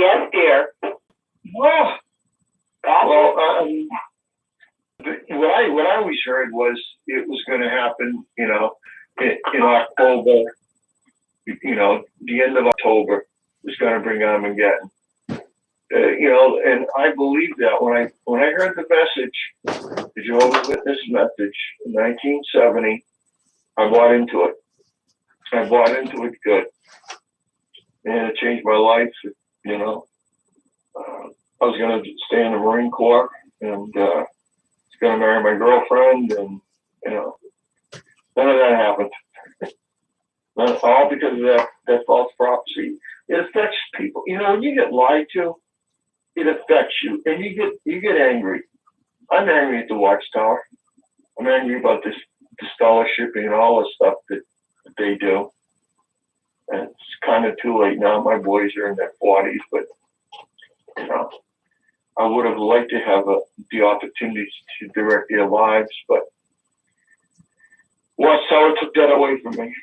Yes, dear. Well, what I always heard was it was going to happen, in October. The end of October was going to bring Armageddon. And I believed that when I heard the message, the Jehovah's Witness message in 1970, I bought into it. I bought into it good, and it changed my life. I was going to stay in the Marine Corps, and I was going to marry my girlfriend, and none of that happened. All because of that false prophecy. It affects people. When you get lied to, it affects you, and you get angry. I'm angry at the Watchtower. I'm angry about this fellowshipping and all the stuff that they do. And it's kind of too late now. My boys are in their 40s, but I would have liked to have the opportunity to direct their lives, but Watchtower took that away from me.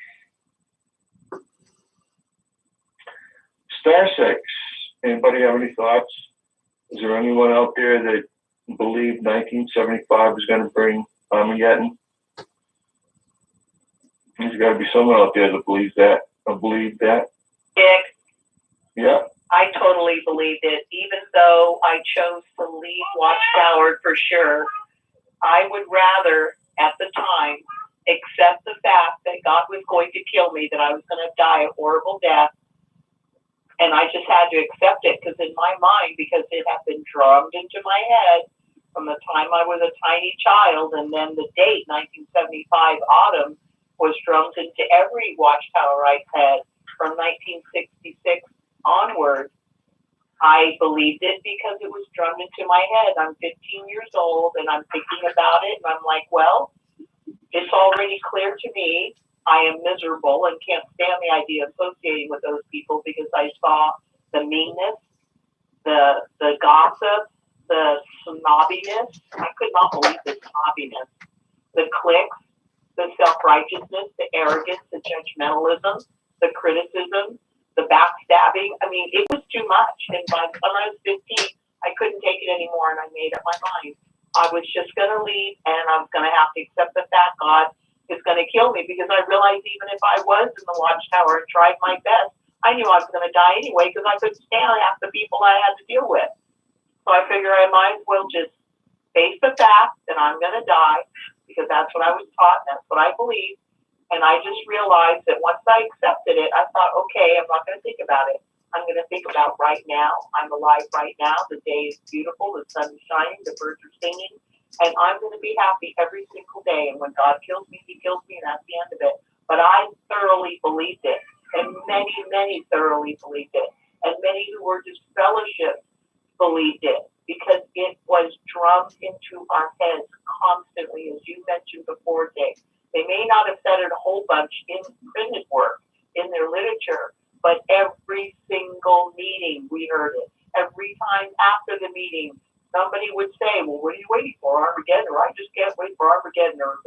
Star 6. Anybody have any thoughts? Is there anyone out there that believed 1975 was going to bring Armageddon? There's got to be someone out there that believes that. I believe that. Dick. Yeah. I totally believed it. Even though I chose to leave Watchtower for sure, I would rather, at the time, accept the fact that God was going to kill me, that I was going to die a horrible death. And I just had to accept it because in my mind, because it had been drummed into my head from the time I was a tiny child, and then the date, 1975 autumn, was drummed into every Watchtowerite's head from 1966 onward. I believed it because it was drummed into my head. I'm 15 years old and I'm thinking about it, and I'm like, well, it's already clear to me. I am miserable and can't stand the idea of associating with those people because I saw the meanness, the gossip, the snobbiness. I could not believe the snobbiness, the cliques, the self-righteousness, the arrogance, the judgmentalism, the criticism, the backstabbing. I mean, it was too much. And by the time I was 15, I couldn't take it anymore, and I made up my mind. I was just going to leave, and I was going to have to accept the fact God is going to kill me, because I realized even if I was in the Watchtower and tried my best, I knew I was going to die anyway because I couldn't stand half the people I had to deal with. So I figured I might as well just face the fact that I'm going to die, because that's what I was taught, and that's what I believe. And I just realized that once I accepted it, I thought, okay, I'm not going to think about it. I'm going to think about right now. I'm alive right now. The day is beautiful. The sun is shining. The birds are singing. And I'm going to be happy every single day. And when God kills me, he kills me, and that's the end of it. But I thoroughly believed it. And many, many thoroughly believed it. And many who were disfellowshipped believed it, because it was drummed into our heads constantly, as you mentioned before, Dick. They may not have said it a whole bunch in printed work, in their literature, but every single meeting we heard it. Every time after the meeting, somebody would say, well, what are you waiting for, Armageddon? Or I just can't wait for Armageddon. Or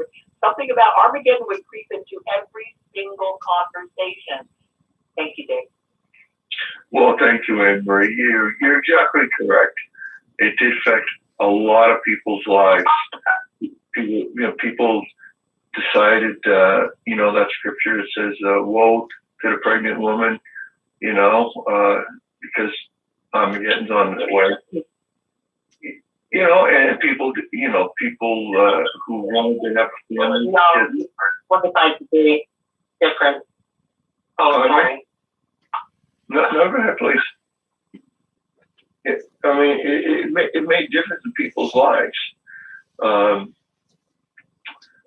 something about Armageddon would creep into every single conversation. Thank you, Dave. Well, thank you, Anne Marie. You're exactly correct. It did affect a lot of people's lives. People decided, that scripture that says, woe to the pregnant woman, because Armageddon's on its way. And people who wanted to have family. No, what if I could be different? Oh, sorry. No, go ahead, please. It made difference in people's lives.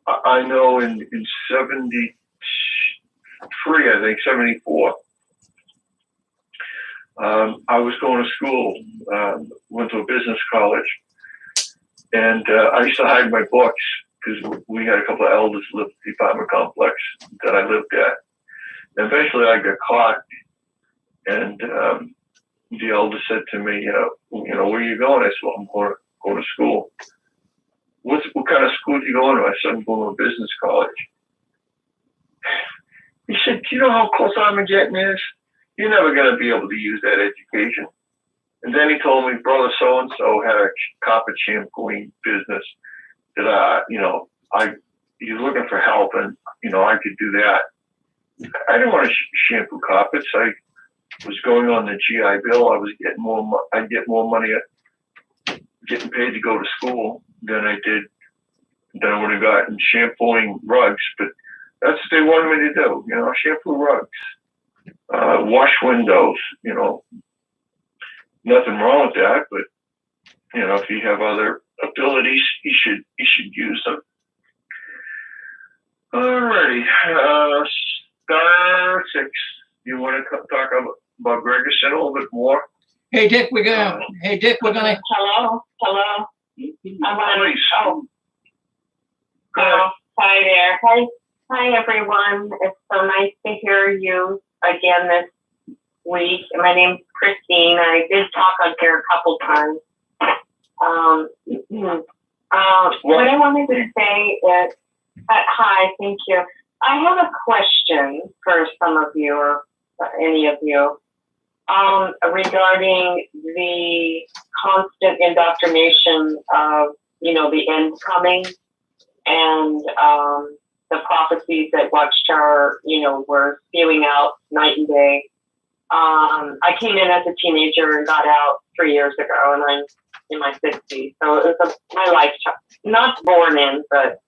I know in 73, I think, 74, I was going to school, went to a business college, and I used to hide my books because we had a couple of elders who lived in the apartment complex that I lived at. And eventually I got caught, and the elder said to me, where are you going? I said, well, I'm going to school. What kind of school do you go to? I said, I'm going to a business college. He said, do you know how close Armageddon is? You're never going to be able to use that education. And then he told me, brother so-and-so had a carpet shampooing business that, he's looking for help, and, I could do that. I didn't want to shampoo carpets. I was going on the GI Bill. I was getting I'd get more money getting paid to go to school than I would have gotten shampooing rugs. But that's what they wanted me to do, shampoo rugs, wash windows, nothing wrong with that. But, if you have other abilities, you should use them. Alrighty, star 6. You want to talk about Gregerson a little bit more? Hey Dick, we're gonna. Hello. Hi there. Hi everyone. It's so nice to hear you again this week. My name's Christine. I did talk on here a couple times. What I wanted to say is, hi, thank you. I have a question for some of you, or any of you, regarding the constant indoctrination of, the end coming, and the prophecies that Watchtower, were spewing out night and day. I came in as a teenager and got out 3 years ago, and I'm in my 60s. So it was my lifetime, not born in, but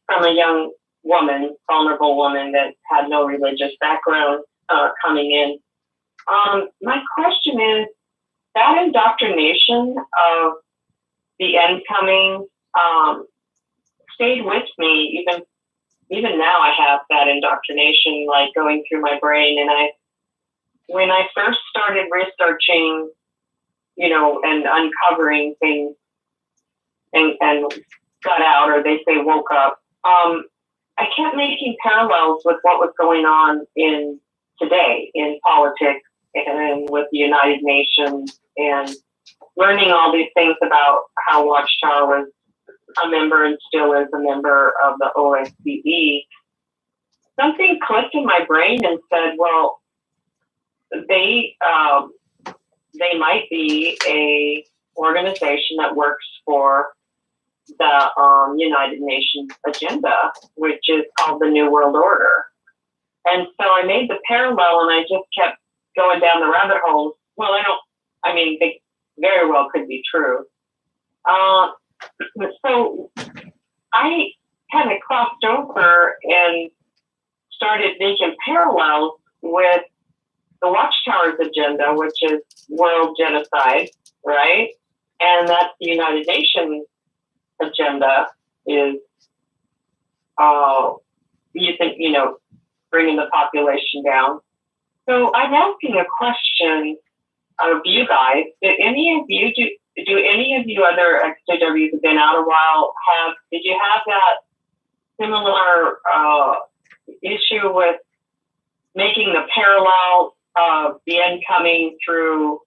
from a young woman, vulnerable woman that had no religious background coming in. My question is, that indoctrination of the end coming stayed with me. Even now I have that indoctrination like going through my brain. And when I first started researching, and uncovering things and got out, or they say woke up, I kept making parallels with what was going on today in politics and with the United Nations, and learning all these things about how Watchtower was a member and still is a member of the OSCE. Something clicked in my brain and said, well, they might be a organization that works for the United Nations agenda, which is called the New World Order. And so I made the parallel, and I just kept going down the rabbit hole. Well, they very well could be true. So I kind of crossed over and started making parallels with the Watchtower's agenda, which is world genocide, right? And that's the United Nations agenda is, bringing the population down. So I'm asking a question of you guys. Do any of you other XJWs have been out a while? Did you have that similar issue with making the parallel of the end coming through,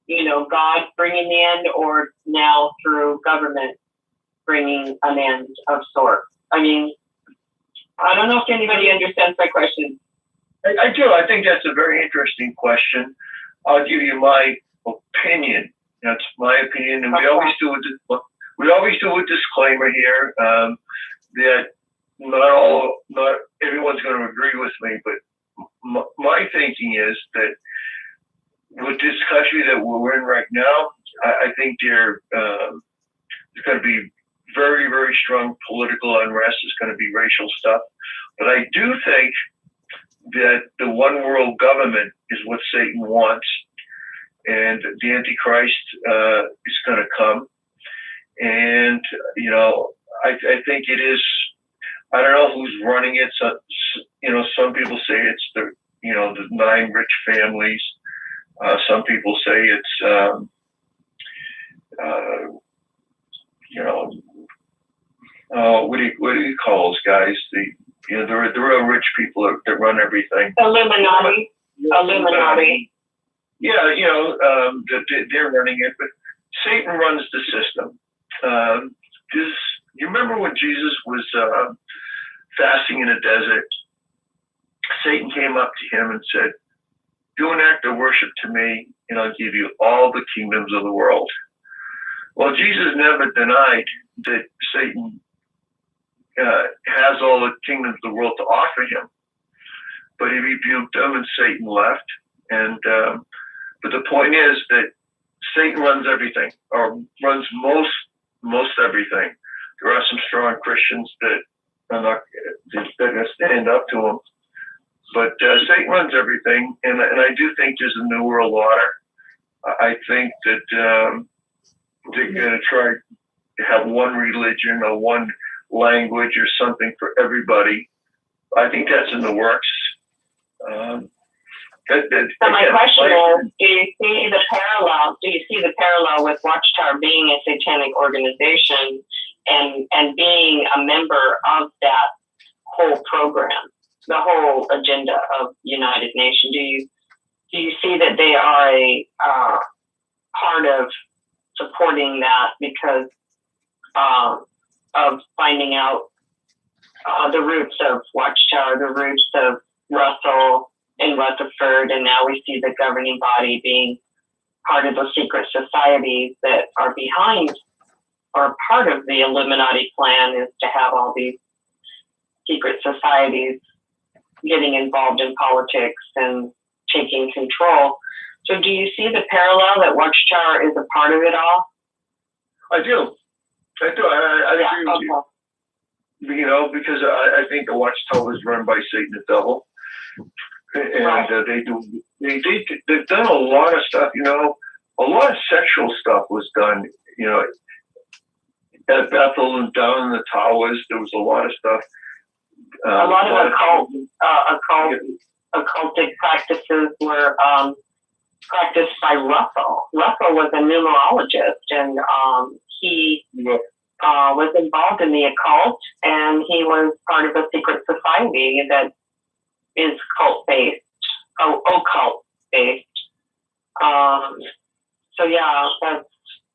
God bringing the end, or now through government bringing an end of sorts? I don't know if anybody understands my question. I do. I think that's a very interesting question. I'll give you my opinion. That's my opinion, and we always do a disclaimer here that not everyone's going to agree with me, but my thinking is that with this country that we're in right now, I think there's going to be very, very strong political unrest. There's going to be racial stuff. But I do think that the one world government is what Satan wants, and the Antichrist is going to come. And, I think it is, I don't know who's running it. So, some people say it's the 9 rich families. Some people say it's, what do you call those guys? The real rich people that run everything. Illuminati. Yeah, they're running it, but Satan runs the system. You remember when Jesus was fasting in the desert? Satan came up to him and said, "Do an act of worship to me, and I'll give you all the kingdoms of the world. Well, Jesus never denied that Satan has all the kingdoms of the world to offer him, but he rebuked them, and Satan left. And but the point is that Satan runs everything, or runs most everything. There are some strong Christians that are not going to stand up to him, but Satan runs everything, and I do think there's a new world order. I think that they're going to try to have one religion or one language or something for everybody. I think that's in the works. So my question is, do you see the parallel with Watchtower being a satanic organization and being a member of that whole program, the whole agenda of United Nations? Do you see that they are a part of supporting that because of finding out the roots of Watchtower, the roots of Russell and Rutherford, and now we see the governing body being part of the secret societies that are behind or part of the Illuminati plan is to have all these secret societies getting involved in politics and taking control. So do you see the parallel that Watchtower is a part of it all? I do. I agree with you. You know, because I think the Watchtower is run by Satan the devil. And right. They've done a lot of stuff, you know. A lot of sexual stuff was done, you know, at Bethel and down in the towers. There was a lot of stuff. A lot of occultic practices were practiced by Russell. Russell was a numerologist, and he was involved in the occult, and he was part of a secret society that is occult-based. So yeah,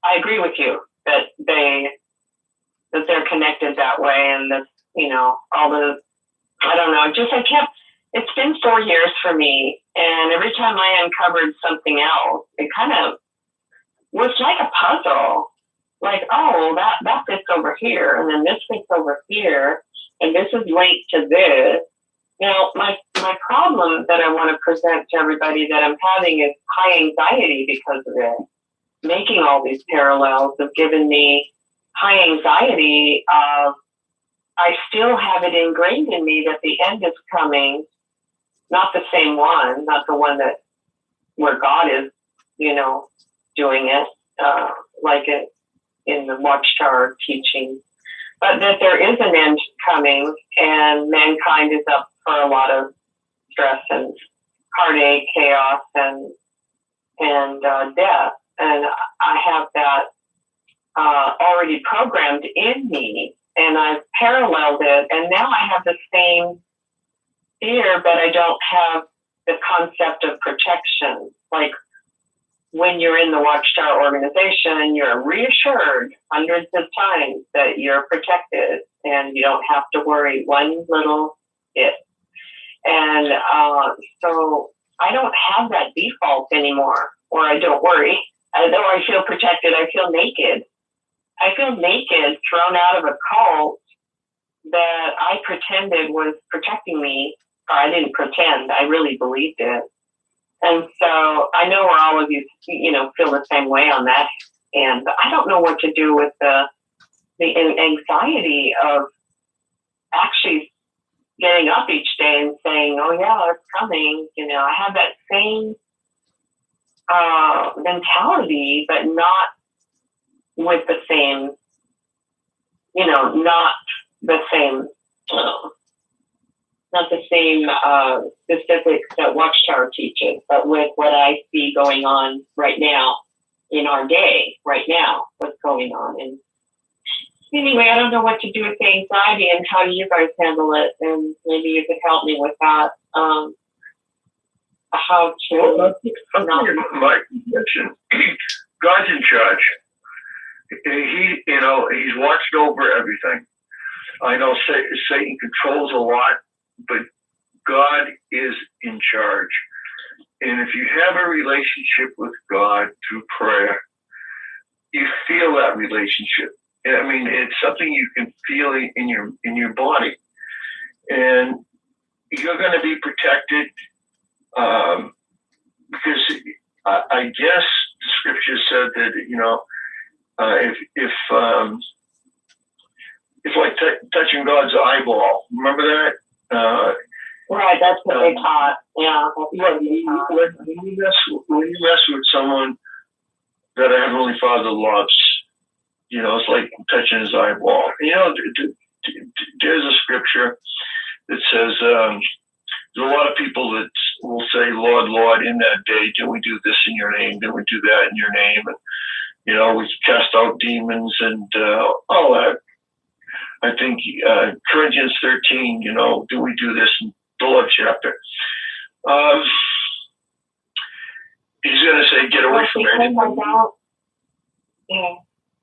I agree with you that they're connected that way, and that, you know, I don't know, it's been 4 years for me, and every time I uncovered something else, it kind of was like a puzzle. Like, oh, that fits over here, and then this fits over here, and this is linked to this. Now, my problem that I want to present to everybody that I'm having is high anxiety because of it. Making all these parallels have given me high anxiety of, I still have it ingrained in me that the end is coming, not the same one, not the one that where God is, you know, doing it, like it in the Watchtower teaching, but that there is an end coming, and mankind is up for a lot of stress and heartache, chaos, and death. And I have that already programmed in me, and I've paralleled it, and now I have the same fear, but I don't have the concept of protection. Like when you're in the Watchtower organization, you're reassured hundreds of times that you're protected and you don't have to worry one little bit. And so I don't have that default anymore, or I don't worry. Though I feel protected, I feel naked. I feel naked, thrown out of a cult that I pretended was protecting me. Or I didn't pretend, I really believed it. And so I know where all of you, you know, feel the same way on that. And I don't know what to do with the anxiety of actually getting up each day and saying, oh yeah, it's coming. You know, I have that same mentality, but not with the same, you know, not the same specifics that Watchtower teaches, but with what I see going on right now in our day, right now, what's going on. And anyway, I don't know what to do with the anxiety, and how do you guys handle it? And maybe you could help me with that. How to... Well, my conviction, God's in charge. He's watched over everything. I know Satan controls a lot, but God is in charge. And if you have a relationship with God through prayer, you feel that relationship. I mean, it's something you can feel in your body, and you're going to be protected because I guess the scripture said that if like touching God's eyeball, remember that? Right, that's what they taught. Yeah. When you mess with someone that a Heavenly Father loves, it's like touching his eyeball. There's a scripture that says there's a lot of people that will say, Lord, Lord, in that day, didn't we do this in your name? Didn't we do that in your name? And, we cast out demons and all that. I think Corinthians 13, do we do this in the 11th chapter? He's going to say, get away from it.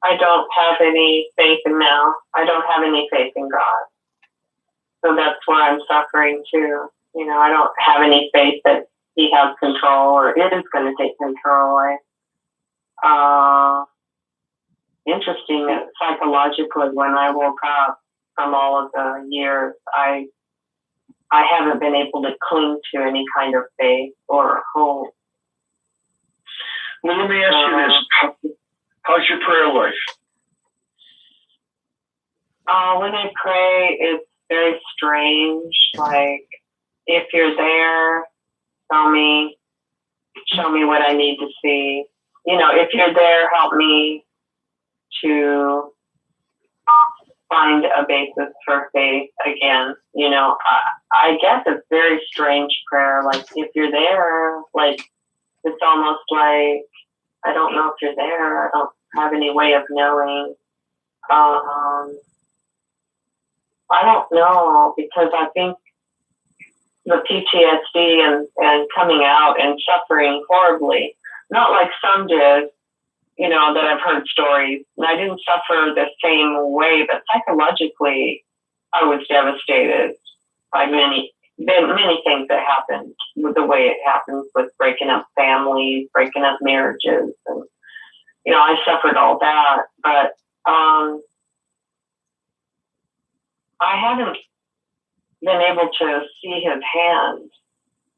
I don't have any faith now. I don't have any faith in God. So that's where I'm suffering too. I don't have any faith that he has control or it is going to take control. Interesting that psychologically when I woke up from all of the years, I haven't been able to cling to any kind of faith or hope. Well, let me ask you this. How's your prayer life? When I pray, it's very strange. Like, if you're there, show me what I need to see. If you're there, help me to find a basis for faith again. I guess it's very strange prayer. Like, if you're there, like, it's almost like, I don't know if you're there. I don't have any way of knowing. I don't know, because I think the PTSD and coming out and suffering horribly, not like some did, that I've heard stories. And I didn't suffer the same way, but psychologically, I was devastated by many things that happened with the way it happens with breaking up families, breaking up marriages. And, I suffered all that, but I haven't been able to see his hand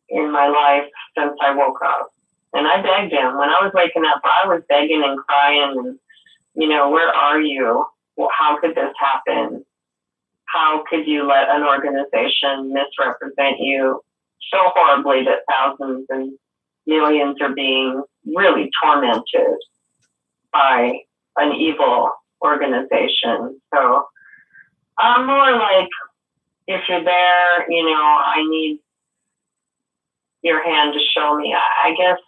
in my life since I woke up. And I begged him. When I was waking up, I was begging and crying and, where are you? Well, how could this happen? How could you let an organization misrepresent you so horribly that thousands and millions are being really tormented by an evil organization? So I'm more like, if you're there, I need your hand to show me. I guess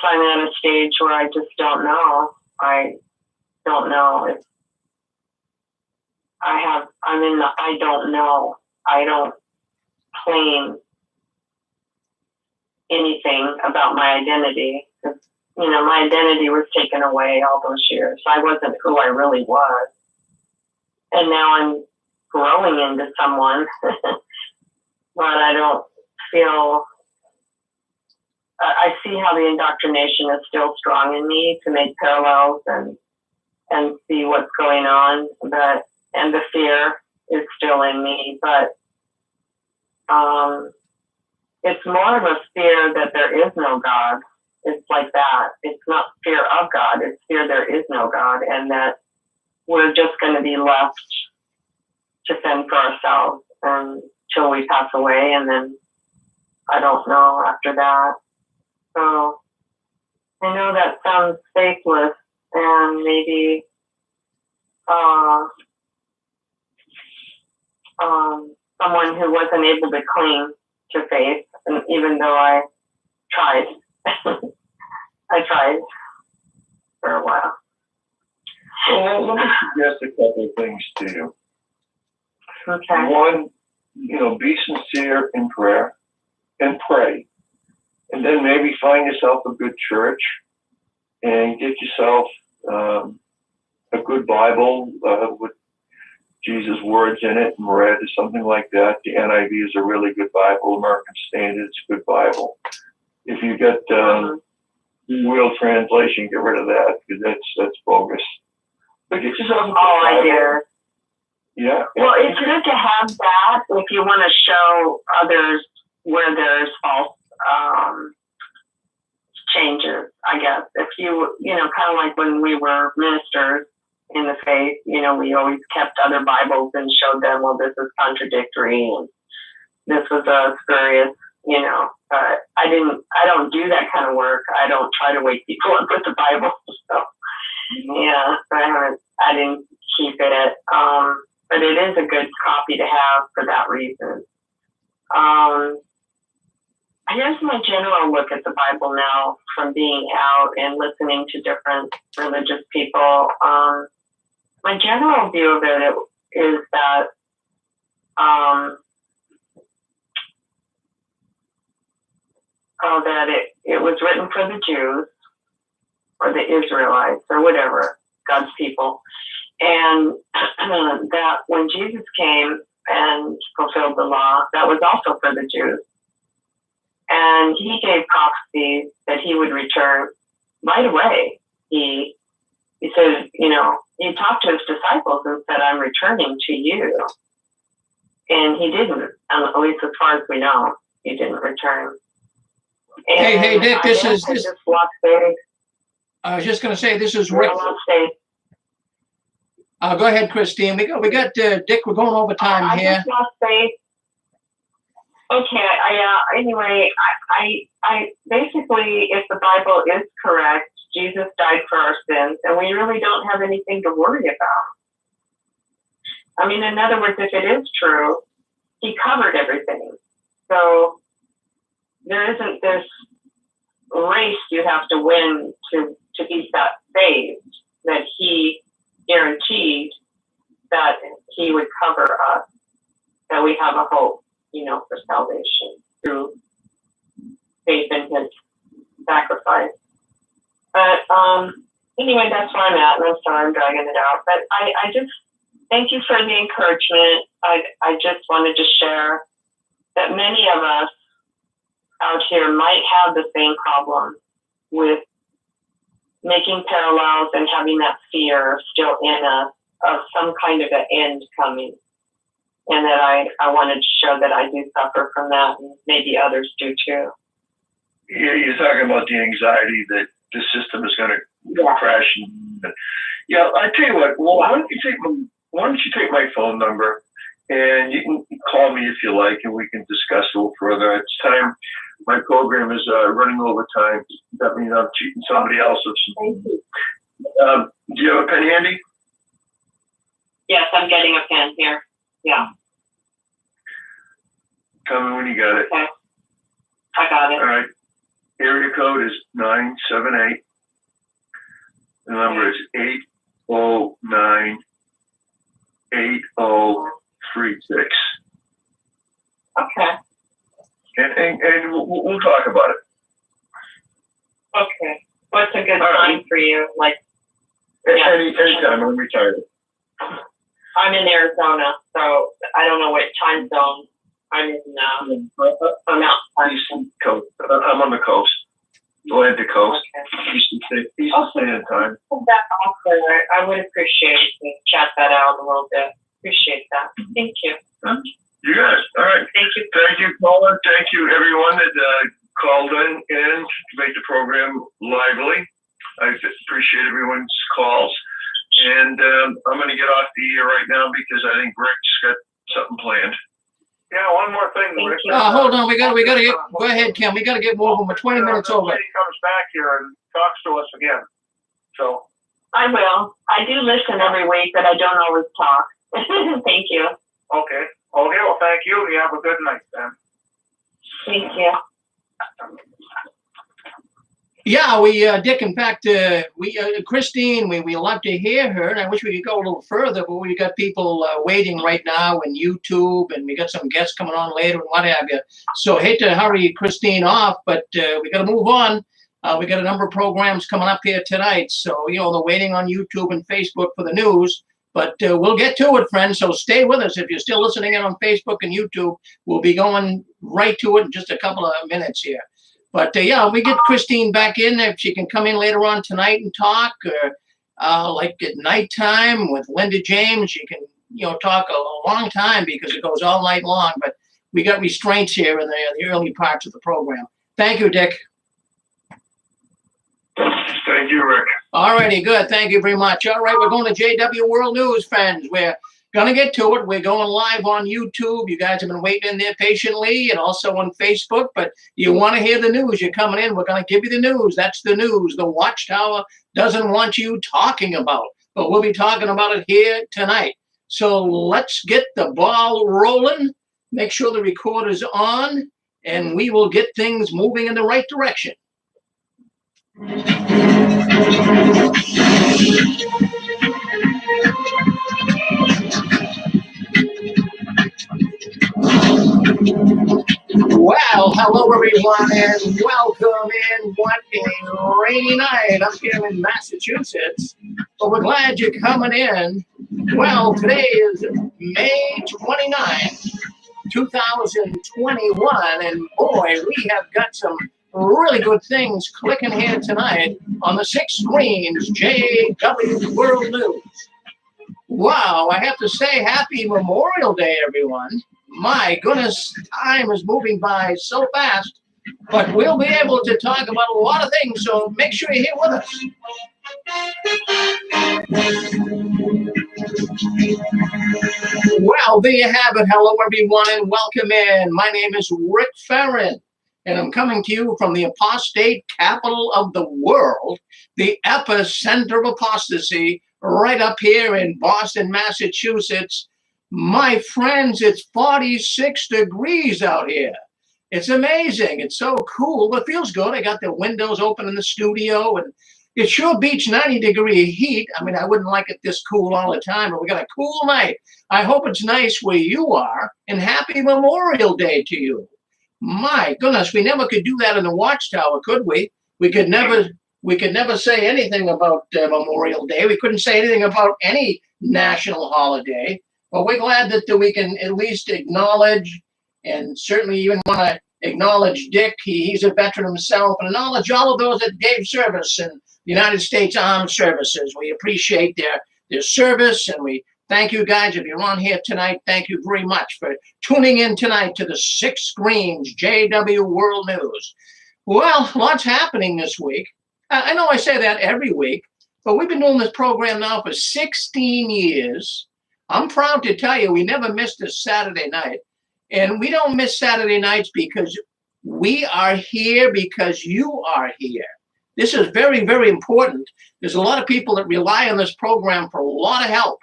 I'm at a stage where I just don't know. I don't know if I'm in the I don't know. I don't claim anything about my identity. My identity was taken away all those years. I wasn't who I really was. And now I'm growing into someone, but I don't feel, I see how the indoctrination is still strong in me to make parallels and see what's going on, and the fear is still in me, but it's more of a fear that there is no God. It's like that. It's not fear of God. It's fear there is no God, and that we're just going to be left to fend for ourselves until we pass away, and then I don't know after that. So I know that sounds faithless, and maybe someone who wasn't able to cling to faith, and even though I tried. I tried for a while. Well, let me suggest a couple of things to you. Okay. One, be sincere in prayer and pray. And then maybe find yourself a good church and get yourself a good Bible with Jesus' words in it and read or something like that. The NIV is a really good Bible. American Standard is a good Bible. If you get Wheel Translation, get rid of that because that's bogus. But get yourself a good I Bible. dare. Yeah. Well, it's good to have that if you want to show others where there's false changes, I guess. If you kind of like when we were ministers in the faith, we always kept other Bibles and showed them, well, this is contradictory and this was a spurious, but I don't do that kind of work. I don't try to wake people up with the Bible. So, yeah, I didn't keep it. But it is a good copy to have for that reason. Here's my general look at the Bible now from being out and listening to different religious people. My general view of it is that it was written for the Jews or the Israelites or whatever, God's people. And that when Jesus came and fulfilled the law, that was also for the Jews. And he gave prophecies that he would return right away. He said, he talked to his disciples and said, I'm returning to you. And he didn't, at least as far as we know, he didn't return. And hey, Dick, this is I was just going to say, this is Rick. Go ahead, Christine. We got Dick. We're going over time here. I just lost faith. Okay. Anyway, I basically, if the Bible is correct, Jesus died for our sins, and we really don't have anything to worry about. I mean, in other words, if it is true, he covered everything. So there isn't this race you have to win to be saved, that he guaranteed that he would cover us, that we have a hope, for salvation through faith in his sacrifice. But anyway, that's where I'm at, and I'm sorry I'm dragging it out. But I just thank you for the encouragement. I just wanted to share that many of us out here might have the same problem with making parallels and having that fear still in us of some kind of an end coming. And that I wanted to show that I do suffer from that, and maybe others do too. Yeah, you're talking about the anxiety that the system is going to crash. Yeah, I tell you what. Well, why don't you take my phone number, and you can call me if you like, and we can discuss a little further. It's time. My program is running over time. That means I'm cheating somebody else. Do you have a pen handy? Yes, I'm getting a pen here. Yeah. Tell me when you got it. Okay. I got it. All right. Area code is 978. The number is 809-8036. Okay. And we'll talk about it. Okay. What's a good time for you? Anytime. I'm retired. I'm in Arizona, so I don't know what time zone I'm in. I'm out. Eastern coast. I'm on the coast. Atlantic coast. Okay. Eastern Standard Time. That offer, I would appreciate if we chat that out a little bit. Appreciate that. Thank you. You got it. All right. Thank you. Thank you, Paula. Thank you, everyone that called in to make the program lively. I appreciate everyone's calls. And I'm going to get off the air right now because I think Rick's got something planned. Yeah, one more thing, Rick. Hold on. We got to get. Go ahead, Kim. We got to get moving. We're 20 minutes over. He comes back here and talks to us again. So I will. I do listen every week, but I don't always talk. Thank you. okay. Well, thank you. You have a good night, then. Thank you. Yeah, Dick, in fact, Christine, we love to hear her, and I wish we could go a little further, but we got people waiting right now in YouTube, and we got some guests coming on later and what have you. So I hate to hurry Christine off, but we got to move on. We got a number of programs coming up here tonight, so, they're waiting on YouTube and Facebook for the news. But we'll get to it, friends. So stay with us. If you're still listening in on Facebook and YouTube, we'll be going right to it in just a couple of minutes here. But yeah, we get Christine back in. If she can come in later on tonight and talk, like at nighttime with Linda James, she can, talk a long time because it goes all night long. But we got restraints here in the early parts of the program. Thank you, Dick. Thank you, Rick. All righty, good. Thank you very much. All right, we're going to JW World News, friends. We're going to get to it. We're going live on YouTube. You guys have been waiting in there patiently, and also on Facebook. But you want to hear the news, you're coming in. We're going to give you the news. That's the news the Watchtower doesn't want you talking about. But we'll be talking about it here tonight. So let's get the ball rolling. Make sure the recorder's on, and we will get things moving in the right direction. Well, hello everyone, and welcome in. What a rainy night up here in Massachusetts. But we're glad you're coming in. Well, today is May 29th, 2021, and boy, we have got some really good things clicking here tonight on the 6 screens, JW World News. Wow, I have to say happy Memorial Day, everyone. My goodness, time is moving by so fast, but we'll be able to talk about a lot of things, so make sure you're here with us. Well, there you have it. Hello, everyone, and welcome in. My name is Rick Farron, and I'm coming to you from the apostate capital of the world, the epicenter of apostasy, right up here in Boston, Massachusetts. My friends, it's 46 degrees out here. It's amazing. It's so cool. It feels good. I got the windows open in the studio, and it sure beats 90-degree heat. I mean, I wouldn't like it this cool all the time, but we got a cool night. I hope it's nice where you are, and happy Memorial Day to you. My goodness, we never could do that in the Watchtower, could we? We could never say anything about Memorial Day. We couldn't say anything about any national holiday. But we're glad that we can at least acknowledge, and certainly even want to acknowledge Dick. He's a veteran himself, and acknowledge all of those that gave service in the United States Armed Services. We appreciate their service, and we thank you guys. If you're on here tonight, thank you very much for tuning in tonight to the 6 screens, JW World News. Well, lots happening this week. I know I say that every week, but we've been doing this program now for 16 years. I'm proud to tell you we never missed a Saturday night. And we don't miss Saturday nights because we are here because you are here. This is very, very important. There's a lot of people that rely on this program for a lot of help.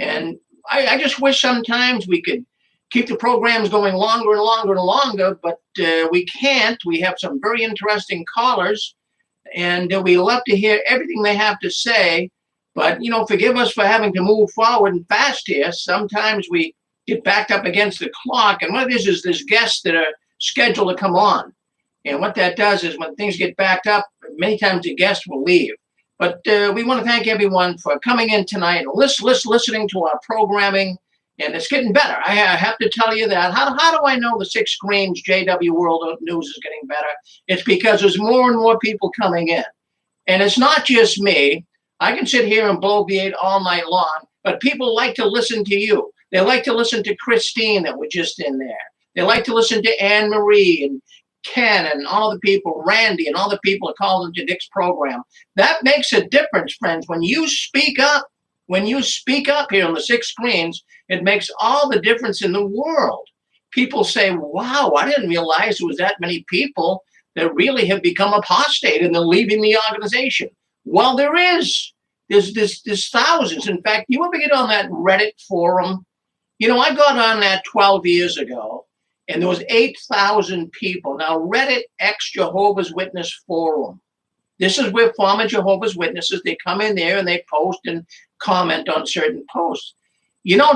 And I just wish sometimes we could keep the programs going longer and longer and longer, but we can't. We have some very interesting callers, and we love to hear everything they have to say. But, forgive us for having to move forward and fast here. Sometimes we get backed up against the clock. And what it is there's guests that are scheduled to come on. And what that does is when things get backed up, many times the guest will leave. But we want to thank everyone for coming in tonight and listening to our programming. And it's getting better. I have to tell you that. How do I know the 6 screens JW World News is getting better? It's because there's more and more people coming in. And it's not just me. I can sit here and bloviate all night long, but people like to listen to you. They like to listen to Christine that was just in there. They like to listen to Anne Marie and Ken and all the people, Randy and all the people that called into Dick's program. That makes a difference, friends. When you speak up here on the 6 screens, it makes all the difference in the world. People say, wow, I didn't realize there was that many people that really have become apostate and they're leaving the organization. Well, there is. There's thousands. In fact, you ever get on that Reddit forum? I got on that 12 years ago, and there was 8,000 people. Now, Reddit ex-Jehovah's Witness forum. This is where former Jehovah's Witnesses, they come in there and they post and comment on certain posts.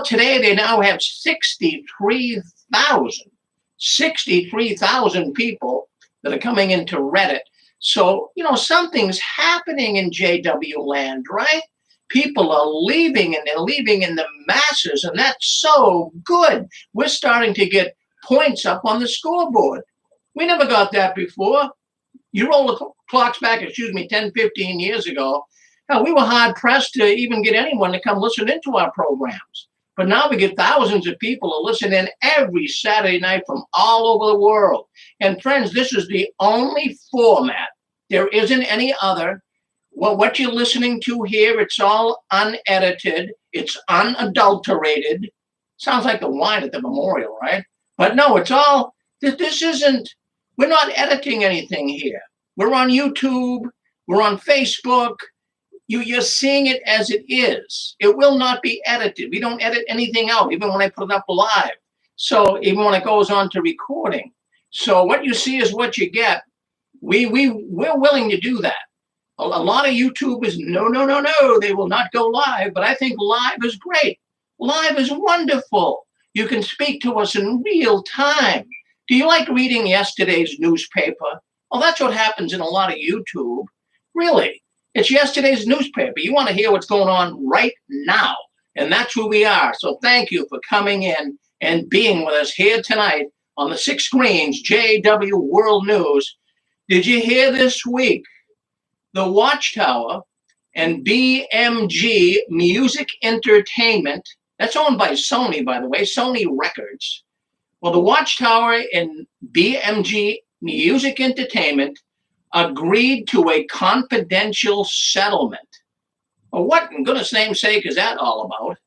Today they now have 63,000 people that are coming into Reddit. So, something's happening in JW land, right? people are leaving, and they're leaving in the masses, and that's so good. We're starting to get points up on the scoreboard. We never got that before. You roll the clocks back, 10, 15 years ago, hell, we were hard pressed to even get anyone to come listen into our programs. But now we get thousands of people to listen in every Saturday night from all over the world. And friends, this is the only format. There isn't any other. Well, what you're listening to here, it's all unedited. It's unadulterated. Sounds like the wine at the memorial, right? But no, it's all, this isn't, we're not editing anything here. We're on YouTube. We're on Facebook. You're seeing it as it is. It will not be edited. We don't edit anything out, even when I put it up live. So even when it goes on to recording. So what you see is what you get. We're willing to do that. A lot of YouTubers, no, they will not go live. But I think live is great. Live is wonderful. You can speak to us in real time. Do you like reading yesterday's newspaper? Well, that's what happens in a lot of YouTube. Really. It's yesterday's newspaper. You want to hear what's going on right now. And that's who we are. So thank you for coming in and being with us here tonight on the 6 screens, JW World News. Did you hear this week? The Watchtower and BMG Music Entertainment, that's owned by Sony, by the way, Sony Records. Well, the Watchtower and BMG Music Entertainment agreed to a confidential settlement. Well, what in goodness name's sake is that all about?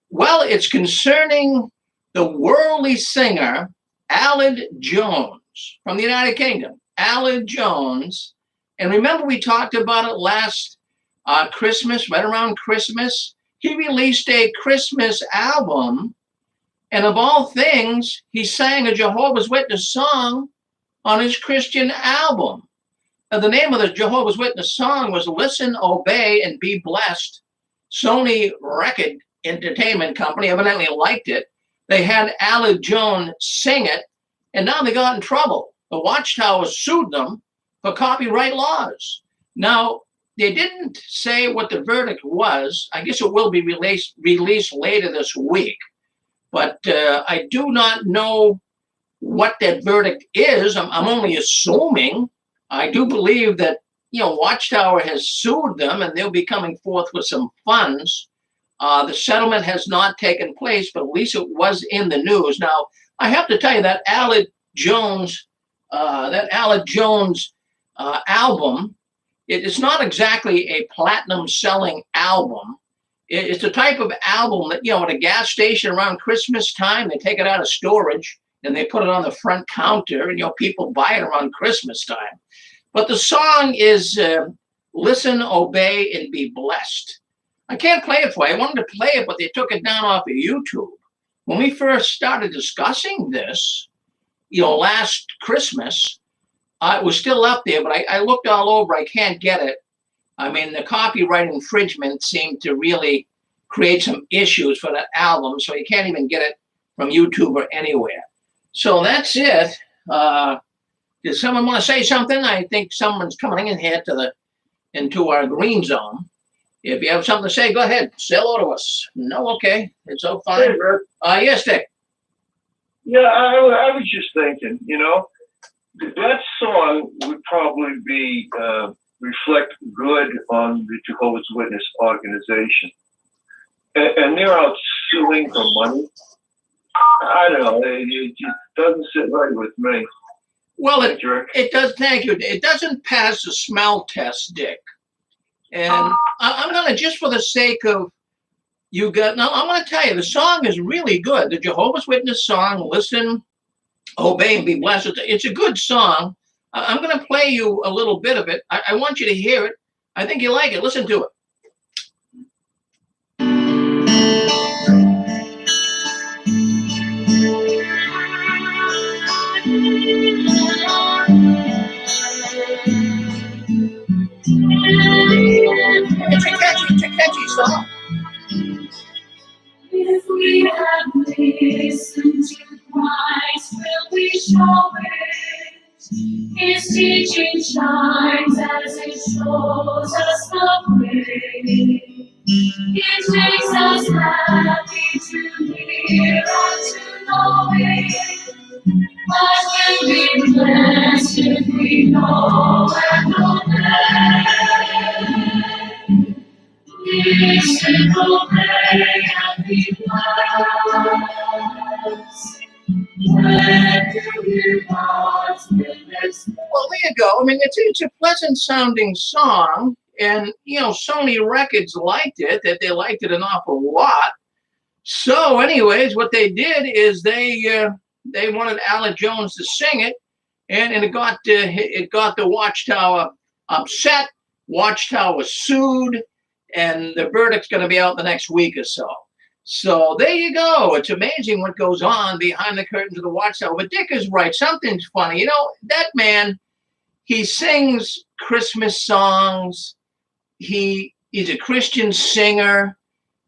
Well, it's concerning the worldly singer Aled Jones from the United Kingdom. Aled Jones. And remember, we talked about it last Christmas, right around Christmas. He released a Christmas album. And of all things, he sang a Jehovah's Witness song on his Christian album. The name of the Jehovah's Witness song was Listen, Obey, and Be Blessed. Sony Record Entertainment Company evidently liked it. They had Aled Jones sing it, and now they got in trouble. The Watchtower sued them for copyright laws. Now, they didn't say what the verdict was. I guess it will be released later this week. But I do not know what that verdict is. I'm only assuming. I do believe that, Watchtower has sued them and they'll be coming forth with some funds. The settlement has not taken place, but at least it was in the news. Now, I have to tell you that Aled Jones album, it's not exactly a platinum selling album. It's a type of album that, at a gas station around Christmas time, they take it out of storage and they put it on the front counter and, people buy it around Christmas time. But the song is Listen, Obey, and Be Blessed. I can't play it for you. I wanted to play it, but they took it down off of YouTube. When we first started discussing this, last Christmas, it was still up there, but I looked all over. I can't get it. I mean, the copyright infringement seemed to really create some issues for that album, so you can't even get it from YouTube or anywhere. So that's it. Does someone want to say something? I think someone's coming in here into our green zone. If you have something to say, go ahead. Say hello to us. No, okay. It's all fine. Hey, Rick. Yes, Dick. Yeah, I was just thinking, that song would probably be reflect good on the Jehovah's Witness organization. And they're out suing for money. I don't know. It just doesn't sit right with me. Well, it does. Thank you. It doesn't pass the smell test, Dick. And I'm going to, just for the sake of I'm going to tell you, the song is really good. The Jehovah's Witness song, Listen, Obey, and Be Blessed. It's a good song. I'm going to play you a little bit of it. I want you to hear it. I think you like it. Listen to it. It's a catchy song. If we have listened to Christ, will we show it? His teaching shines as it shows us the way. happy to hear and to know it. But we'll be blessed if we know and obey. Listen, obey, and be blessed. When you hear God's witness. Well, there you go. I mean, it's a pleasant sounding song, and Sony Records liked it. That they liked it an awful lot. So, anyways, what they did is they wanted Alec Jones to sing it, and it got the Watchtower upset. Watchtower sued, and the verdict's going to be out the next week or so. So there you go. It's amazing what goes on behind the curtains of the Watchtower. But Dick is right. Something's funny. That man, he sings Christmas songs. He's a Christian singer.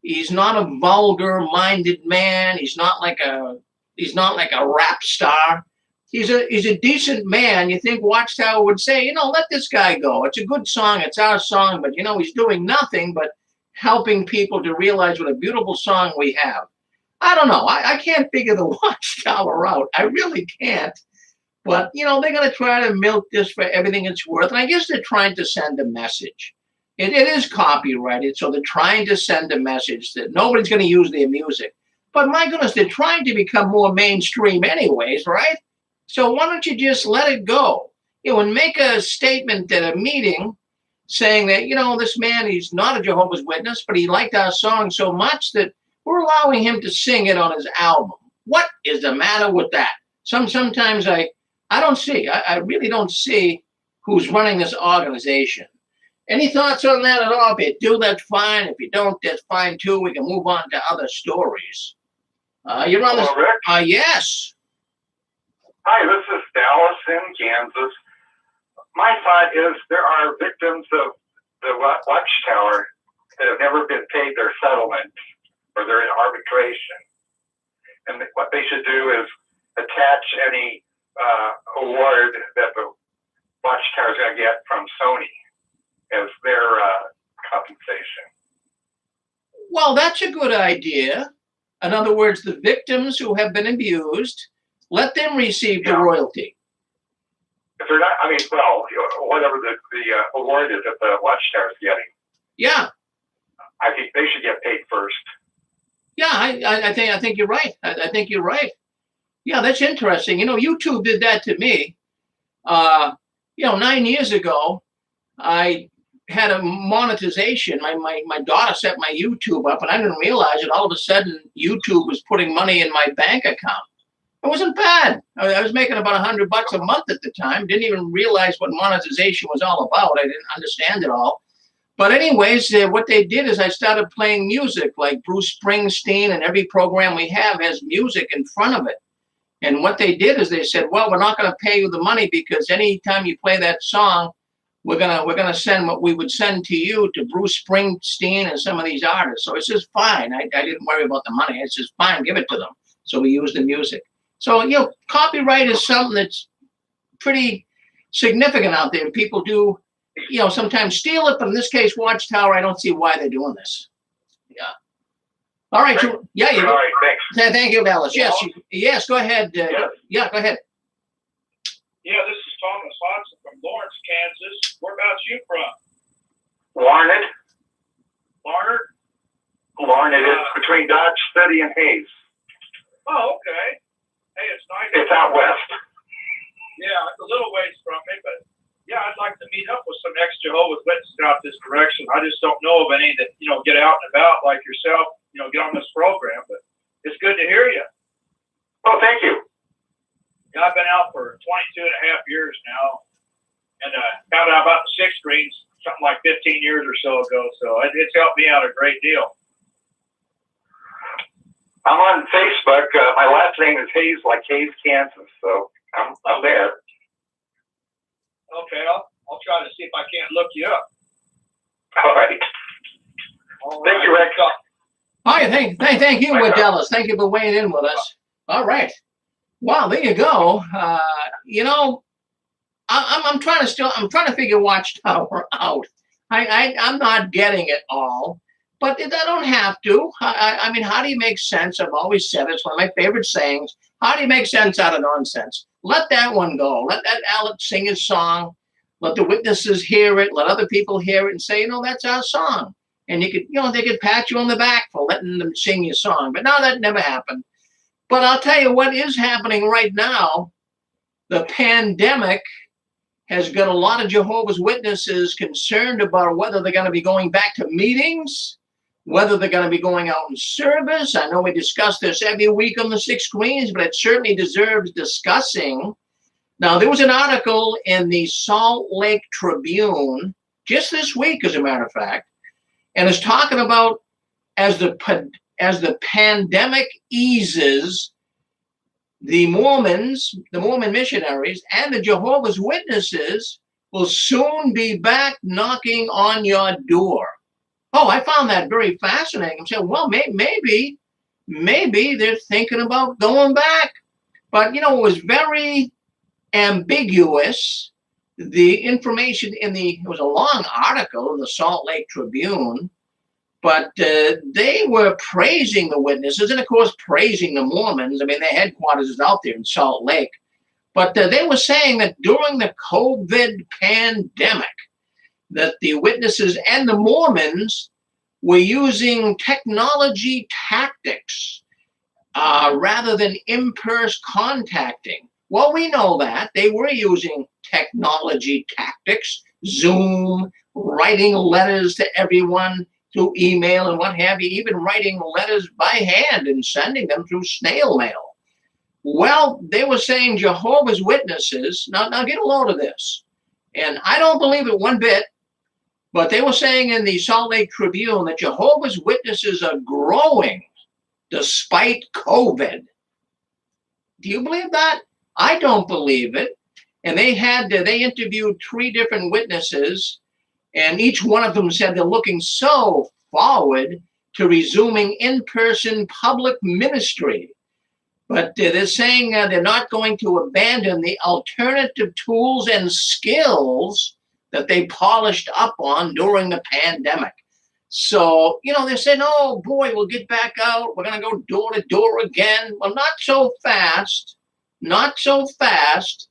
He's not a vulgar-minded man. He's not like a rap star. He's a decent man. You think Watchtower would say, let this guy go. It's a good song. It's our song. But, he's doing nothing but helping people to realize what a beautiful song we have. I don't know. I can't figure the Watchtower out. I really can't. But, they're going to try to milk this for everything it's worth. And I guess they're trying to send a message. It is copyrighted, so they're trying to send a message that nobody's going to use their music. But my goodness, they're trying to become more mainstream anyways, right? So why don't you just let it go? And make a statement at a meeting saying that, this man, he's not a Jehovah's Witness, but he liked our song so much that we're allowing him to sing it on his album. What is the matter with that? Sometimes I don't see. I really don't see who's running this organization. Any thoughts on that at all? If you do, that's fine. If you don't, that's fine too. We can move on to other stories. You're on this. Rick? Yes. Hi, this is Dallas in Kansas. My thought is there are victims of the Watchtower that have never been paid their settlement or they're in arbitration. And what they should do is attach any award that the Watchtower is going to get from Sony as their compensation. Well, that's a good idea. In other words, the victims who have been abused, let them receive the royalty. If they're not, whatever the award is that the Watchtower is getting. Yeah. I think they should get paid first. Yeah, I think you're right. I think you're right. Yeah, that's interesting. YouTube did that to me. 9 years ago, I had a monetization. My daughter set my YouTube up, and I didn't realize it. All of a sudden, YouTube was putting money in my bank account. It wasn't bad. I was making about $100 a month at the time. Didn't even realize what monetization was all about. I didn't understand it all. But anyways, what they did is I started playing music like Bruce Springsteen, and every program we have has music in front of it. And what they did is they said, well, we're not going to pay you the money because anytime you play that song, we're gonna send what we would send to you to Bruce Springsteen and some of these artists. So it's just fine. I didn't worry about the money. It's just fine. Give it to them. So we use the music. So, copyright is something that's pretty significant out there. People do, sometimes steal it, but in this case, Watchtower, I don't see why they're doing this. Yeah. All right. All right, thanks. Thank you, Dallas. Yes, go ahead. Yeah, go ahead. Yeah, this is Thomas Hodgson from Lawrence, Kansas. Whereabouts you from? Larned. Larned? It is between Dodge City and Hayes. Oh, okay. Hey, it's nice. It's out west. Yeah, it's a little ways from me, but yeah, I'd like to meet up with some ex-Jehovah's Witnesses out this direction. I just don't know of any that, get out and about like yourself, get on this program, but it's good to hear you. Oh, thank you. Yeah, I've been out for 22 and a half years now, and found out about the sixth greens something like 15 years or so ago, so it's helped me out a great deal. I'm on Facebook. My last name is Hayes, like Hayes, Kansas, so I'm there. Okay, I'll try to see if I can't look you up. All right. Thank you, Rick. Hi, thank you, Dallas. Thank you for weighing in with us. All right. Wow, there you go. I'm trying to figure Watchtower out. I'm not getting it all. But they don't have to. I mean, how do you make sense? I've always said it's one of my favorite sayings. How do you make sense out of nonsense? Let that one go. Let that Alex sing his song. Let the witnesses hear it. Let other people hear it and say, that's our song. And you could, they could pat you on the back for letting them sing your song. But now that never happened. But I'll tell you what is happening right now. The pandemic has got a lot of Jehovah's Witnesses concerned about whether they're going to be going back to meetings, whether they're going to be going out in service. I know we discuss this every week on the Six Screens, but it certainly deserves discussing. Now, there was an article in the Salt Lake Tribune just this week, as a matter of fact, and it's talking about as the pandemic eases, the Mormons, the Mormon missionaries, and the Jehovah's Witnesses will soon be back knocking on your door. Oh, I found that very fascinating. I'm saying, well, maybe they're thinking about going back. But, it was very ambiguous. The information it was a long article in the Salt Lake Tribune, but they were praising the witnesses and, of course, praising the Mormons. I mean, their headquarters is out there in Salt Lake. But they were saying that during the COVID pandemic, that the witnesses and the Mormons were using technology tactics rather than in-person contacting. Well, we know that. They were using technology tactics, Zoom, writing letters to everyone through email and what have you, even writing letters by hand and sending them through snail mail. Well, they were saying Jehovah's Witnesses, now get a load of this, and I don't believe it one bit, but they were saying in the Salt Lake Tribune that Jehovah's Witnesses are growing despite COVID. Do you believe that? I don't believe it. And they interviewed 3 different witnesses, and each one of them said they're looking so forward to resuming in-person public ministry. But they're saying they're not going to abandon the alternative tools and skills that they polished up on during the pandemic. So, they're saying, oh, boy, we'll get back out. We're going to go door to door again. Well, not so fast. Not so fast.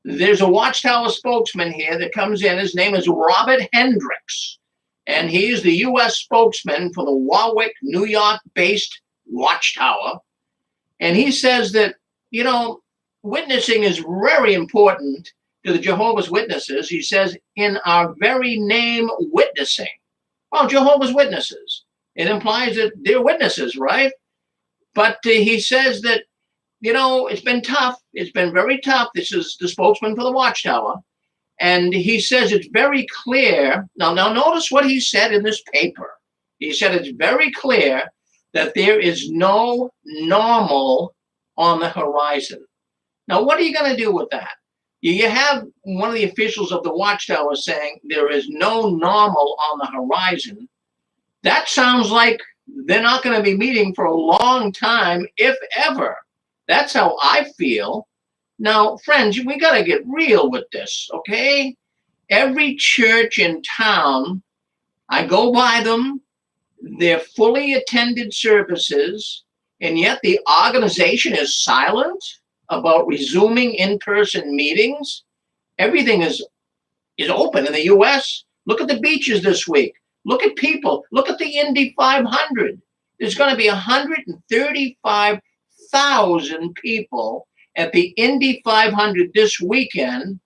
There's a Watchtower spokesman here that comes in. His name is Robert Hendricks, and he's the U.S. spokesman for the Warwick, New York-based Watchtower. And he says that, witnessing is very important to the Jehovah's Witnesses. He says, in our very name, witnessing. Well, Jehovah's Witnesses. It implies that they're witnesses, right? But he says that, it's been tough. It's been very tough. This is the spokesman for the Watchtower. And he says it's very clear. Now notice what he said in this paper. He said it's very clear that there is no normal on the horizon. Now, what are you going to do with that? You have one of the officials of the Watchtower saying there is no normal on the horizon. That sounds like they're not going to be meeting for a long time, if ever. That's how I feel. Now, friends, we got to get real with this, okay? Every church in town, I go by them, they're fully attended services, and yet the organization is silent about resuming in-person meetings. Everything is open in the U.S. Look at the beaches this week. Look at people. Look at the Indy 500. There's going to be 135,000 people at the Indy 500 this weekend.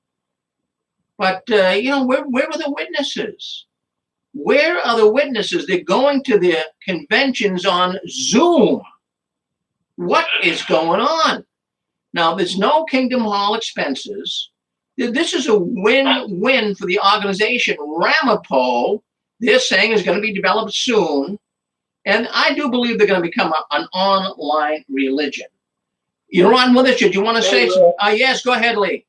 But, where are the witnesses? Where are the witnesses? They're going to their conventions on Zoom. What is going on? Now, there's no Kingdom Hall expenses. This is a win-win for the organization. Ramapo, they're saying, is going to be developed soon. And I do believe they're going to become an online religion. You're on with us. Did you want to say something? Yes, go ahead, Lee.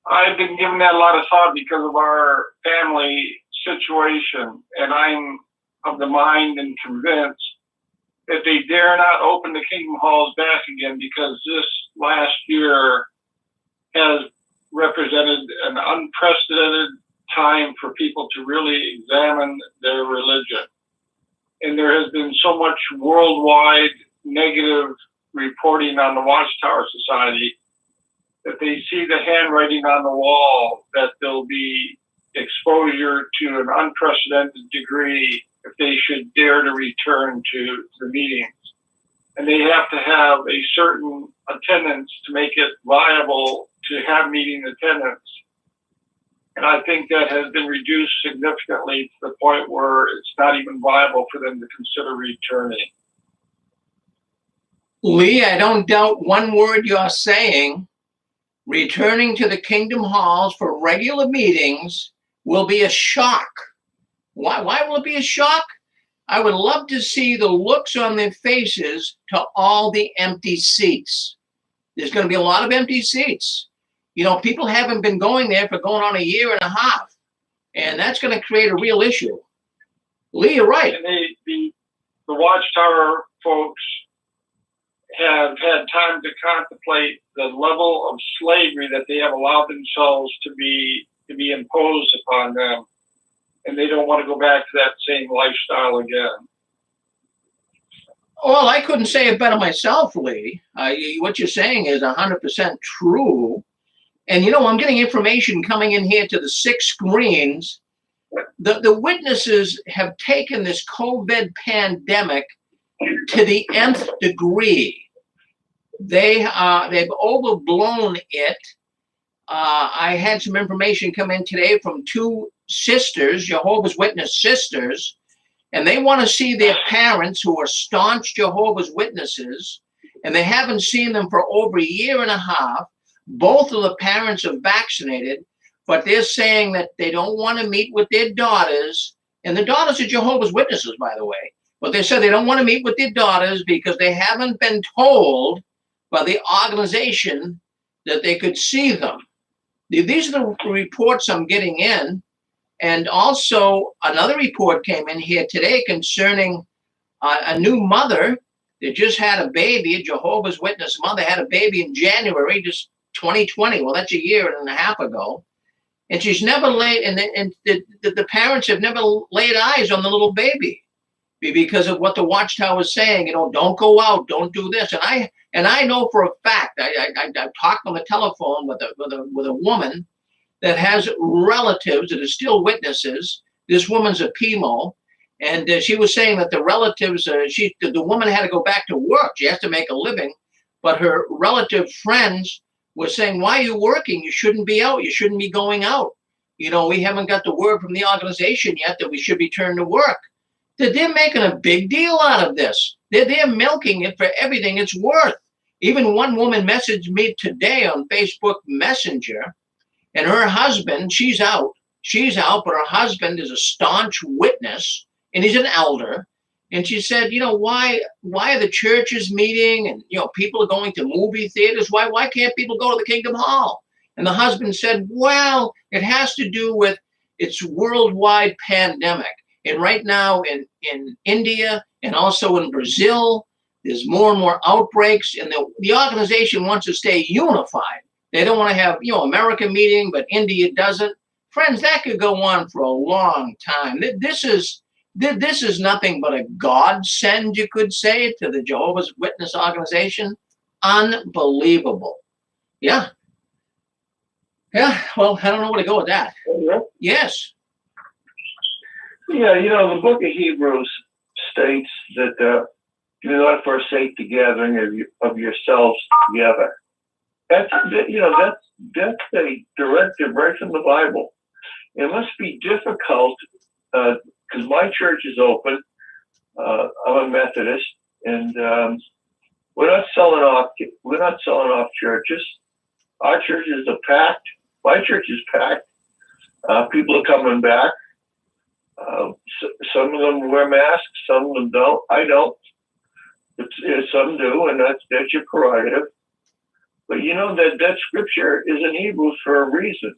I've been giving that a lot of thought because of our family situation, and I'm of the mind and convinced that they dare not open the Kingdom Halls back again, because this last year has represented an unprecedented time for people to really examine their religion. And there has been so much worldwide negative reporting on the Watchtower Society that they see the handwriting on the wall that there'll be exposure to an unprecedented degree if they should dare to return to the meetings. And they have to have a certain attendance to make it viable to have meeting attendance. And I think that has been reduced significantly to the point where it's not even viable for them to consider returning. Lee, I don't doubt one word you're saying. Returning to the Kingdom Halls for regular meetings will be a shock. Why will it be a shock? I would love to see the looks on their faces to all the empty seats. There's going to be a lot of empty seats. You know, people haven't been going there for going on a year and a half, and that's going to create a real issue. Lee, you're right. And the Watchtower folks have had time to contemplate the level of slavery that they have allowed themselves to be imposed upon them, and they don't want to go back to that same lifestyle again. Well, I couldn't say it better myself, Lee. What you're saying is 100% true. And, you know, I'm getting information coming in here to the 6 screens. The witnesses have taken this COVID pandemic to the nth degree. They've overblown it. I had some information come in today from 2 sisters, Jehovah's Witness sisters, and they want to see their parents who are staunch Jehovah's Witnesses, and they haven't seen them for over a year and a half. Both of the parents are vaccinated, but they're saying that they don't want to meet with their daughters, and the daughters are Jehovah's Witnesses, by the way, but they said they don't want to meet with their daughters because they haven't been told by the organization that they could see them. These are the reports I'm getting in. And also another report came in here today concerning a new mother that just had a baby, a Jehovah's Witness mother, had a baby in January, just 2020. Well, that's a year and a half ago. And she's never laid, and the parents have never laid eyes on the little baby because of what the Watchtower is saying. You know, don't go out, don't do this. And I know for a fact, I've talked on the telephone with a woman that has relatives that are still witnesses. This woman's a PMO, and she was saying that the relatives, the woman had to go back to work. She has to make a living, but her relative friends were saying, why are you working? You shouldn't be out. You shouldn't be going out. You know, we haven't got the word from the organization yet that we should return to work. They're making a big deal out of this. They're milking it for everything it's worth. Even one woman messaged me today on Facebook Messenger, and her husband, she's out, but her husband is a staunch witness, and he's an elder. And she said, you know, why are the churches meeting, and, you know, people are going to movie theaters? Why can't people go to the Kingdom Hall? And the husband said, well, it has to do with its worldwide pandemic. And right now in India and also in Brazil, there's more and more outbreaks, and the organization wants to stay unified. They don't want to have, you know, America meeting, but India doesn't. Friends, that could go on for a long time. This is nothing but a godsend, you could say, to the Jehovah's Witness organization. Unbelievable. Yeah. Yeah, well, I don't know where to go with that. Yes. Yeah, you know, the book of Hebrews states that do not forsake the gathering of yourselves together. That's a directive right from the Bible. It must be difficult because my church is open. I'm a Methodist, and we're not selling off churches. Our churches are packed. My church is packed. People are coming back. Some of them wear masks. Some of them don't. I don't. But some do, and that's your prerogative. But you know that scripture is in Hebrews for a reason.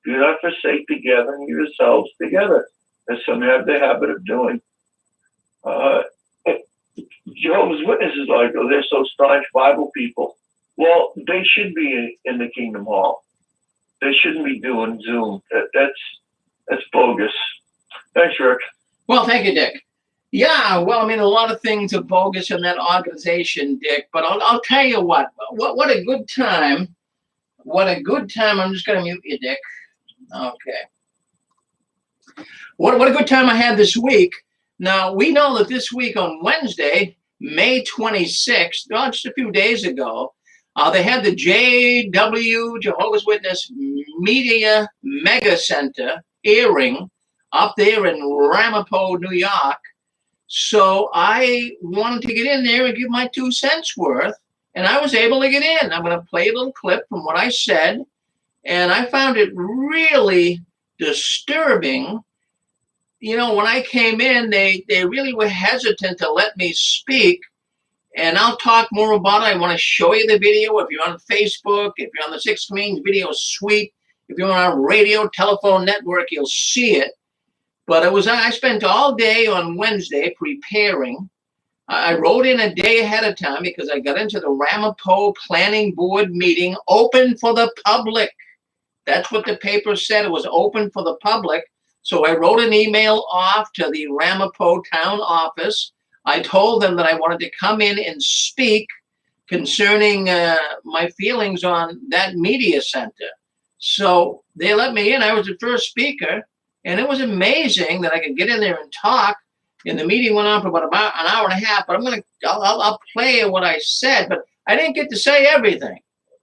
Do not forsake the gathering yourselves together, as some have the habit of doing. Jehovah's Witnesses like, oh, they're so staunch Bible people. Well, they should be in the Kingdom Hall. They shouldn't be doing Zoom. That's bogus. Thanks, Rick. Well, thank you, Dick. Yeah, well, I mean, a lot of things are bogus in that organization, Dick. But I'll tell you what a good time. What a good time. I'm just going to mute you, Dick. Okay. What a good time I had this week. Now, we know that this week on Wednesday, May 26th, just a few days ago, they had the JW, Jehovah's Witness Media Mega Center airing up there in Ramapo, New York. So I wanted to get in there and give my 2 cents worth, and I was able to get in. I'm going to play a little clip from what I said, and I found it really disturbing. You know, when I came in, they really were hesitant to let me speak, and I'll talk more about it. I want to show you the video. If you're on Facebook, if you're on the Six Screens video suite, if you're on our radio telephone network, you'll see it. But I spent all day on Wednesday preparing. I wrote in a day ahead of time because I got into the Ramapo Planning Board meeting, open for the public. That's what the paper said. It was open for the public. So I wrote an email off to the Ramapo town office. I told them that I wanted to come in and speak concerning my feelings on that media center. So they let me in. I was the first speaker, and it was amazing that I could get in there and talk. And the meeting went on for about an hour and a half. But I'll play what I said, but I didn't get to say everything.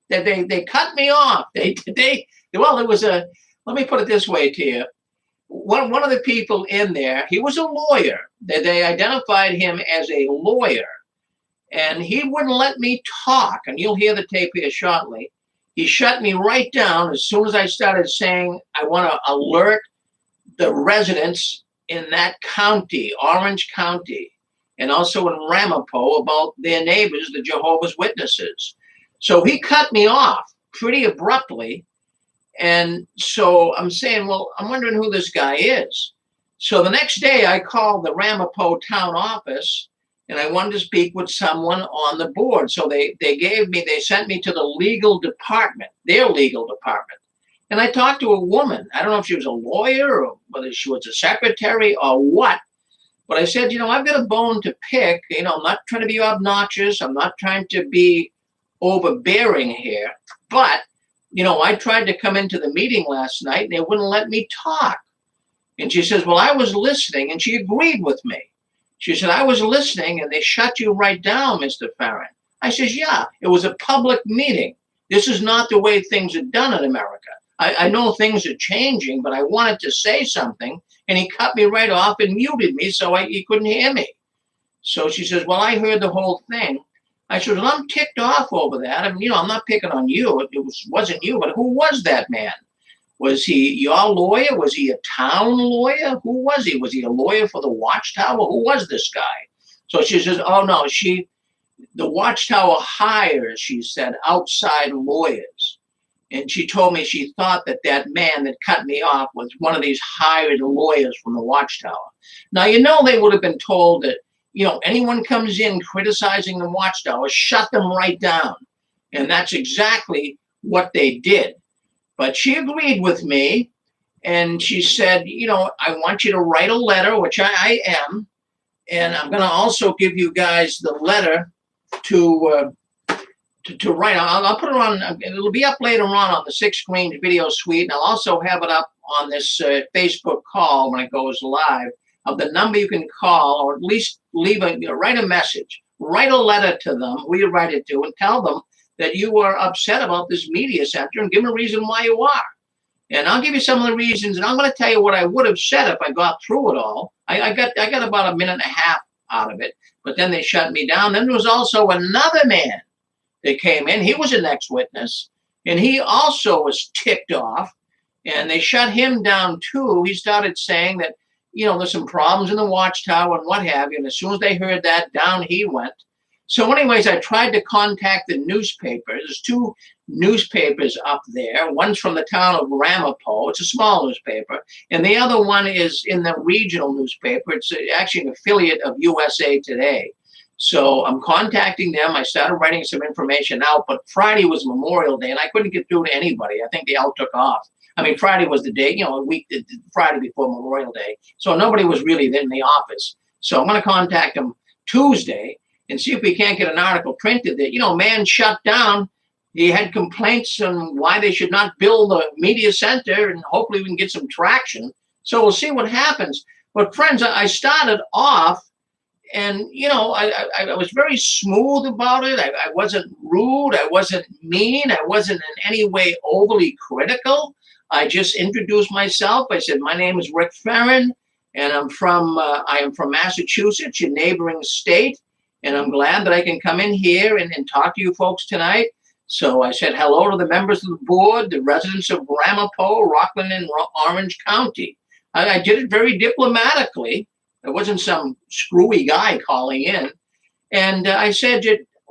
They cut me off. Well, it was let me put it this way to you. One of the people in there, he was a lawyer. They identified him as a lawyer, and he wouldn't let me talk. And you'll hear the tape here shortly. He shut me right down as soon as I started saying I want to alert the residents in that county, Orange County, and also in Ramapo about their neighbors, the Jehovah's Witnesses. So he cut me off pretty abruptly. And so I'm saying, well, I'm wondering who this guy is. So the next day I called the Ramapo town office, and I wanted to speak with someone on the board. So they sent me to the legal department, their legal department. And I talked to a woman. I don't know if she was a lawyer or whether she was a secretary or what. But I said, you know, I've got a bone to pick. You know, I'm not trying to be obnoxious. I'm not trying to be overbearing here. But you know, I tried to come into the meeting last night and they wouldn't let me talk. And she says, well, I was listening, and she agreed with me. She said, I was listening and they shut you right down, Mr. Farron. I says, yeah, it was a public meeting. This is not the way things are done in America. I know things are changing, but I wanted to say something, and he cut me right off and muted me so he couldn't hear me. So she says, well, I heard the whole thing. I said, well, I'm ticked off over that. I mean, you know, I'm not picking on you. It wasn't you, but who was that man? Was he your lawyer? Was he a town lawyer? Who was he? Was he a lawyer for the Watchtower? Who was this guy? So she says, oh, no, the Watchtower hires, she said, outside lawyers. And she told me she thought that man that cut me off was one of these hired lawyers from the Watchtower. Now, you know, they would have been told that, you know, anyone comes in criticizing the Watchtower, shut them right down. And that's exactly what they did. But she agreed with me, and she said, you know, I want you to write a letter, which I am, and I'm going to also give you guys the letter to write. I'll put it on. It'll be up later on the Six Screens video suite, and I'll also have it up on this Facebook call when it goes live of the number you can call, or at least write a message, write a letter to them, who you write it to, and tell them that you are upset about this media center and give them a reason why you are. And I'll give you some of the reasons, and I'm going to tell you what I would have said if I got through it all. I got about a minute and a half out of it, but then they shut me down. Then there was also another man that came in. He was an ex-witness, and he also was ticked off, and they shut him down too. He started saying that, you know, there's some problems in the Watchtower and what have you, and as soon as they heard that, down he went. So anyways, I tried to contact the newspapers. There's two newspapers up there. One's from the town of Ramapo. It's a small newspaper. And the other one is in the regional newspaper. It's actually an affiliate of USA Today. So I'm contacting them. I started writing some information out, but Friday was Memorial Day, and I couldn't get through to anybody. I think they all took off. I mean, Friday was the day, a week, Friday before Memorial Day. So nobody was really in the office. So I'm going to contact them Tuesday and see if we can't get an article printed that, man shut down. He had complaints on why they should not build a media center, and hopefully we can get some traction. So we'll see what happens. But friends, I started off, and I was very smooth about it. I wasn't rude. I wasn't mean. I wasn't in any way overly critical. I just introduced myself. I said, my name is Rick Ferrin, and I am from Massachusetts, your neighboring state, and I'm glad that I can come in here and talk to you folks tonight. So I said hello to the members of the board, the residents of Ramapo, Rockland, and Orange County. I did it very diplomatically. It wasn't some screwy guy calling in. And I said,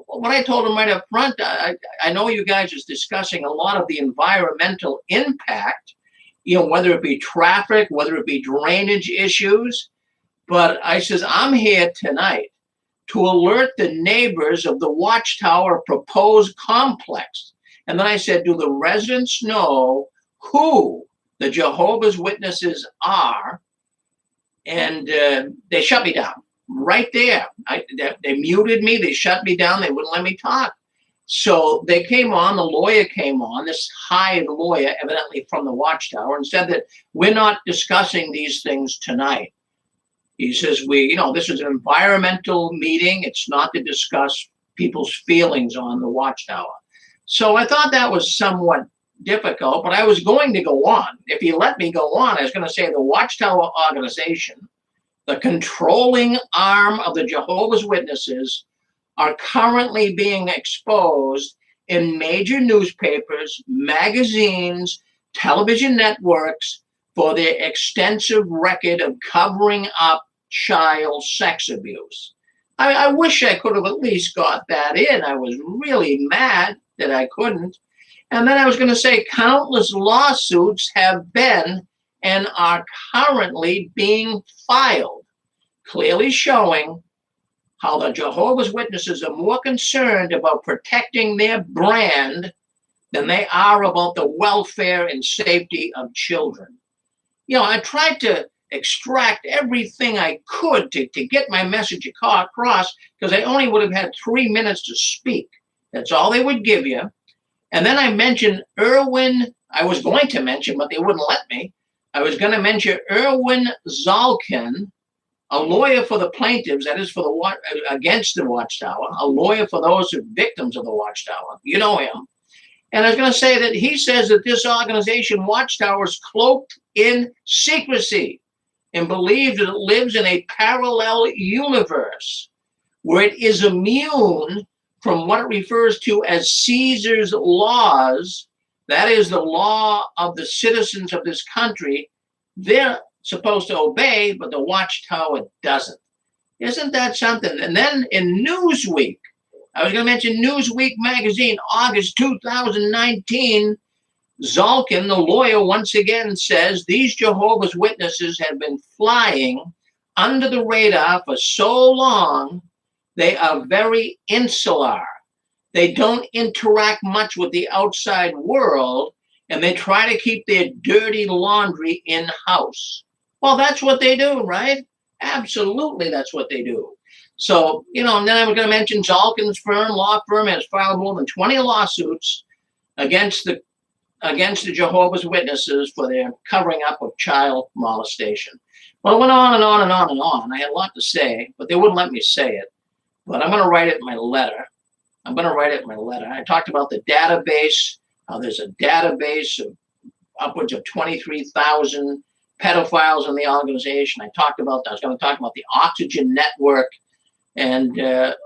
what I told him right up front, I know you guys is discussing a lot of the environmental impact, whether it be traffic, whether it be drainage issues. But I says, I'm here tonight to alert the neighbors of the Watchtower proposed complex. And then I said, do the residents know who the Jehovah's Witnesses are? And they shut me down right there. They muted me. They shut me down. They wouldn't let me talk. So they came on. The lawyer came on, this hired lawyer, evidently from the Watchtower, and said that we're not discussing these things tonight. He says, this is an environmental meeting. It's not to discuss people's feelings on the Watchtower. So I thought that was somewhat difficult, but I was going to go on. If he let me go on, I was going to say the Watchtower organization, the controlling arm of the Jehovah's Witnesses, are currently being exposed in major newspapers, magazines, television networks, for their extensive record of covering up child sex abuse. I wish I could have at least got that in. I was really mad that I couldn't. And then I was going to say countless lawsuits have been and are currently being filed, clearly showing how the Jehovah's Witnesses are more concerned about protecting their brand than they are about the welfare and safety of children. I tried to extract everything I could to get my message across, because I only would have had 3 minutes to speak. That's all they would give you. And then I mentioned I was going to mention, but they wouldn't let me. I was going to mention Erwin Zalkin, a lawyer for the plaintiffs, that is against the Watchtower, a lawyer for those who are victims of the Watchtower. You know him. And I was going to say that he says that this organization, Watchtower, is cloaked in secrecy and believes that it lives in a parallel universe where it is immune from what it refers to as Caesar's laws. That is the law of the citizens of this country. They're supposed to obey, but the Watchtower doesn't. Isn't that something? And then in Newsweek, I was going to mention Newsweek magazine, August 2019, Zalkin, the lawyer, once again says these Jehovah's Witnesses have been flying under the radar for so long, they are very insular. They don't interact much with the outside world, and they try to keep their dirty laundry in-house. Well, that's what they do, right? Absolutely, that's what they do. So, and then I was going to mention Zalkin's law firm has filed more than 20 lawsuits against the Jehovah's Witnesses for their covering up of child molestation. Well, it went on and on and on and on. I had a lot to say, but they wouldn't let me say it. But I'm going to write it in my letter. I talked about the database, how there's a database of upwards of 23,000 pedophiles in the organization. I was going to talk about the Oxygen Network and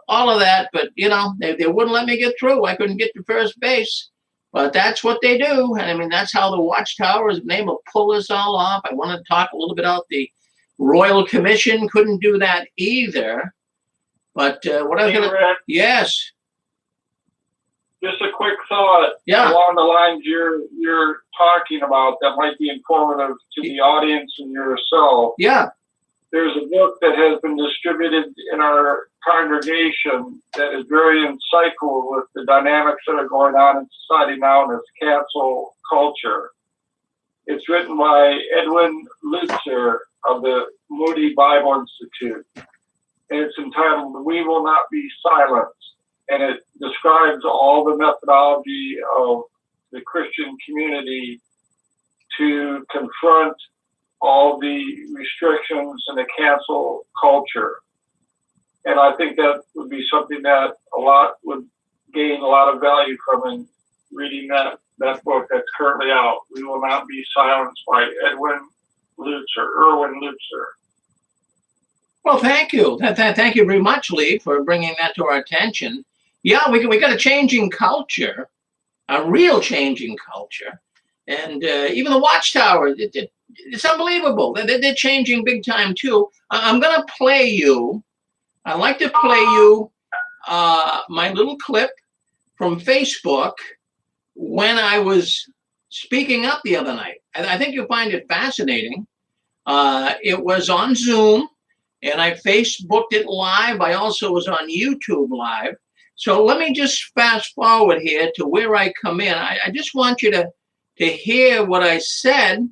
all of that, but they wouldn't let me get through. I couldn't get to first base, but that's what they do. And I mean, that's how the Watchtower is able to pull this all off. I want to talk a little bit about the Royal Commission. Couldn't do that either. But what I was going to, yes. Just a quick thought along the lines you're talking about that might be informative to the audience and yourself. Yeah. There's a book that has been distributed in our congregation that is very insightful with the dynamics that are going on in society now, and it's cancel culture. It's written by Edwin Lutzer of the Moody Bible Institute. And it's entitled, "We Will Not Be Silenced." And it describes all the methodology of the Christian community to confront all the restrictions and the cancel culture. And I think that would be something that a lot would gain a lot of value from in reading that book that's currently out, "We Will Not Be Silenced" by Erwin Lutzer. Well, thank you. Thank you very much, Lee, for bringing that to our attention. Yeah, we got a changing culture, a real changing culture. And even the Watchtower, it's unbelievable. They're changing big time, too. I'm going to play you. I like to play you my little clip from Facebook when I was speaking up the other night. I think you'll find it fascinating. It was on Zoom, and I Facebooked it live. I also was on YouTube live. So let me just fast forward here to where I come in. I just want you to hear what I said,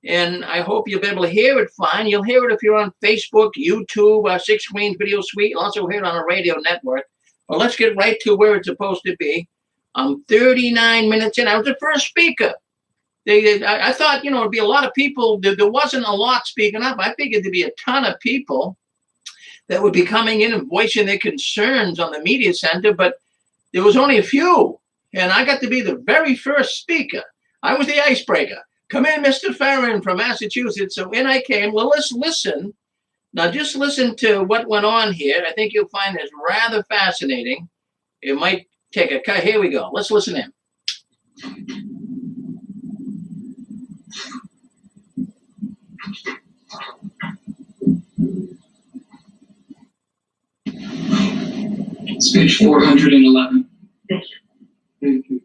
and I hope you'll be able to hear it fine. You'll hear it if you're on Facebook, YouTube, Six Screens Video Suite. You'll also hear it on a radio network. Well, let's get right to where it's supposed to be. I'm 39 minutes in. I was the first speaker. I thought, it'd be a lot of people. There wasn't a lot speaking up. I figured there'd be a ton of people that would be coming in and voicing their concerns on the media center, but there was only a few. And I got to be the very first speaker. I was the icebreaker. Come in, Mr. Farron from Massachusetts. So in I came. Well, let's listen. Now, just listen to what went on here. I think you'll find this rather fascinating. It might take a cut. Here we go. Let's listen in. It's page 411. Thank you.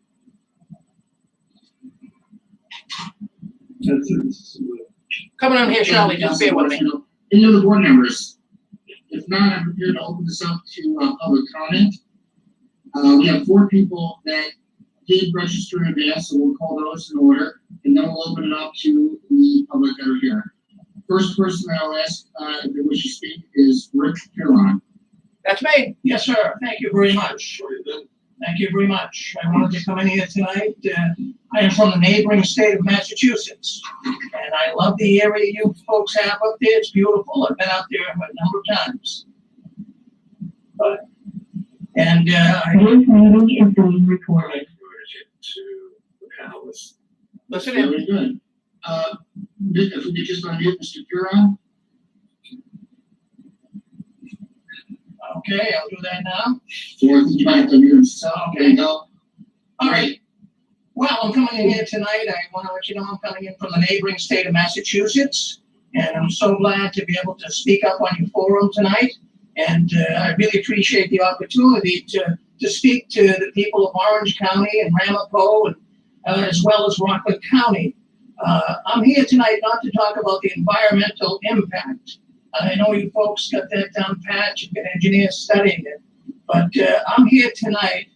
Coming on here, Charlie, just bear with me. Any other board members? If not, I'm prepared to open this up to public comment. We have 4 people that did register in advance, so we'll call those in order, and then we'll open it up to the public that are here. First person that I'll ask if they wish to speak is Rick Huron. That's me. Yes, sir. Thank you very much. Thank you very much. I wanted to come in here tonight. I am from the neighboring state of Massachusetts, and I love the area you folks have up there. It's beautiful. I've been out there a number of times. This meeting is being recorded. Listen in. Very good. If we could just unmute Mr. Huron. Okay, I'll do that now. Or you might have to mute himself. Okay, go. All right. Well, I'm coming in here tonight. I want to let you know I'm coming in from the neighboring state of Massachusetts, and I'm so glad to be able to speak up on your forum tonight. And I really appreciate the opportunity to speak to the people of Orange County and Ramapo, and as well as Rockland County. I'm here tonight not to talk about the environmental impact. I know you folks got that down pat. You've got engineers studying it. But I'm here tonight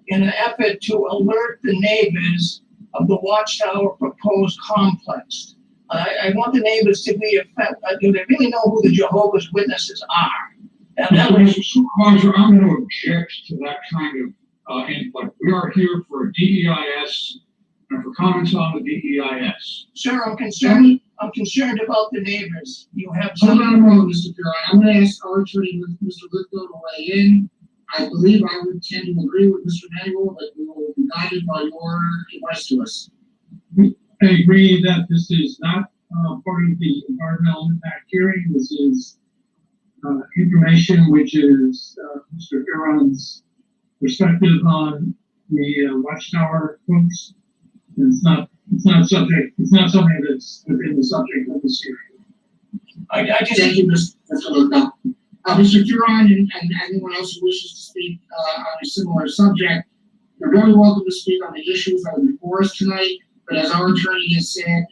in an effort to alert the neighbors of the Watchtower proposed complex. I want the neighbors to be do they really know who the Jehovah's Witnesses are? And that was, Supervisor, I'm going to object to that kind of input. We are here for a DEIS and for comments on the DEIS. Sir, I'm concerned about the neighbors. You have Hold some. on a moment, Mr. Huron. I'm going to ask our attorney, Mr. Lithgow, to weigh in. I believe I would tend to agree with Mr. Nagel that we will be guided by your advice to us. I agree that this is not part of the environmental impact hearing. This is information which is Mr. Huron's perspective on the Watchtower folks. It's not something that's within the subject of this hearing. I just Thank you, Mr. Lithgow. Mr. Huron and anyone else who wishes to speak on a similar subject, you're very welcome to speak on the issues that are before us tonight. But as our attorney has said,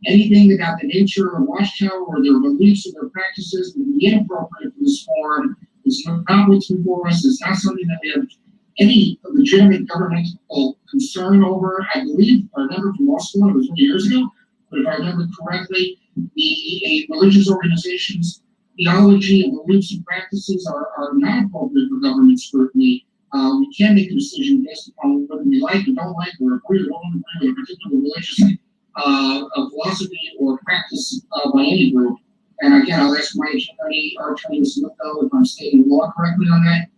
anything about the nature of Watchtower or their beliefs or their practices would be inappropriate for this forum. It's not what's before us. It's not something that we have any legitimate governmental concern over. I believe, I remember from law school, it was many years ago, but if I remember correctly, the religious organizations' theology and beliefs and practices are not appropriate for government scrutiny. We can make a decision based upon whether we like or don't like or agree or don't agree with a particular religious philosophy or practice by any group. And again, I'll ask my attorney, our attorney, Mr. Lett, if I'm stating the law correctly on that.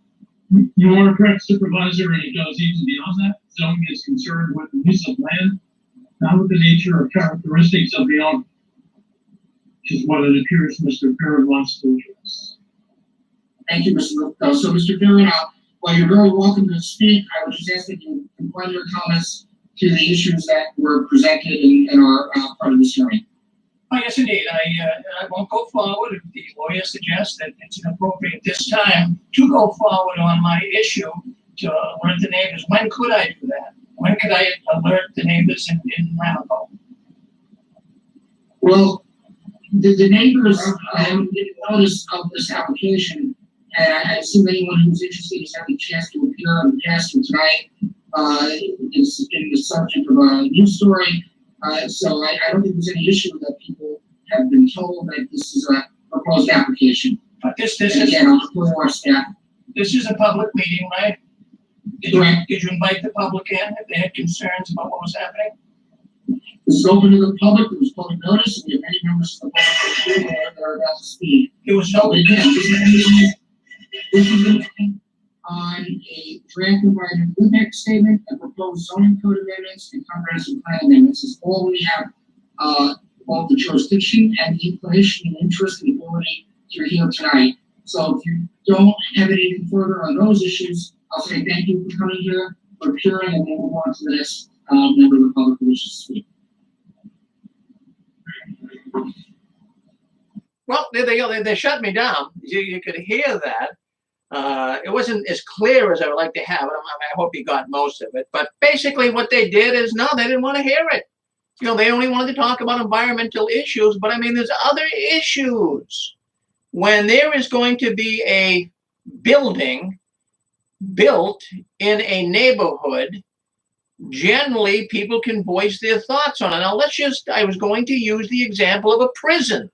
You are correct, Supervisor, and it goes even beyond that. Zoning is concerned with the use of land, not with the nature or characteristics of the owner, which is what it appears Mr. Perrin wants to address. Thank you, Mr. Lett. So, Mr. Perrin, while you're very welcome to speak, I would just ask that you confine your comments to the issues that were presented in our part of this hearing. Oh, yes, indeed. I won't go forward if the lawyer suggests that it's inappropriate at this time to go forward on my issue to alert the neighbors. When could I do that? When could I alert the neighbors in Ramapo? Well, the neighbors get notice of this application, and I assume anyone who's interested has had a chance to appear on the cast for tonight is in the subject of a news story. So I don't think there's any issue that people have been told that this is a proposed application. But this And is again, I'll defer to our staff. this is a public meeting, right? Did you invite the public in if they had concerns about what was happening? This is open to the public. There was public notice, and we have many members of the public that are about to speak. There was no. But again, this is a meeting on a draft environmental impact statement, a proposed zoning code amendments, and comprehensive plan amendments. Is all we have, both the jurisdiction and the inclination and interest and ability to hear tonight. So if you don't have anything further on those issues, I'll say thank you for coming here, for appearing, and we'll move on to the next member of the public who wishes to speak. Well, there they go. They shut me down. You could hear that. It wasn't as clear as I would like to have it. I hope you got most of it. But basically what they did is, no, they didn't want to hear it. You know, they only wanted to talk about environmental issues. But I mean, there's other issues. When there is going to be a building built in a neighborhood, generally people can voice their thoughts on it. Now, I was going to use the example of a prison.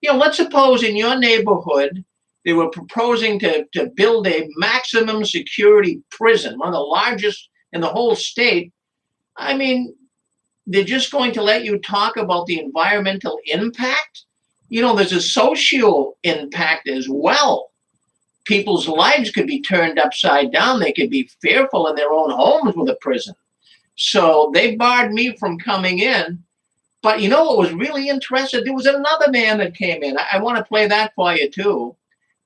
You know, let's suppose in your neighborhood, they were proposing to build a maximum security prison, one of the largest in the whole state. I mean, they're just going to let you talk about the environmental impact. You know, there's a social impact as well. People's lives could be turned upside down. They could be fearful in their own homes with a prison. So they barred me from coming in. But you know what was really interesting? There was another man that came in. I want to play that for you too.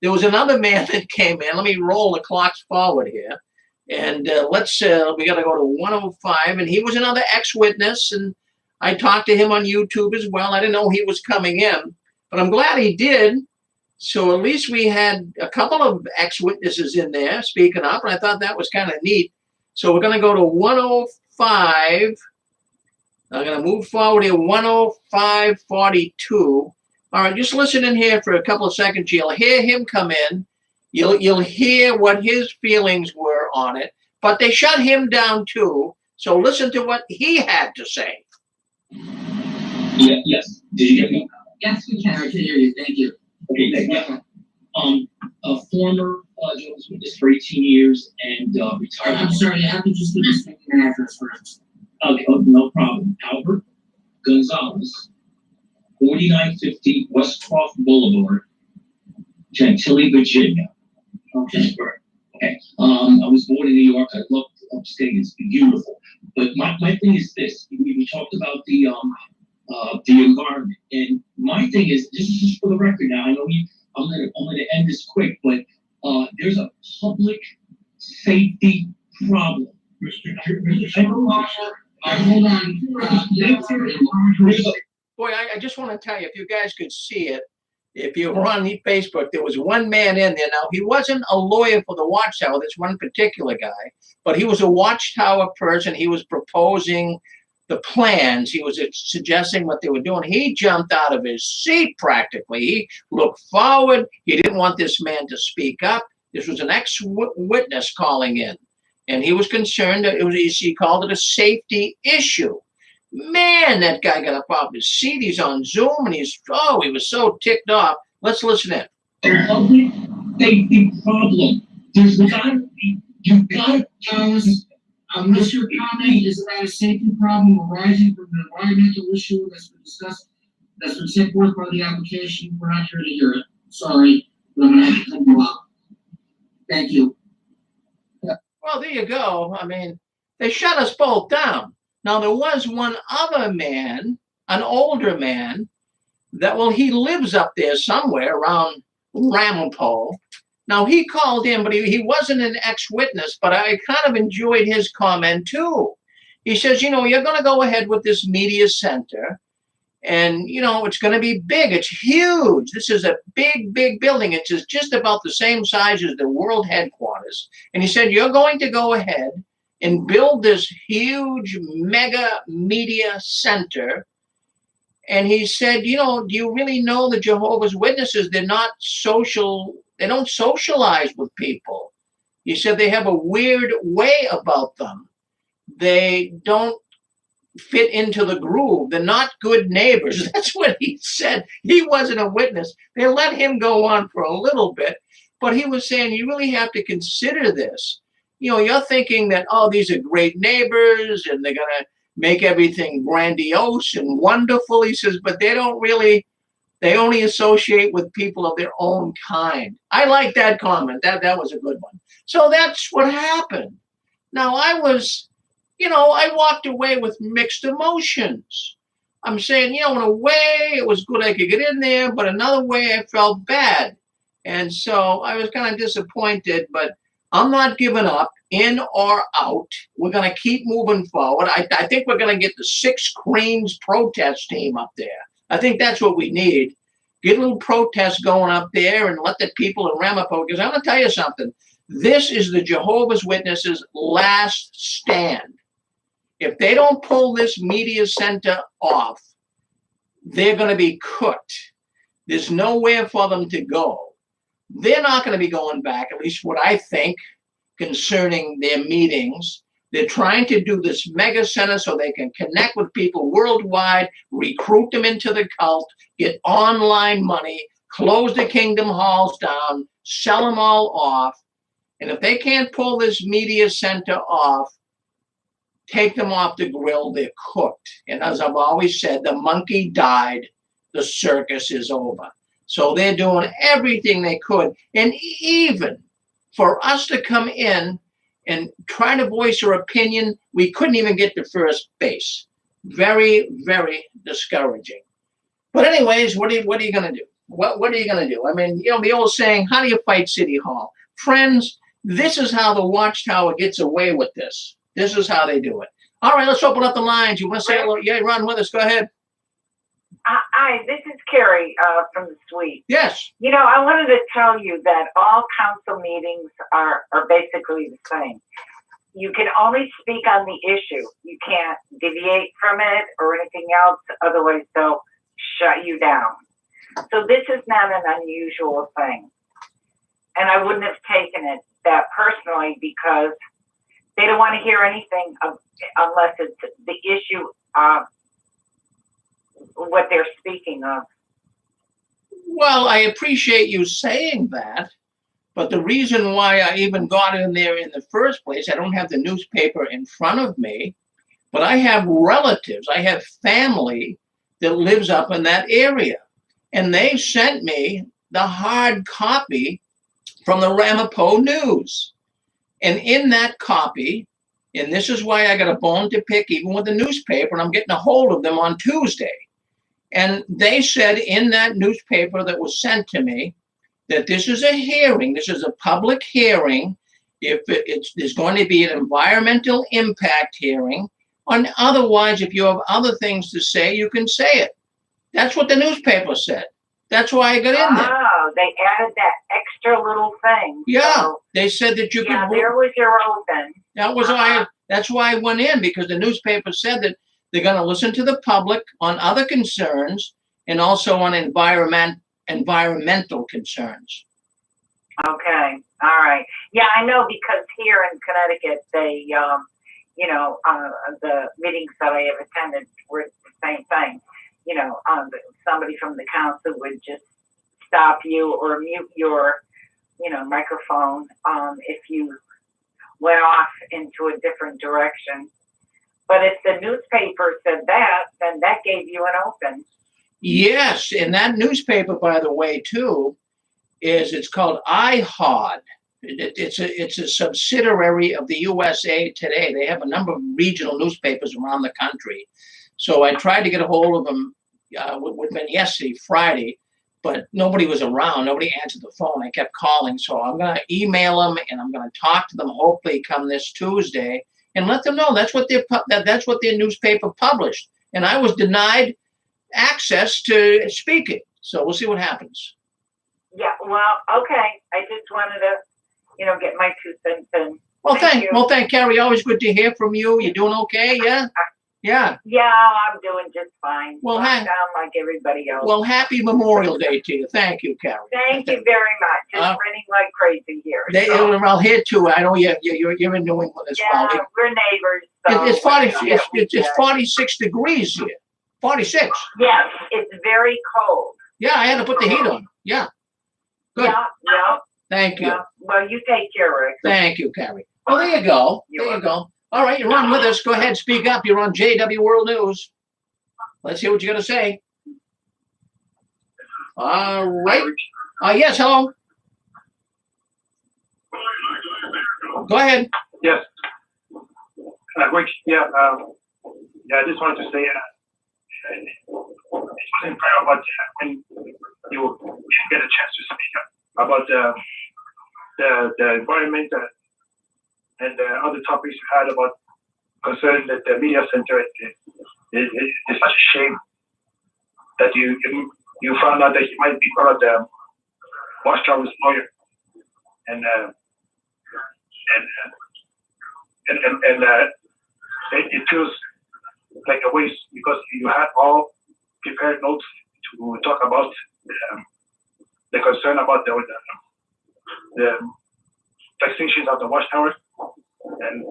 There was another man that came in. Let me roll the clocks forward here. And we got to go to 105. And he was another ex-witness. And I talked to him on YouTube as well. I didn't know he was coming in, but I'm glad he did. So at least we had a couple of ex-witnesses in there speaking up. And I thought that was kind of neat. So we're going to go to 105. I'm going to move forward here, 105.42. All right, just listen in here for a couple of seconds. You'll hear him come in. You'll hear what his feelings were on it. But they shut him down too. So listen to what he had to say. Yeah, yes. Did you get me? Yes, we can. I can hear you. Thank you. Okay, thank you. A former Jehovah's Witness for 18 years and retired. I'm sorry, you have to just give us an address first. Okay, no problem. Albert Gonzalez, 4950 West Croft Boulevard, Chantilly, Virginia. Okay, correct. Okay. I was born in New York. I love upstate. It's beautiful. But my thing is this: we talked about the environment, and my thing is, this is just for the record. Now I know I'm gonna end this quick, but there's a public safety problem. Hold on. Boy, I just want to tell you, if you guys could see it, if you were on Facebook, there was one man in there. Now, he wasn't a lawyer for the Watchtower, this one particular guy, but he was a Watchtower person. He was proposing the plans. He was suggesting what they were doing. He jumped out of his seat practically. He looked forward. He didn't want this man to speak up. This was an ex-witness calling in. And he was concerned that he called it a safety issue. Man, that guy got up off his seat. He's on Zoom and he was so ticked off. Let's listen in. A public safety problem. There's gotta be, you've gotta Charles, unless your comment is about a safety problem arising from an environmental issue that's been discussed, that's been set forth by the application, we're not here to hear it. Sorry, but I'm gonna have to cut you off. Thank you. Well, there you go. I mean, they shut us both down. Now, there was one other man, an older man, he lives up there somewhere around Ramapo. Now, he called in, but he wasn't an ex-witness, but I kind of enjoyed his comment too. He says, you're going to go ahead with this media center, and, it's going to be big. It's huge. This is a big, big building. It's just about the same size as the world headquarters. And he said, you're going to go ahead and build this huge mega media center. And he said, do you really know the Jehovah's Witnesses? They're not social. They don't socialize with people. He said they have a weird way about them. They don't fit into the groove. They're not good neighbors. That's what he said. He wasn't a witness. They let him go on for a little bit, but he was saying you really have to consider this. You're thinking that, these are great neighbors and they're going to make everything grandiose and wonderful. He says, but they only associate with people of their own kind. I like that comment. That was a good one. So that's what happened. Now, I walked away with mixed emotions. I'm saying, in a way, it was good I could get in there, but another way I felt bad. And so I was kind of disappointed, but I'm not giving up, in or out. We're going to keep moving forward. I think we're going to get the 6 Cranes protest team up there. I think that's what we need. Get a little protest going up there and let the people in Ramapo, because I'm going to tell you something. This is the Jehovah's Witnesses' last stand. If they don't pull this media center off, they're going to be cooked. There's nowhere for them to go. They're not going to be going back, at least what I think, concerning their meetings. They're trying to do this mega center so they can connect with people worldwide, recruit them into the cult, get online money, close the kingdom halls down, sell them all off. And if they can't pull this media center off, take them off the grill, they're cooked. And as I've always said, the monkey died, the circus is over. So they're doing everything they could. And even for us to come in and try to voice our opinion, we couldn't even get to first base. Very, very discouraging. But anyways, what are you going to do? What are you going to do? I mean, the old saying, how do you fight City Hall? Friends, this is how the Watchtower gets away with this. This is how they do it. All right, let's open up the lines. You want to say hello? Yeah, Ron with us. Go ahead. Hi, this is Carrie from the suite. Yes. I wanted to tell you that all council meetings are basically the same. You can only speak on the issue. You can't deviate from it or anything else. Otherwise, they'll shut you down. So this is not an unusual thing. And I wouldn't have taken it that personally because they don't want to hear anything unless it's the issue of what they're speaking of. Well, I appreciate you saying that, but the reason why I even got in there in the first place, I don't have the newspaper in front of me, but I have relatives, I have family that lives up in that area. And they sent me the hard copy from the Ramapo News. And in that copy, and this is why I got a bone to pick even with the newspaper, and I'm getting a hold of them on Tuesday. And they said in that newspaper that was sent to me that this is a hearing, this is a public hearing. If there's going to be an environmental impact hearing, and otherwise, if you have other things to say, you can say it. That's what the newspaper said. That's why I got in there. Oh, they added that extra little thing. Yeah, so, they said that you could. Yeah, there was your open. That was why. That's why I went in, because the newspaper said that they're going to listen to the public on other concerns and also on environmental concerns. Okay. All right. Yeah, I know because here in Connecticut, they, you know, the meetings that I have attended were the same thing. You know, somebody from the council would just stop you or mute your, you know, microphone if you went off into a different direction. But if the newspaper said that, then that gave you an open. Yes, and that newspaper, by the way, too, it's called IHOD. It's a subsidiary of the USA Today. They have a number of regional newspapers around the country. So I tried to get a hold of them, would have been yesterday, Friday, but nobody was around. Nobody answered the phone. I kept calling. So I'm going to email them and I'm going to talk to them hopefully come this Tuesday and let them know that's what their newspaper published. And I was denied access to speak it. So we'll see what happens. Yeah, well, okay. I just wanted to, you know, get my 2 cents in. Well, Thank you. thank Carrie. Always good to hear from you. You doing okay? Yeah? Yeah. Yeah, I'm doing just fine. Well, Locked down like everybody else. Well, happy Memorial Day to you. Thank you, Carrie. Thank you very much. It's raining like crazy here. Well, here too. I know you're in New England as well. Yeah, we're neighbors. So It's 46 degrees here. 46. Yes, it's very cold. Yeah, I had to put the heat on. Yeah. Good. Yeah. Thank you. Yeah. Well, you take care, Rick. Thanh you, Carrie. Well, there you go. There you go. All right, you're on with us. Go ahead, speak up. You're on JW World News. Let's hear what you got to say. All right. Yes, hello. Go ahead. Yes. Rick, I just wanted to say, it wasn't fair about when you get a chance to speak up about the environment and the other topics you had about concerning the media center. It's such a shame that you found out that he might be part of the Watchtower's lawyer, and it feels like a waste because you had all prepared notes to talk about the concern about the vaccinations of the Watchtower, and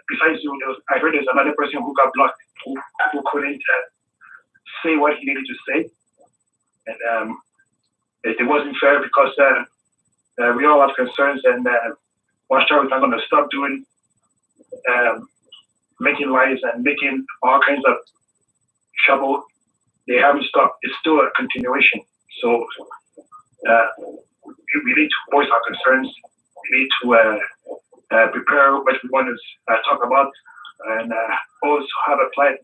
besides you, I heard there's another person who got blocked who couldn't say what he needed to say, and it wasn't fair because we all have concerns, and Watchtower is not going to stop doing making lies and making all kinds of trouble. They haven't stopped. It's still a continuation. So we need to voice our concerns. We need to prepare what we want to talk about, and also have a plan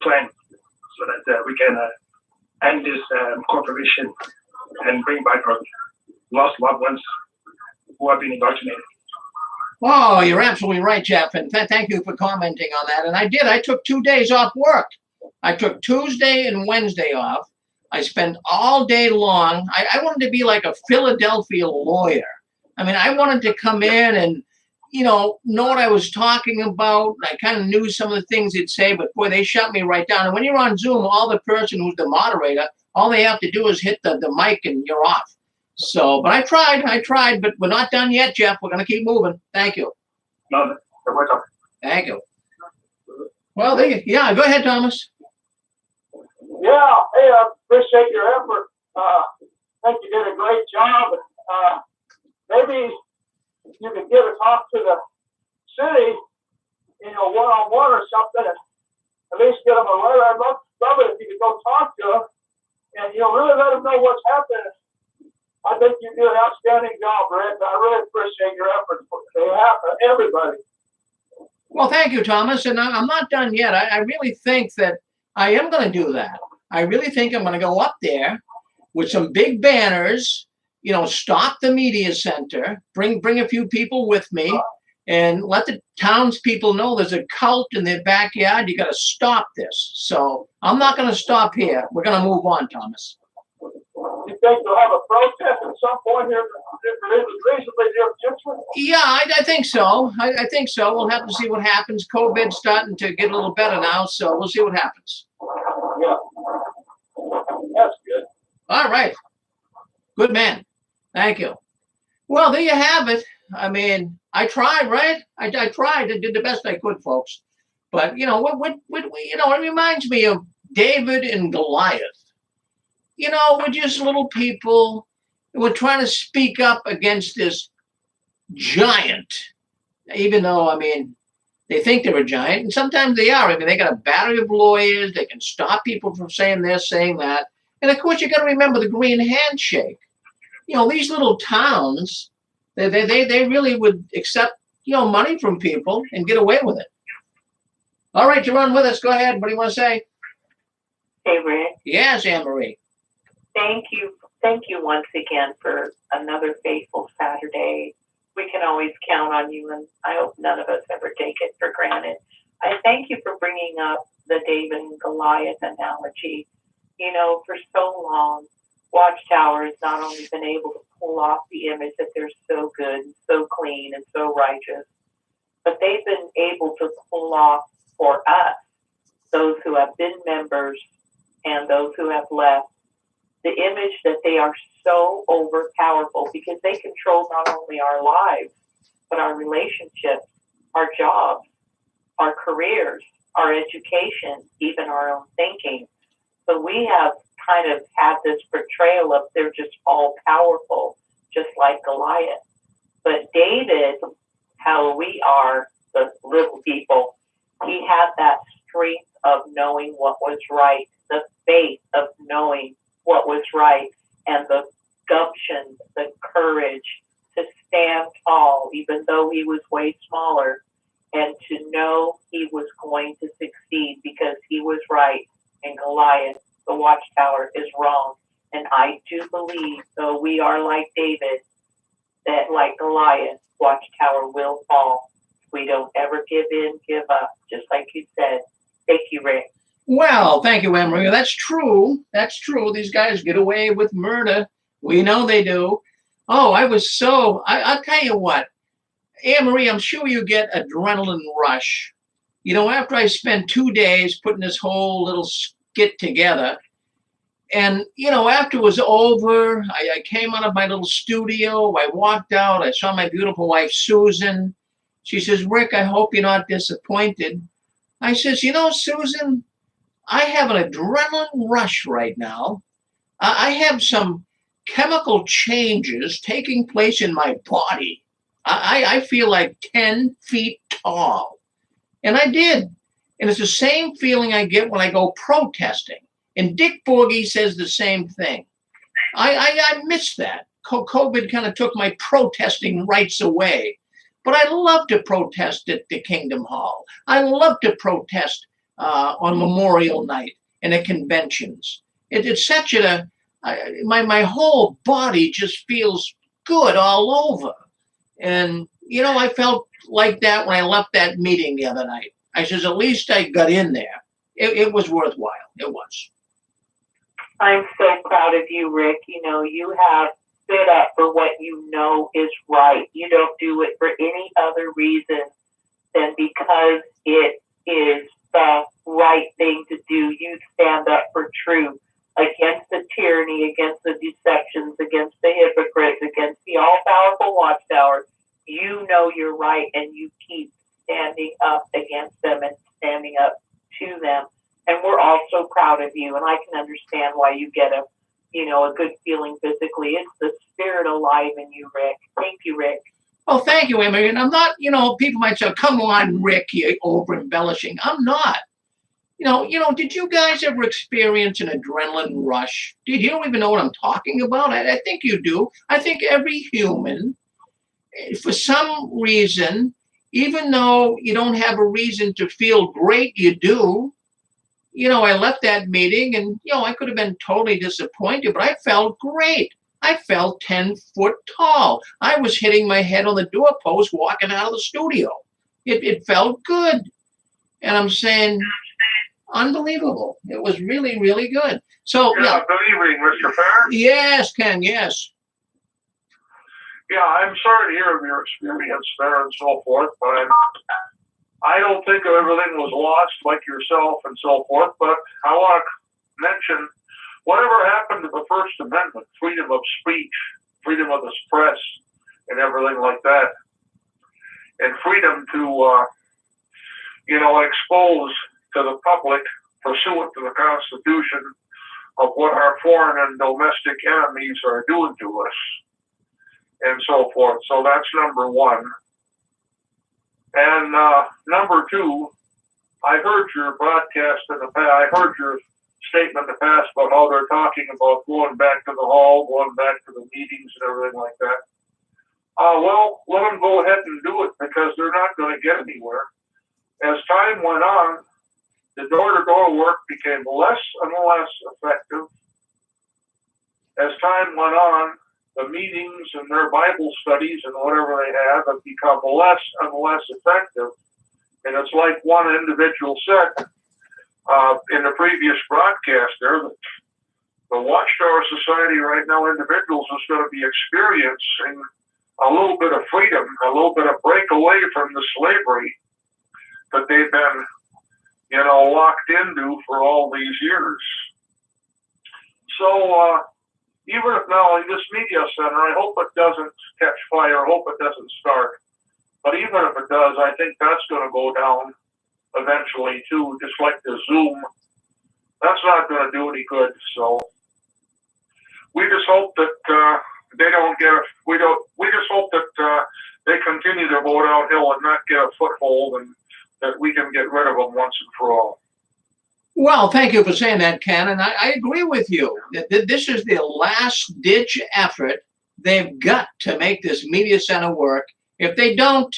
so that we can end this corporation and bring back our lost loved ones who have been indoctrinated. Oh, you're absolutely right, Jeff, and thank you for commenting on that. And I did. I took 2 days off work. I took Tuesday and Wednesday off. I spent all day long. I wanted to be like a Philadelphia lawyer. I mean, I wanted to come in and, know what I was talking about. I kind of knew some of the things he'd say, but boy, they shut me right down. And when you're on Zoom, all the person who's the moderator, all they have to do is hit the mic and you're off. So, but I tried, but we're not done yet, Jeff. We're going to keep moving. Thank you. No, you're welcome. Thank you. Well, go ahead, Thomas. Yeah, hey, I appreciate your effort. I think you did a great job. Maybe you could give a talk to the city, one-on-one or something, and at least get them a letter. I'd love it if you could go talk to them and, really let them know what's happening. I think you do an outstanding job, Rick. I really appreciate your efforts for everybody. Well, thank you, Thomas. And I'm not done yet. I really think that I am going to do that. I really think I'm going to go up there with some big banners, stop the media center, bring a few people with me, and let the townspeople know there's a cult in their backyard. You got to stop this. So I'm not going to stop here. We're going to move on, Thomas. You think you'll have a protest at some point here reasonably near future? Yeah, I think so. I think so. We'll have to see what happens. COVID's starting to get a little better now, so we'll see what happens. Yeah. That's good. All right. Good man. Thank you. Well, there you have it. I mean, I tried, right? I tried and did the best I could, folks. But you know, it reminds me of David and Goliath. You know, we're just little people. We're trying to speak up against this giant, even though, I mean, they think they're a giant, and sometimes they are. I mean, they got a battery of lawyers. They can stop people from saying this, saying that. And of course, you got to remember the green handshake. You know, these little towns, they really would accept, you know, money from people and get away with it. All right, you're on with us. Go ahead. What do you want to say? Hey, Rick. Yes, Anne-Marie. Thank you. Thank you once again for another faithful Saturday. We can always count on you, and I hope none of us ever take it for granted. I thank you for bringing up the David and Goliath analogy. You know, for so long, Watchtower has not only been able to pull off the image that they're so good and so clean and so righteous, but they've been able to pull off for us, those who have been members and those who have left, the image that they are so overpowerful because they control not only our lives, but our relationships, our jobs, our careers, our education, even our own thinking. So we have kind of had this portrayal of they're just all powerful, just like Goliath. But David, how we are, the little people, he had that strength of knowing what was right, the faith of knowing what was right, and the gumption, the courage to stand tall, even though he was way smaller, and to know he was going to succeed because he was right and Goliath, the Watchtower, is wrong. And I do believe, though we are like David, that like Goliath, Watchtower will fall. We don't ever give in, give up, just like you said. Thank you, Rick. Well, thank you, Anne-Marie. That's true. That's true. These guys get away with murder. We know they do. Oh, I'll tell you what, Anne-Marie, I'm sure you get adrenaline rush. You know, after I spent 2 days putting this whole little skit together, and, you know, after it was over, I came out of my little studio, I walked out, I saw my beautiful wife, Susan. She says, Rick, I hope you're not disappointed. I says, you know, Susan, I have an adrenaline rush right now. I have some chemical changes taking place in my body. I feel like 10 feet tall. And I did. And it's the same feeling I get when I go protesting. And Dick Borgie says the same thing. I miss that. COVID kind of took my protesting rights away. But I love to protest at the Kingdom Hall. I love to protest on Memorial Night and at conventions. It's such my whole body just feels good all over. And, you know, I felt like that when I left that meeting the other night. I says, at least I got in there. It was worthwhile. It was. I'm so proud of you, Rick. You know, you have stood up for what you know is right. You don't do it for any other reason than because it is the right thing to do. You stand up for truth against the tyranny, against the deceptions, against the hypocrites, against the all-powerful Watchtower. You know you're right, and you keep standing up against them and standing up to them. And we're all so proud of you, and I can understand why you get a good feeling physically. It's the spirit alive in you, Rick. Thank you, Rick. Oh, thank you, Emily. And I'm not, you know, people might say, come on, Rick, you're over embellishing. I'm not. You know, did you guys ever experience an adrenaline rush? You don't even know what I'm talking about? I think you do. I think every human, for some reason, even though you don't have a reason to feel great, you do. You know, I left that meeting and, you know, I could have been totally disappointed, but I felt great. I felt 10 foot tall. I was hitting my head on the doorpost walking out of the studio. It felt good. And I'm saying, unbelievable. It was really, really good. So, yeah. Good evening, Mr. Fair. Yes, Ken, yes. Yeah, I'm sorry to hear of your experience there and so forth, but I don't think everything was lost like yourself and so forth, but I want to mention whatever happened to the First Amendment, freedom of speech, freedom of the press, and everything like that, and freedom to, expose to the public, pursuant to the Constitution, of what our foreign and domestic enemies are doing to us, and so forth. So that's number one. And number two, I heard your broadcast in the past. I heard your statement in the past about how they're talking about going back to the hall, going back to the meetings and everything like that. Well, let them go ahead and do it, because they're not going to get anywhere. As time went on, the door-to-door work became less and less effective. As time went on, the meetings and their Bible studies and whatever they have become less and less effective. And it's like one individual said in the previous broadcast there, the Watchtower Society right now, individuals is going to be experiencing a little bit of freedom, a little bit of break away from the slavery that they've been, locked into for all these years. So even if now in this media center, I hope it doesn't catch fire, I hope it doesn't start. But even if it does, I think that's going to go down eventually too, just like the Zoom. That's not going to do any good. So we just hope that they don't get. We just hope that they continue to go downhill and not get a foothold, and that we can get rid of them once and for all. Well, thank you for saying that, Ken, and I agree with you. This is the last-ditch effort. They've got to make this media center work. If they don't,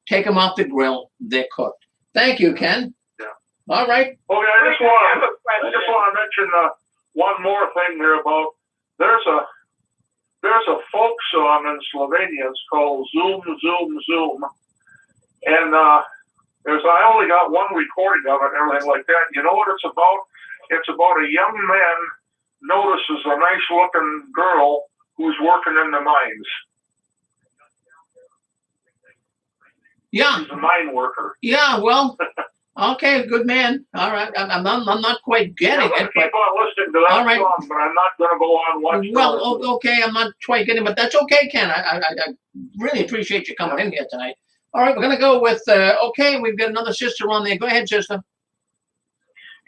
take them off the grill. They're cooked. Thank you, Ken. Yeah. All right. Okay, I just want to mention one more thing here about there's a folk song in Slovenia. It's called Zoom, Zoom, Zoom, and I only got one recording of it and everything like that. You know what it's about? It's about a young man notices a nice-looking girl who's working in the mines. Yeah. He's a mine worker. Yeah, well, okay, good man. All right, I'm not quite getting it. Keep on listening to that song, but I'm not going to go on watching. Well, okay, I'm not quite getting it, but that's okay, Ken. I really appreciate you coming in here tonight. All right, we're going to go with, okay, we've got another sister on there. Go ahead, sister.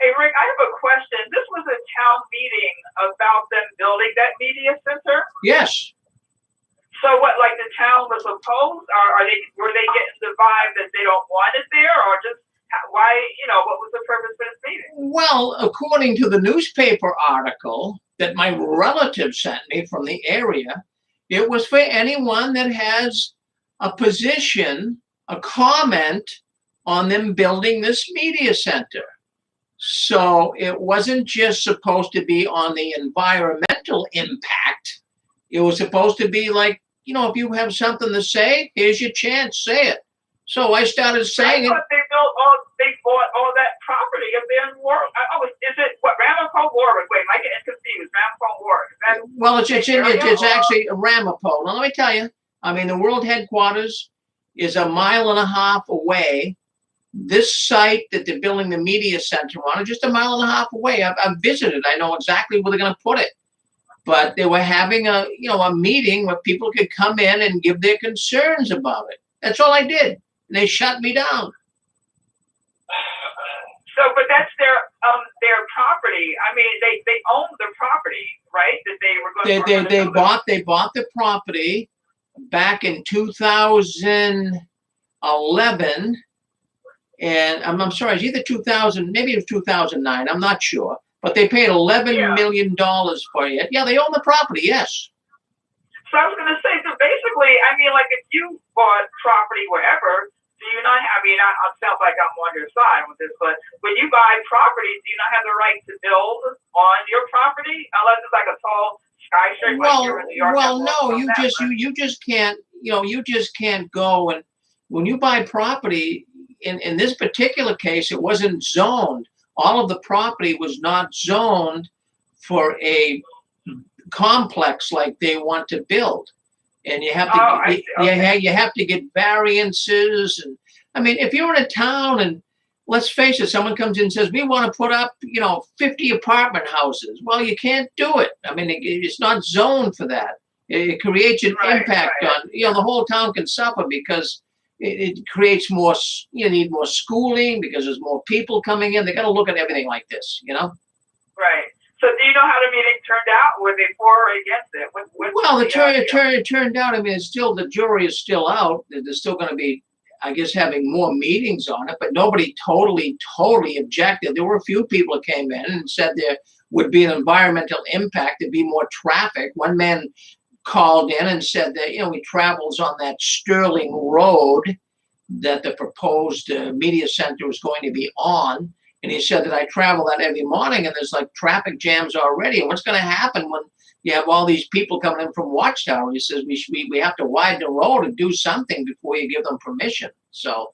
Hey, Rick, I have a question. This was a town meeting about them building that media center? Yes. So what, like the town was opposed, or were they getting the vibe that they don't want it there, or just why, what was the purpose for this meeting? Well, according to the newspaper article that my relative sent me from the area, it was for anyone that has a position, a comment on them building this media center. So it wasn't just supposed to be on the environmental impact. It was supposed to be like, if you have something to say, here's your chance, say it. So I started saying I thought they bought all that property up there in Warwick. Is it what, Ramapo, Warwick? Wait, am I getting confused? Ramapo, Warwick. Well, it's actually Ramapo. Now, let me tell you, the world headquarters is 1.5 miles away. This site that they're building the media center on is just 1.5 miles away. I've visited. I know exactly where they're going to put it. But they were having a meeting where people could come in and give their concerns about it. That's all I did. And they shut me down. So, but that's their property. They own the property, right? That they were going to. They bought the property back in 2011, and I'm sorry, it's either 2000, maybe it was 2009. I'm not sure. But they paid $11 million for it. Yeah, they own the property, yes. So I was going to say, so basically, like if you bought property wherever, do you not have, I sound like I'm on your side with this, but when you buy property, do you not have the right to build on your property? Unless it's like a tall skyscraper like here in New York. Well, no, you just can't, you just can't go. And when you buy property, in this particular case, it wasn't zoned. All of the property was not zoned for a complex like they want to build, and you have to you have to get variances. And if you're in a town and let's face it, someone comes in and says, we want to put up, 50 apartment houses. Well, you can't do it. I mean, it's not zoned for that. It creates an impact on, the whole town can suffer because it creates more, you need more schooling because there's more people coming in. They got to look at everything like this, Right. So do you know how the meeting turned out? Were they for or against it? Well, it turned out, I mean, it's still, the jury is still out. There's still going to be, I guess, having more meetings on it, but nobody totally objected. There were a few people that came in and said there would be an environmental impact, there'd be more traffic. One man called in and said that, he travels on that Sterling Road that the proposed media center was going to be on. And he said that I travel that every morning and there's like traffic jams already. And what's going to happen when you have all these people coming in from Watchtower? He says we have to widen the road and do something before you give them permission. So,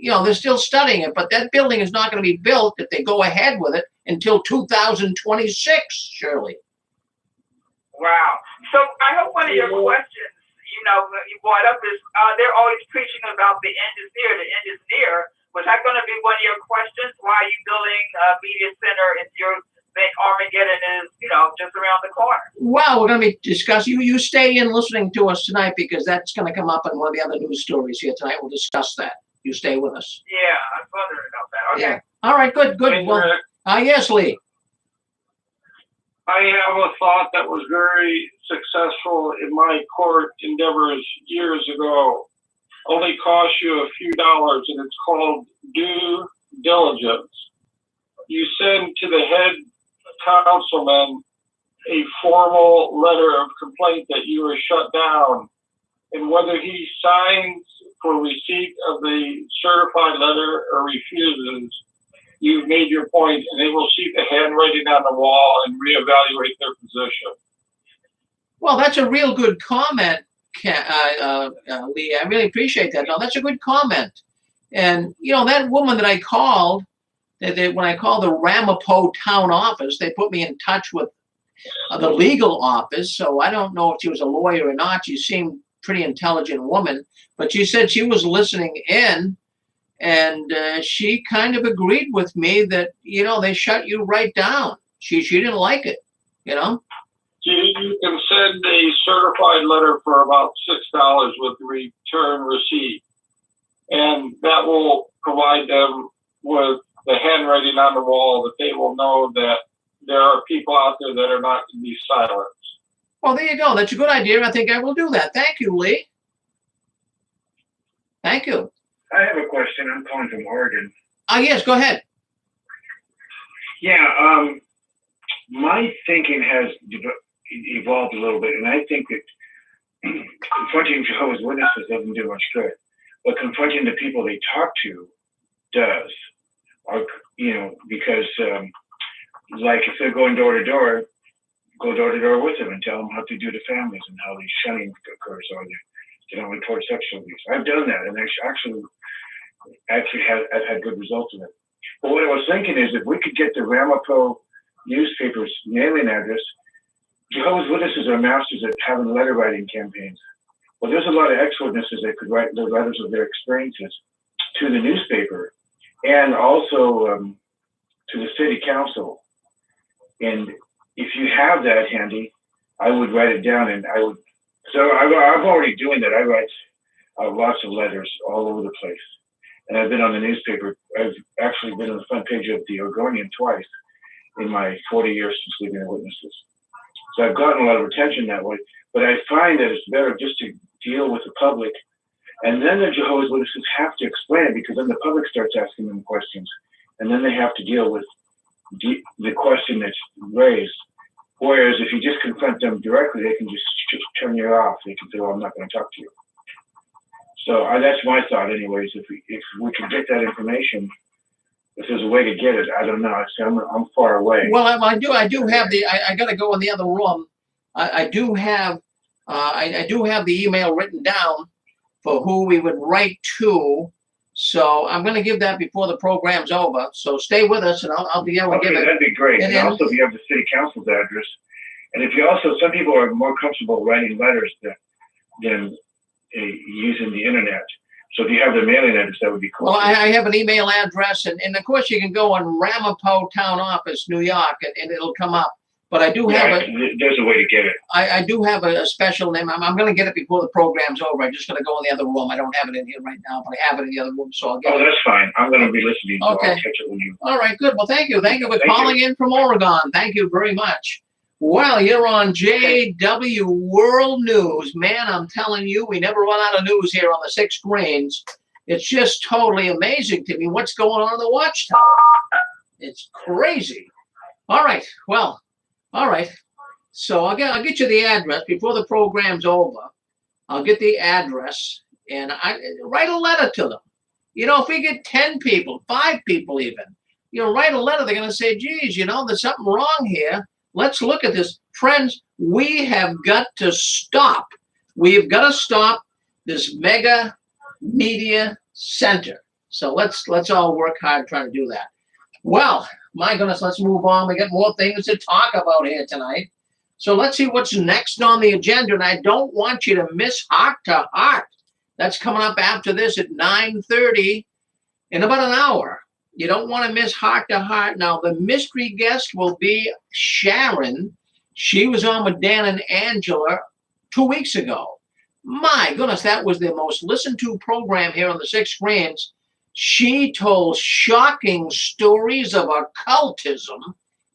they're still studying it, but that building is not going to be built if they go ahead with it until 2026, surely. Wow. So I hope one of your questions, you brought up is they're always preaching about the end is near, the end is near. Was that going to be one of your questions? Why are you building a media center if your Armageddon is, just around the corner? Well, we're going to be discussing. You stay in listening to us tonight because that's going to come up in one of the other news stories here tonight. We'll discuss that. You stay with us. Yeah, I was wondering about that. Okay. Yeah. All right, good. Well, yes, Lee. I have a thought that was very successful in my court endeavors years ago. Only costs you a few dollars, and it's called due diligence. You send to the head councilman a formal letter of complaint that you are shut down, and whether he signs for receipt of the certified letter or refuses, you've made your point, and they will see the handwriting on the wall and reevaluate their position. Well, that's a real good comment, Lee. I really appreciate that. No, that's a good comment. And, that woman that I called, when I called the Ramapo town office, they put me in touch with the legal office. So I don't know if she was a lawyer or not. She seemed pretty intelligent woman, but she said she was listening in, and she kind of agreed with me that, they shut you right down. She didn't like it, You can send a certified letter for about $6 with return receipt, and that will provide them with the handwriting on the wall that they will know that there are people out there that are not to be silenced. Well, there you go. That's a good idea. I think I will do that. Thank you, Lee. Thank you. I have a question. I'm calling from Oregon. Yes, go ahead. Yeah, my thinking has evolved a little bit, and I think that confronting Jehovah's Witnesses doesn't do much good, but confronting the people they talk to does. Or, because like if they're going door to door, go door to door with them and tell them how to do to families and how the shunning occurs, or they don't report sexual abuse. I've done that, and I've had good results of it. But what I was thinking is, if we could get the Ramapo newspaper's mailing address, Jehovah's Witnesses are masters at having letter writing campaigns. Well, there's a lot of ex-witnesses that could write the letters of their experiences to the newspaper and also to the city council. And if you have that handy, I would write it down, and I would. So I'm already doing that. I write lots of letters all over the place, and I've been on the newspaper. I've actually been on the front page of the Oregonian twice in my 40 years since leaving the Witnesses. So I've gotten a lot of attention that way, but I find that it's better just to deal with the public, and then the Jehovah's Witnesses have to explain it, because then the public starts asking them questions, and then they have to deal with the question that's raised. Whereas if you just confront them directly, they can just turn you off. They can say, well, I'm not going to talk to you. So that's my thought anyways. If we can get that information, if there's a way to get it, I don't know. I'm far away. Well, I do have I got to go in the other room. I do have the email written down for who we would write to. So I'm going to give that before the program's over. So stay with us, and I'll be able to give it. That'd be great. And also, if you have the city council's address, and if you also, some people are more comfortable writing letters than using the internet. So if you have the mailing address, that would be cool. Well, I have an email address, and of course you can go on Ramapo Town Office, New York, and it'll come up. But I do have there's a way to get it. I do have a special name. I'm going to get it before the program's over. I'm just going to go in the other room. I don't have it in here right now, but I have it in the other room, so I'll get it. Oh, that's fine. I'm going to be listening, so Okay. I'll catch it when you. All right, good. Well, thank you. Thank you for calling in from Oregon. Thank you very much. Well, you're on JW World News. Man, I'm telling you, we never run out of news here on the 6 screens. It's just totally amazing to me what's going on in the Watchtower. It's crazy. All right. Well, all right. So I'll get you the address before the program's over. I'll get the address and I write a letter to them. You know, if we get 10 people, 5 people even, you know, write a letter. They're going to say, geez, you know, there's something wrong here. Let's look at this. Friends, we have got to stop. We've got to stop this mega media center. So let's all work hard trying to do that. Well, my goodness, let's move on. We got more things to talk about here tonight. So let's see what's next on the agenda. And I don't want you to miss Heart to Heart. That's coming up after this at 9:30 in about an hour. You don't want to miss Heart to Heart. Now, the mystery guest will be Sharon. She was on with Dan and Angela 2 weeks ago. My goodness, that was the most listened to program here on the 6 screens. She told shocking stories of occultism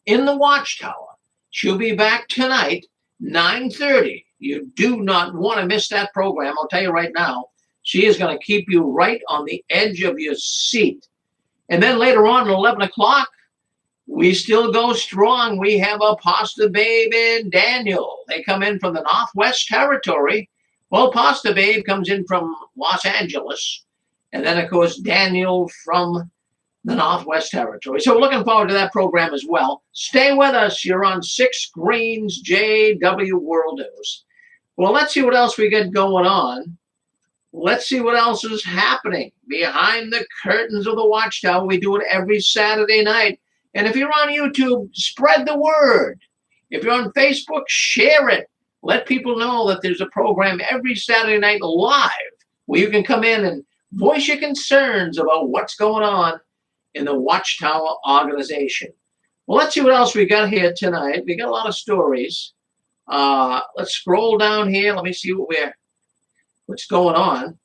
in the Watchtower. She'll be back tonight, 9:30. You do not want to miss that program. I'll tell you right now. She is going to keep you right on the edge of your seat. And then later on at 11 o'clock, we still go strong. We have Apostle Babe and Daniel. They come in from the Northwest Territory. Well, Apostle Babe comes in from Los Angeles. And then, of course, Daniel from the Northwest Territory. So we're looking forward to that program as well. Stay with us. You're on 6 screens, JW World News. Well, let's see what else we got going on. Let's see what else is happening behind the curtains of the Watchtower. We do it every Saturday night. And if you're on YouTube, spread the word. If you're on Facebook, share it. Let people know that there's a program every Saturday night live where you can come in and voice your concerns about what's going on in the Watchtower organization. Well, let's see what else we got here tonight. We got a lot of stories. Let's scroll down here. Let me see what's going on.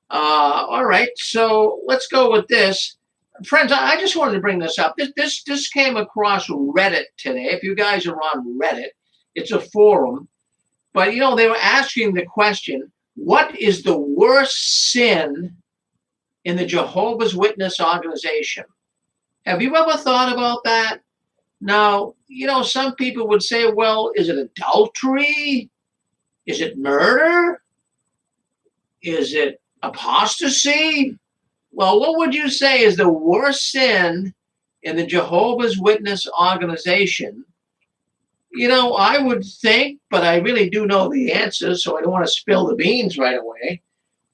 All right, so let's go with this. Friends, I just wanted to bring this up. This came across Reddit today. If you guys are on Reddit, it's a forum. But, you know, they were asking the question, what is the worst sin in the Jehovah's Witness organization? Have you ever thought about that? Now, you know, some people would say, well, is it adultery? Is it murder? Is it apostasy? Well, what would you say is the worst sin in the Jehovah's Witness organization? You know, I would think, but I really do know the answer, so I don't want to spill the beans right away.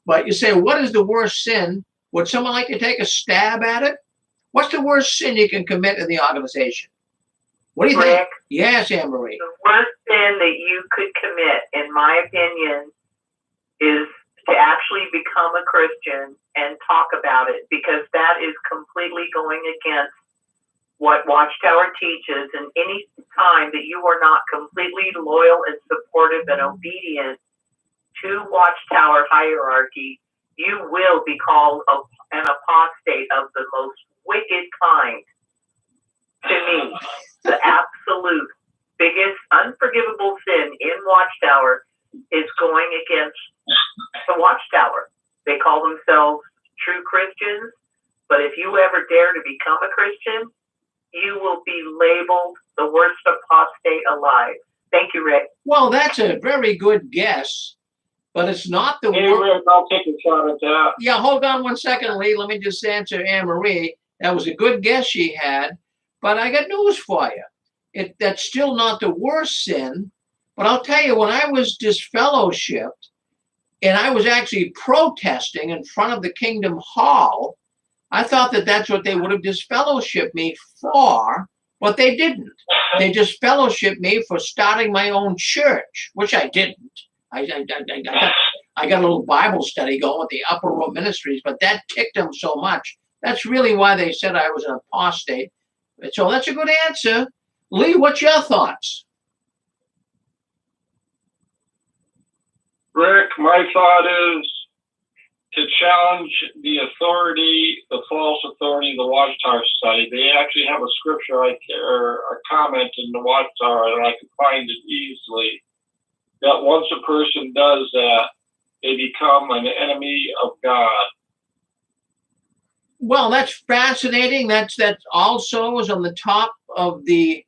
But you say, what is the worst sin? Would someone like to take a stab at it? What's the worst sin you can commit in the organization? What do you think? Yes, Anne-Marie. The worst sin that you could commit, in my opinion, is to actually become a Christian and talk about it, because that is completely going against what Watchtower teaches. And any time that you are not completely loyal and supportive and obedient to Watchtower hierarchy, you will be called an apostate of the most wicked kind. To me, the absolute biggest unforgivable sin in Watchtower is going against the Watchtower. They call themselves true Christians, but if you ever dare to become a Christian, you will be labeled the worst apostate alive. Thank you, Rick. Well, that's a very good guess, but it's not the worst. Rick, I'll take a shot at that. Yeah, hold on one second, Lee. Let me just answer Anne-Marie. That was a good guess she had, but I got news for you. That's still not the worst sin, but I'll tell you, when I was disfellowshipped, and I was actually protesting in front of the Kingdom Hall, I thought that that's what they would have disfellowshipped me for, but they didn't. They disfellowshipped me for starting my own church, which I didn't. I got a little Bible study going with the Upper Room Ministries, but that ticked them so much. That's really why they said I was an apostate. So that's a good answer. Lee, what's your thoughts? Rick, my thought is to challenge the authority, the false authority of the Watchtower Society. They actually have a scripture or a comment in the Watchtower that I could find it easily, that once a person does that, they become an enemy of God. Well, that's fascinating. That's also is on the top of the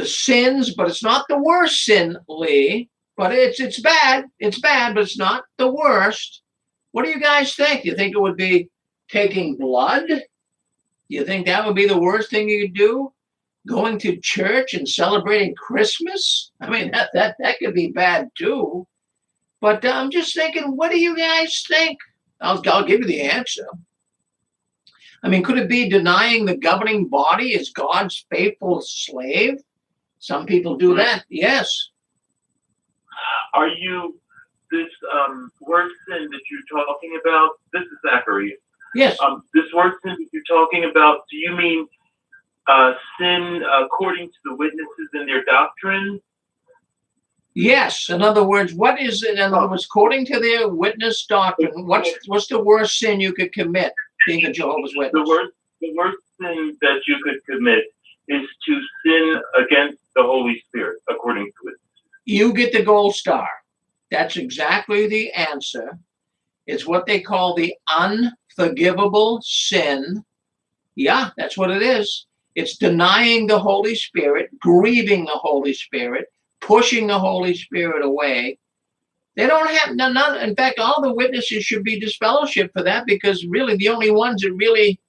sins, but it's not the worst sin, Lee. But it's bad. It's bad, but it's not the worst. What do you guys think? Do you think it would be taking blood? Do you think that would be the worst thing you could do? Going to church and celebrating Christmas? I mean, that could be bad too. But I'm just thinking, what do you guys think? I'll give you the answer. I mean, could it be denying the governing body as God's faithful slave? Some people do that, yes. Are you, this word sin that you're talking about, this is Zachary. Yes. This word sin that you're talking about, do you mean sin according to the witnesses in their doctrine? Yes. In other words, what is it? In other words, according to their witness doctrine, what's the worst sin you could commit being a Jehovah's Witness? The worst sin that you could commit is to sin against the Holy Spirit, according to it. You get the gold star. That's exactly the answer. It's what they call the unforgivable sin. Yeah, that's what it is. It's denying the Holy Spirit, grieving the Holy Spirit, pushing the Holy Spirit away. They don't have none. In fact, all the witnesses should be disfellowshipped for that, because really the only ones that really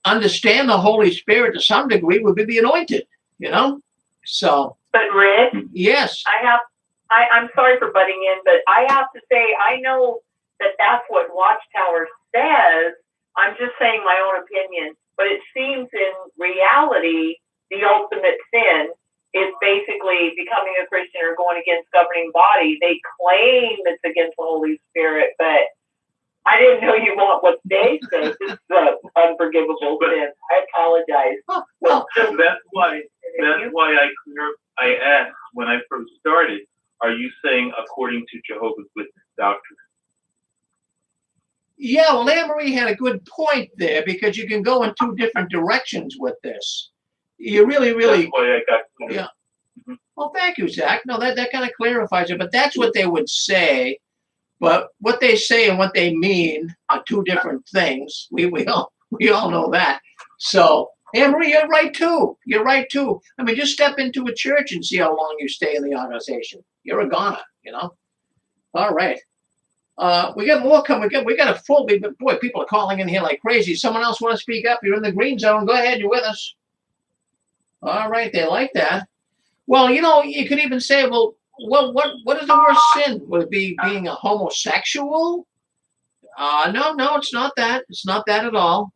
understand the Holy Spirit to some degree would be the anointed, you know? So. But Rick? Yes. I'm sorry for butting in, but I have to say, I know that that's what Watchtower says. I'm just saying my own opinion, but it seems in reality, the ultimate sin is basically becoming a Christian or going against governing body. They claim it's against the Holy Spirit, but I didn't know you want what they say. This is the unforgivable sin. I apologize. Well, so that's why I asked when I first started, are you saying according to Jehovah's Witness doctrine? Yeah, well, Anne-Marie had a good point there, because you can go in two different directions with this. You really. That's why I got clear. Yeah. Mm-hmm. Well, thank you, Zach. No, that kind of clarifies it. But that's what they would say. But what they say and what they mean are two different things. We all know that. So, Anne-Marie, you're right too. You're right too. I mean, just step into a church and see how long you stay in the organization. You're a goner, you know. All right. We got more coming. We got a full. Boy, people are calling in here like crazy. Someone else want to speak up? You're in the green zone. Go ahead. You're with us. All right. They like that. Well, you know, you could even say, well, what is the worst sin? Would it be being a homosexual? No, it's not that. It's not that at all.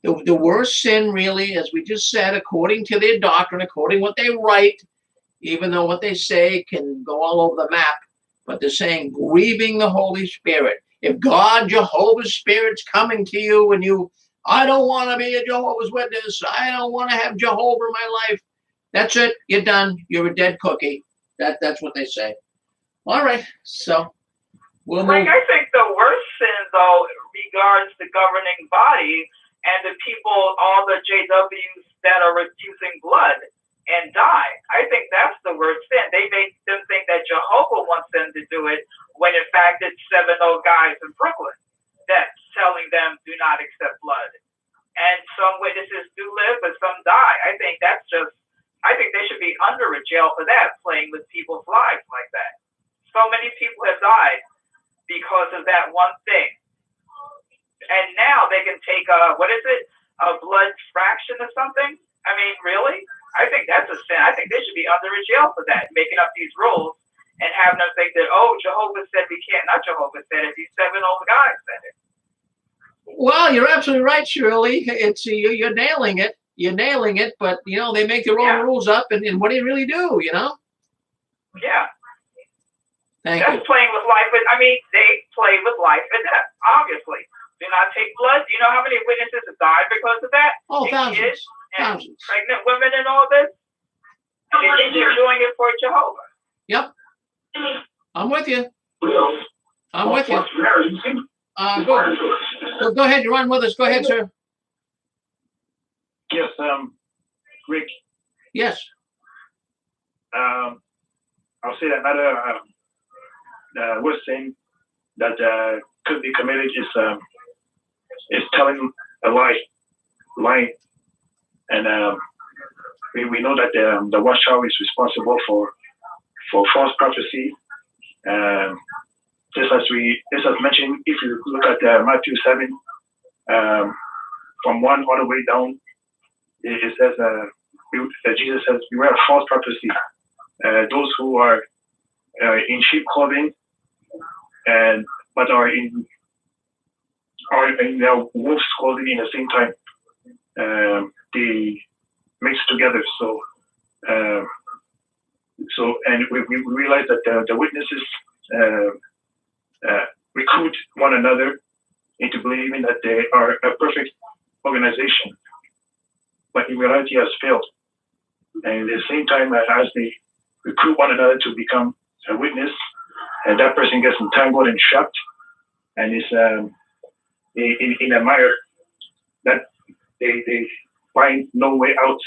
The worst sin, really, as we just said, according to their doctrine, according to what they write, even though what they say can go all over the map, but they're saying grieving the Holy Spirit. If God, Jehovah's Spirit's coming to you and I don't want to be a Jehovah's Witness, I don't want to have Jehovah in my life, that's it. You're done. You're a dead cookie. That's what they say. All right. So we'll move. Like, I think the worst sin, though, regards the governing body and the people, all the JWs that are refusing blood and die. I think that's the worst sin. They make them think that Jehovah wants them to do it, when in fact it's 7 old guys in Brooklyn that's telling them do not accept blood. And some witnesses do live, but some die. I think they should be under a jail for that, playing with people's lives like that. So many people have died because of that one thing. And now they can take a blood fraction or something? I mean, really? I think that's a sin. I think they should be under a jail for that, making up these rules and having them think that, oh, Jehovah said we can't. Not Jehovah said it. These 7 old guys said it. Well, you're absolutely right, Shirley. You're nailing it. You're nailing it, but, you know, they make their own rules up, and what do you really do, you know? Yeah. Thank That's you. playing with life. But I mean, they play with life and death, obviously. Do not take blood. Do you know how many witnesses have died because of that? Oh, And thousands. kids and Thousands. pregnant women and all this. And they're doing it for Jehovah. Yep. I'm with you. I'm with you. Go ahead. You're on with us. Go ahead, sir. Yes, Rick. Yes. I'll say that another worst thing that could be committed is telling a lie, and we know that the Watchtower is responsible for false prophecy. Just as mentioned, if you look at Matthew 7, from 1 all the way down, it says Jesus says, "Beware of false prophecy. Those who are in sheep clothing but are in their wolf's clothing in the same time. They mix together. So and we realize that the witnesses recruit one another into believing that they are a perfect organization, but in reality has failed. And at the same time, as they recruit one another to become a witness, and that person gets entangled and trapped, and is in a mire that they find no way out,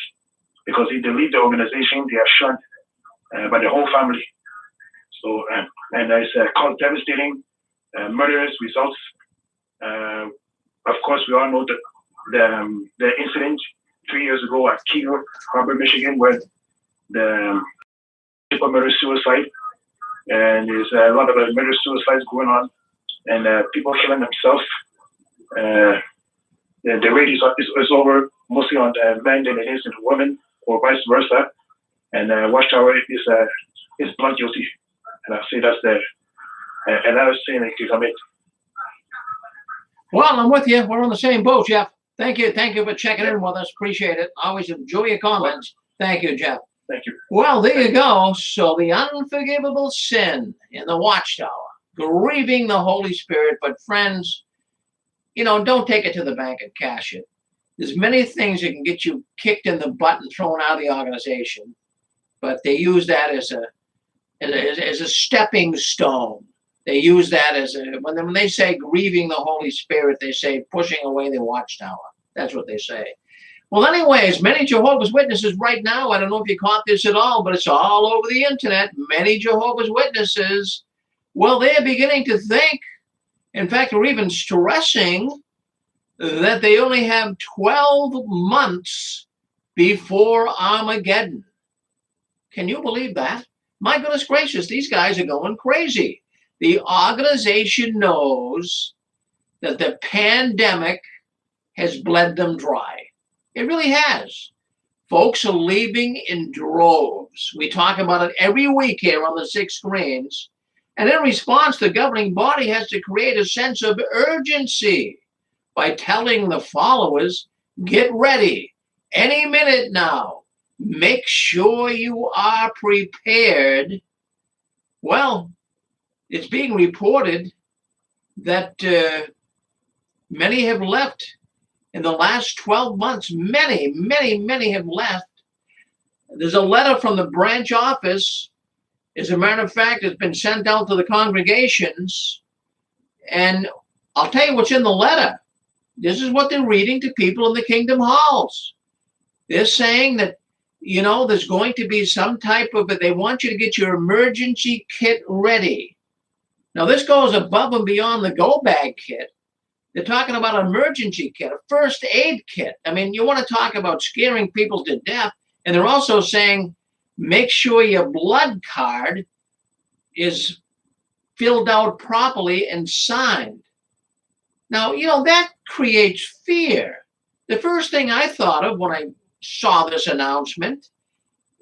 because if they leave the organization, they are shunned by the whole family. So and it's caused devastating, murderous results. Of course, we all know the incident 3 years ago at Keel Harbor, Michigan, where the people murder suicide, and there's a lot of murder suicides going on, and people killing themselves. The rate is over mostly on men than it is in women, or vice versa. And Watchtower is not guilty, and I say that's another sin that could commit. Well, I'm with you. We're on the same boat, Jeff. Thank you. Thank you for checking in with us. Appreciate it. Always enjoy your comments. Thank you, Jeff. Thank you. Well, there you go. So the unforgivable sin in the Watchtower, grieving the Holy Spirit. But friends, don't take it to the bank and cash it. There's many things that can get you kicked in the butt and thrown out of the organization, but they use that as a stepping stone. They use that as when they say grieving the Holy Spirit, they say pushing away the Watchtower. That's what they say. Well, anyways, many Jehovah's Witnesses right now, I don't know if you caught this at all, but it's all over the internet. Many Jehovah's Witnesses, well, they're beginning to think, in fact, they're even stressing that they only have 12 months before Armageddon. Can you believe that? My goodness gracious, these guys are going crazy. The organization knows that the pandemic has bled them dry. It really has. Folks are leaving in droves. We talk about it every week here on the 6 screens. And in response, the governing body has to create a sense of urgency by telling the followers, get ready any minute now. Make sure you are prepared. Well, it's being reported that many have left in the last 12 months. Many have left. There's a letter from the branch office. As a matter of fact, it's been sent out to the congregations. And I'll tell you what's in the letter. This is what they're reading to people in the kingdom halls. They're saying that, there's going to be some type of, they want you to get your emergency kit ready. Now, this goes above and beyond the go bag kit. They're talking about an emergency kit, a first aid kit. I mean, you want to talk about scaring people to death. And they're also saying, make sure your blood card is filled out properly and signed. Now, that creates fear. The first thing I thought of when I saw this announcement,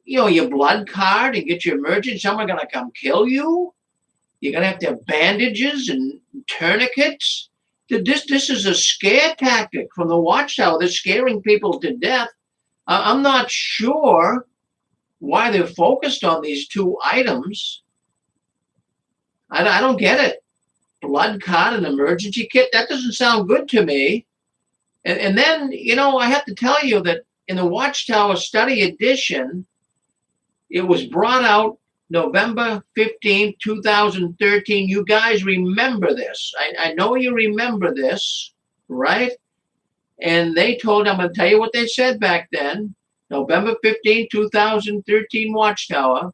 your blood card and get your emergency, someone going to come kill you? You're going to have to have bandages and tourniquets? This is a scare tactic from the Watchtower. They're scaring people to death. I'm not sure why they're focused on these 2 items. I don't get it. Blood clot and emergency kit, that doesn't sound good to me. And then, you know, I have to tell you that in the Watchtower Study Edition, it was brought out November 15th, 2013. You guys remember this. I know you remember this, right? And they told, I'm going to tell you what they said back then, November 15th, 2013 Watchtower.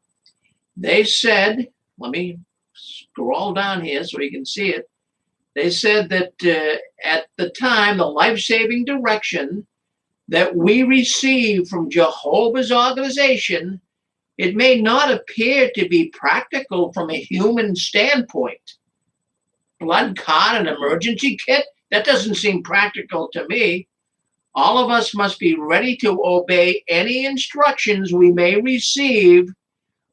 They said, let me scroll down here so you can see it. They said that at the time, the life-saving direction that we received from Jehovah's organization, it may not appear to be practical from a human standpoint. Blood clot and emergency kit? That doesn't seem practical to me. All of us must be ready to obey any instructions we may receive,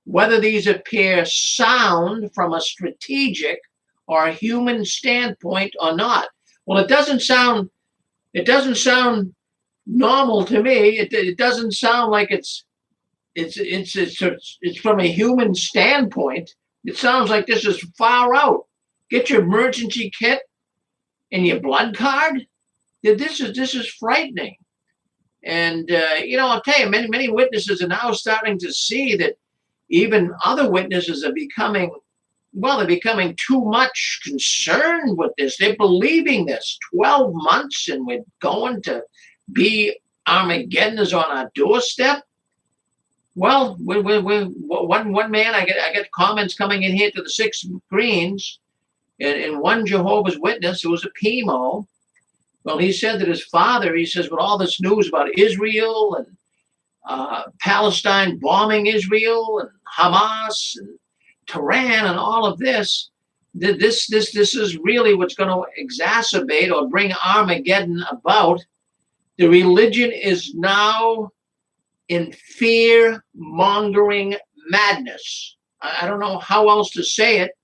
whether these appear sound from a strategic or a human standpoint or not. Well, it doesn't sound normal to me. It doesn't sound like it's from a human standpoint. It sounds like this is far out. Get your emergency kit and your blood card. This is frightening. And you know, I'll tell you, many witnesses are now starting to see that even other witnesses are becoming too much concerned with this. They're believing this. 12 months and we're going to be Armageddon is on our doorstep. Well, one man, I get comments coming in here to the 6 screens, and one Jehovah's Witness who was a PMO. Well, he said that his father, he says, with all this news about Israel and Palestine bombing Israel and Hamas and Tehran and all of this, this is really what's going to exacerbate or bring Armageddon about. The religion is now in fear-mongering madness. I don't know how else to say it.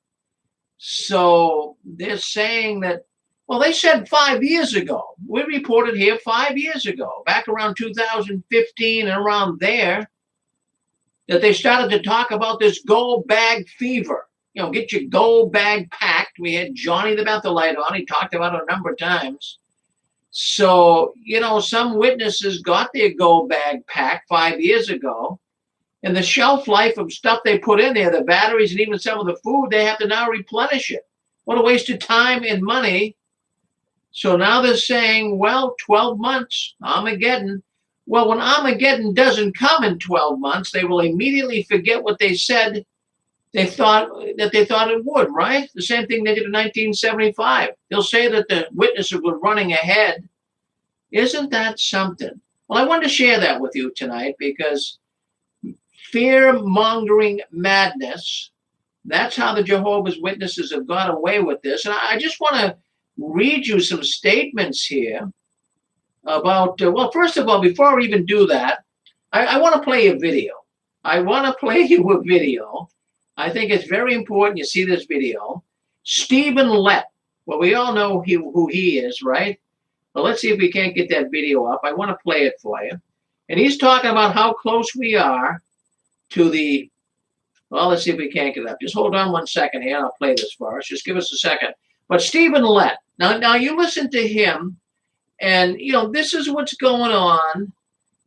So they're saying that, well, they said 5 years ago. We reported here 5 years ago, back around 2015 and around there, that they started to talk about this gold bag fever. You know, get your gold bag packed. We had Johnny the Bethelite on. He talked about it a number of times. So, you know, some witnesses got their gold bag packed 5 years ago, and the shelf life of stuff they put in there, the batteries and even some of the food, they have to now replenish it. What a waste of time and money. So now they're saying, well, 12 months, Armageddon. Well, when Armageddon doesn't come in 12 months, they will immediately forget what they said they thought it would, right? The same thing they did in 1975. They'll say that the witnesses were running ahead. Isn't that something? Well, I wanted to share that with you tonight because fear-mongering madness, that's how the Jehovah's Witnesses have got away with this. And I just want to read you some statements here about, well, first of all, before I even do that, I want to play a video. I want to play you a video. I think it's very important you see this video. Stephen Lett. Well, we all know who he is, right? Well, let's see if we can't get that video up. I want to play it for you. And he's talking about how close we are to the, well, let's see if we can't get it up. Just hold on 1 second here, and I'll play this for us. Just give us a second. But Stephen Lett, now you listen to him, and, you know, this is what's going on.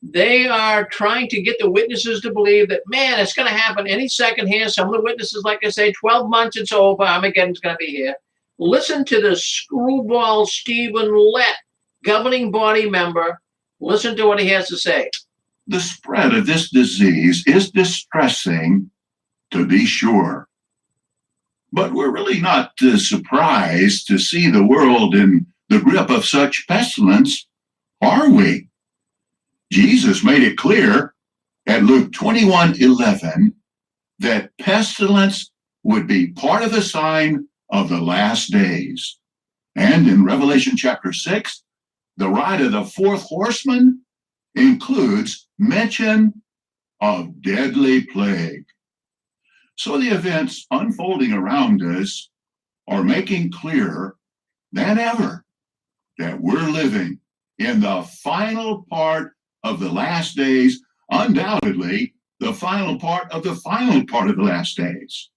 They are trying to get the witnesses to believe that, man, it's going to happen any second here. Some of the witnesses, like I say, 12 months, it's over. Armageddon's going to be here. Listen to the screwball Stephen Lett, governing body member. Listen to what he has to say. The spread of this disease is distressing, to be sure. But we're really not surprised to see the world in the grip of such pestilence, are we? Jesus made it clear at Luke 21:11 that pestilence would be part of the sign of the last days. And in Revelation chapter 6, the ride of the fourth horseman includes mention of deadly plague. So the events unfolding around us are making clearer than ever that we're living in the final part of the last days, undoubtedly the final part of the last days.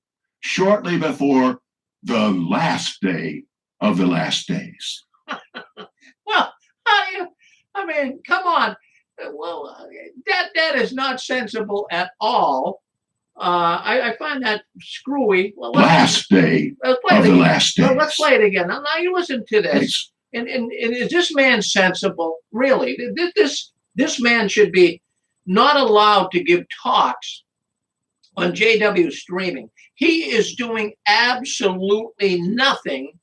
shortly before the last day of the last days. Well, I mean, come on. Well, that is not sensible at all. I find that screwy. Well, Last day of the last days. Well, let's play it again. Now you listen to this. And is this man sensible? Really? This man should be not allowed to give talks on JW streaming. He is doing absolutely nothing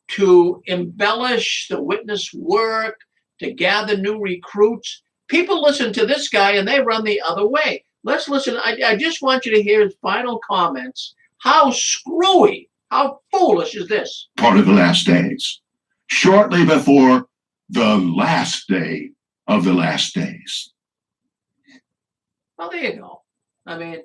to embellish the witness work, to gather new recruits. People listen to this guy and they run the other way. Let's listen. I just want you to hear his final comments. How screwy, how foolish is this? Part of the last days. Shortly before the last day of the last days. Well, there you go. I mean,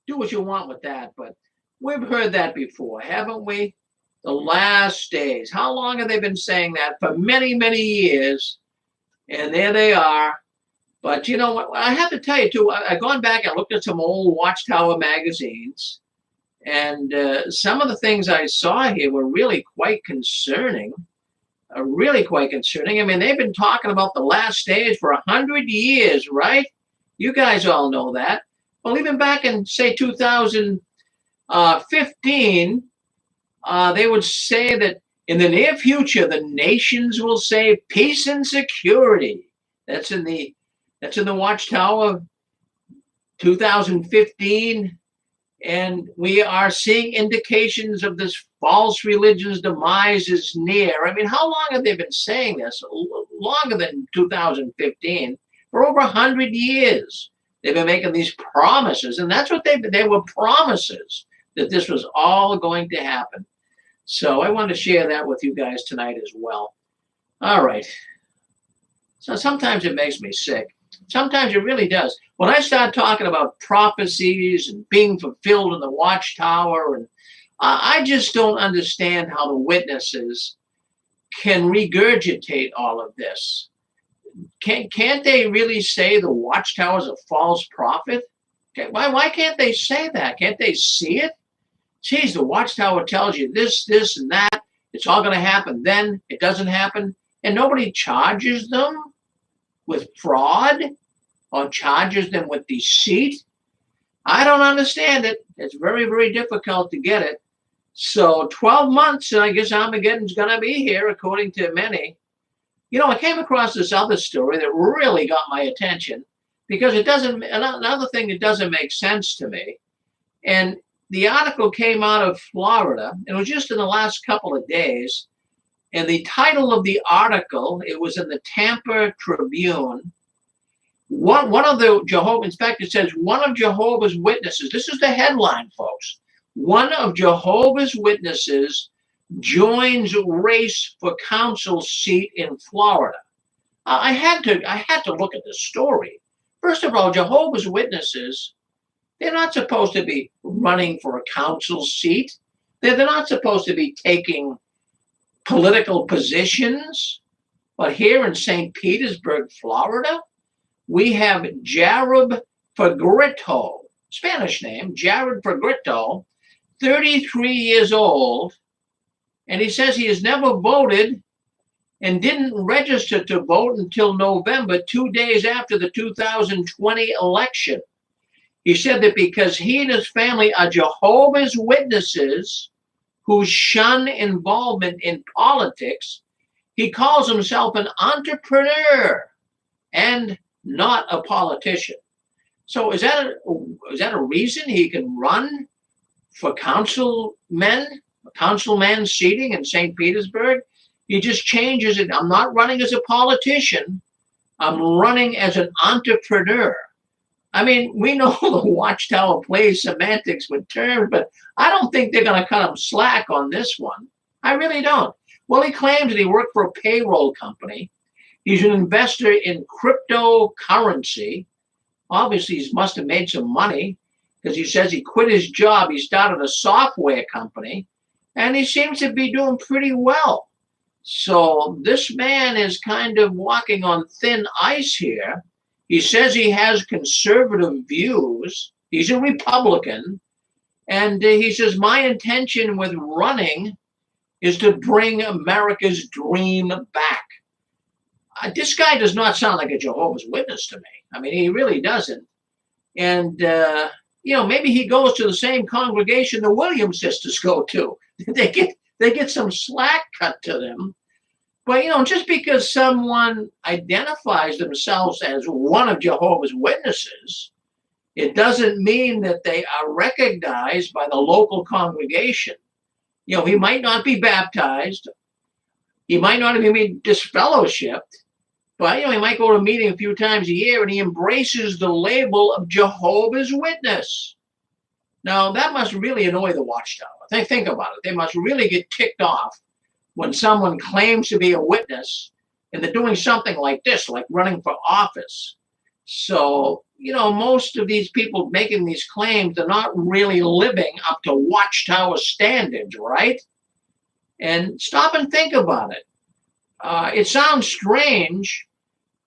do what you want with that, but we've heard that before, haven't we? The last days. How long have they been saying that? For many, many years. And there they are. But you know what? I have to tell you, too, I've gone back and looked at some old Watchtower magazines. And some of the things I saw here were really quite concerning. Really quite concerning. I mean, they've been talking about the last days for 100 years, right? You guys all know that. Well, even back in, say, 2015, they would say that in the near future, the nations will say peace and security. That's in the Watchtower 2015. And we are seeing indications of this false religion's demise is near. I mean, how long have they been saying this? Longer than 2015. For over 100 years, they've been making these promises. And that's what they were promises, that this was all going to happen. So I wanted to share that with you guys tonight as well. All right. So sometimes it makes me sick. Sometimes it really does. When I start talking about prophecies and being fulfilled in the Watchtower, and I just don't understand how the witnesses can regurgitate all of this. Can't they really say the Watchtower is a false prophet? Why can't they say that? Can't they see it? Geez, the Watchtower tells you this, this, and that. It's all going to happen. Then it doesn't happen. And nobody charges them with fraud or charges them with deceit. I don't understand it. It's very, very difficult to get it. So 12 months, and I guess Armageddon's going to be here, according to many. You know, I came across this other story that really got my attention because it doesn't, another thing that doesn't make sense to me. And the article came out of Florida. It was just in the last couple of days. And the title of the article, it was in the Tampa Tribune. One of the Jehovah's inspectors says, one of Jehovah's Witnesses, this is the headline, folks. One of Jehovah's Witnesses joins race for council seat in Florida. I had to look at the story. First of all, Jehovah's Witnesses, they're not supposed to be running for a council seat. They're not supposed to be taking political positions. But here in St. Petersburg, Florida, we have Jared Fegrito, Spanish name, Jared Fegrito, 33 years old, and he says he has never voted and didn't register to vote until November, 2 days after the 2020 election. He said that because he and his family are Jehovah's Witnesses who shun involvement in politics, he calls himself an entrepreneur and not a politician. So is that a reason he can run for councilman seating in St. Petersburg? He just changes it. I'm not running as a politician. I'm running as an entrepreneur. I mean, we know the Watchtower plays semantics with terms, but I don't think they're going to cut him slack on this one. I really don't. Well, he claims that he worked for a payroll company. He's an investor in cryptocurrency. Obviously, he must have made some money because he says he quit his job. He started a software company, and he seems to be doing pretty well. So this man is kind of walking on thin ice here. He says he has conservative views. He's a Republican. And he says, my intention with running is to bring America's dream back. This guy does not sound like a Jehovah's Witness to me. I mean, he really doesn't. And, maybe he goes to the same congregation the Williams sisters go to. They get some slack cut to them. But, just because someone identifies themselves as one of Jehovah's Witnesses, it doesn't mean that they are recognized by the local congregation. He might not be baptized. He might not even be disfellowshipped. But, he might go to a meeting a few times a year and he embraces the label of Jehovah's Witness. Now, that must really annoy the Watchtower. Think about it. They must really get ticked off when someone claims to be a witness and they're doing something like this, like running for office. So, most of these people making these claims are not really living up to Watchtower standards, right? And stop and think about it. It sounds strange,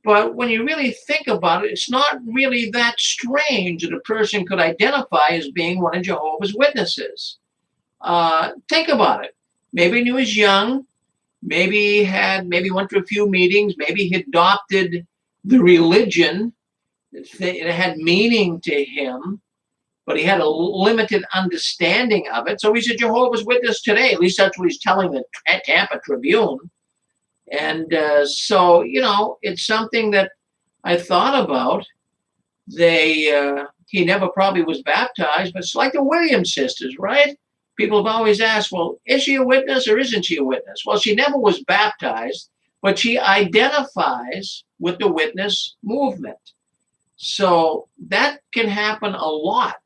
but when you really think about it, it's not really that strange that a person could identify as being one of Jehovah's Witnesses. Think about it. Maybe when he was young, maybe he went to a few meetings, maybe he adopted the religion. It had meaning to him, but he had a limited understanding of it. So he's a Jehovah's Witness today. At least that's what he's telling the Tampa Tribune. And so, it's something that I thought about. He never probably was baptized, but it's like the Williams sisters, right? People have always asked, well, is she a witness or isn't she a witness? Well, she never was baptized, but she identifies with the witness movement. So that can happen a lot.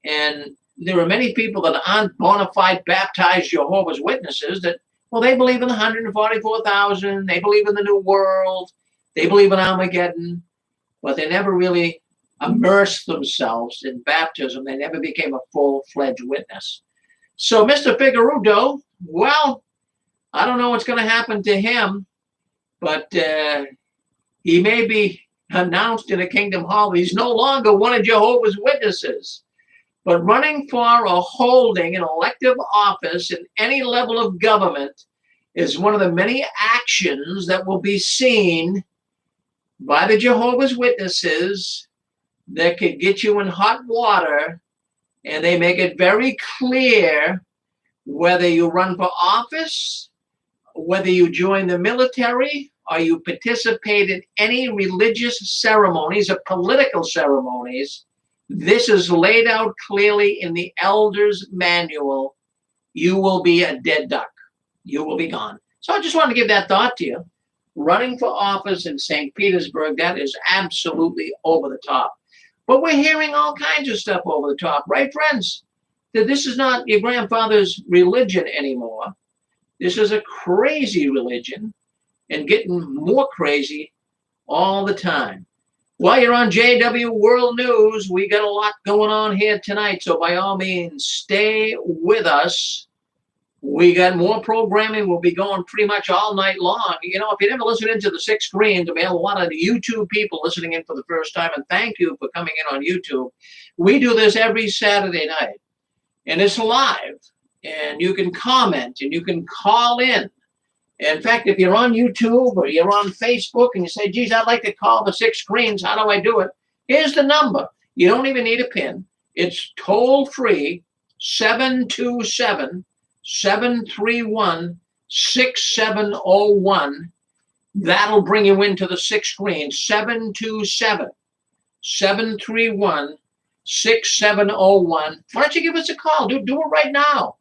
And there are many people that aren't bona fide baptized Jehovah's Witnesses that, well, they believe in the 144,000, they believe in the New World, they believe in Armageddon, but they never really immersed themselves in baptism. They never became a full-fledged witness. So Mr. Figueroa, well, I don't know what's going to happen to him, but he may be announced in a Kingdom Hall. He's no longer one of Jehovah's Witnesses. But running for or holding an elective office in any level of government is one of the many actions that will be seen by the Jehovah's Witnesses that could get you in hot water. And they make it very clear whether you run for office, whether you join the military, or you participate in any religious ceremonies or political ceremonies. This is laid out clearly in the Elders' Manual. You will be a dead duck. You will be gone. So I just want to give that thought to you. Running for office in St. Petersburg, that is absolutely over the top. But we're hearing all kinds of stuff over the top, right, friends? That this is not your grandfather's religion anymore. This is a crazy religion and getting more crazy all the time. While you're on JW World News, we got a lot going on here tonight, so by all means, stay with us. We got more programming. We'll be going pretty much all night long. If you never listened into the Six Screens, we have a lot of YouTube people listening in for the first time, and thank you for coming in on YouTube. We do this every Saturday night, and it's live, and you can comment, and you can call in. In fact, if you're on YouTube or you're on Facebook and you say, geez, I'd like to call the Six Screens, how do I do it? Here's the number. You don't even need a PIN. It's toll-free, 727-731-6701. That'll bring you into the Six Screens, 727-731-6701. Why don't you give us a call? Do it right now.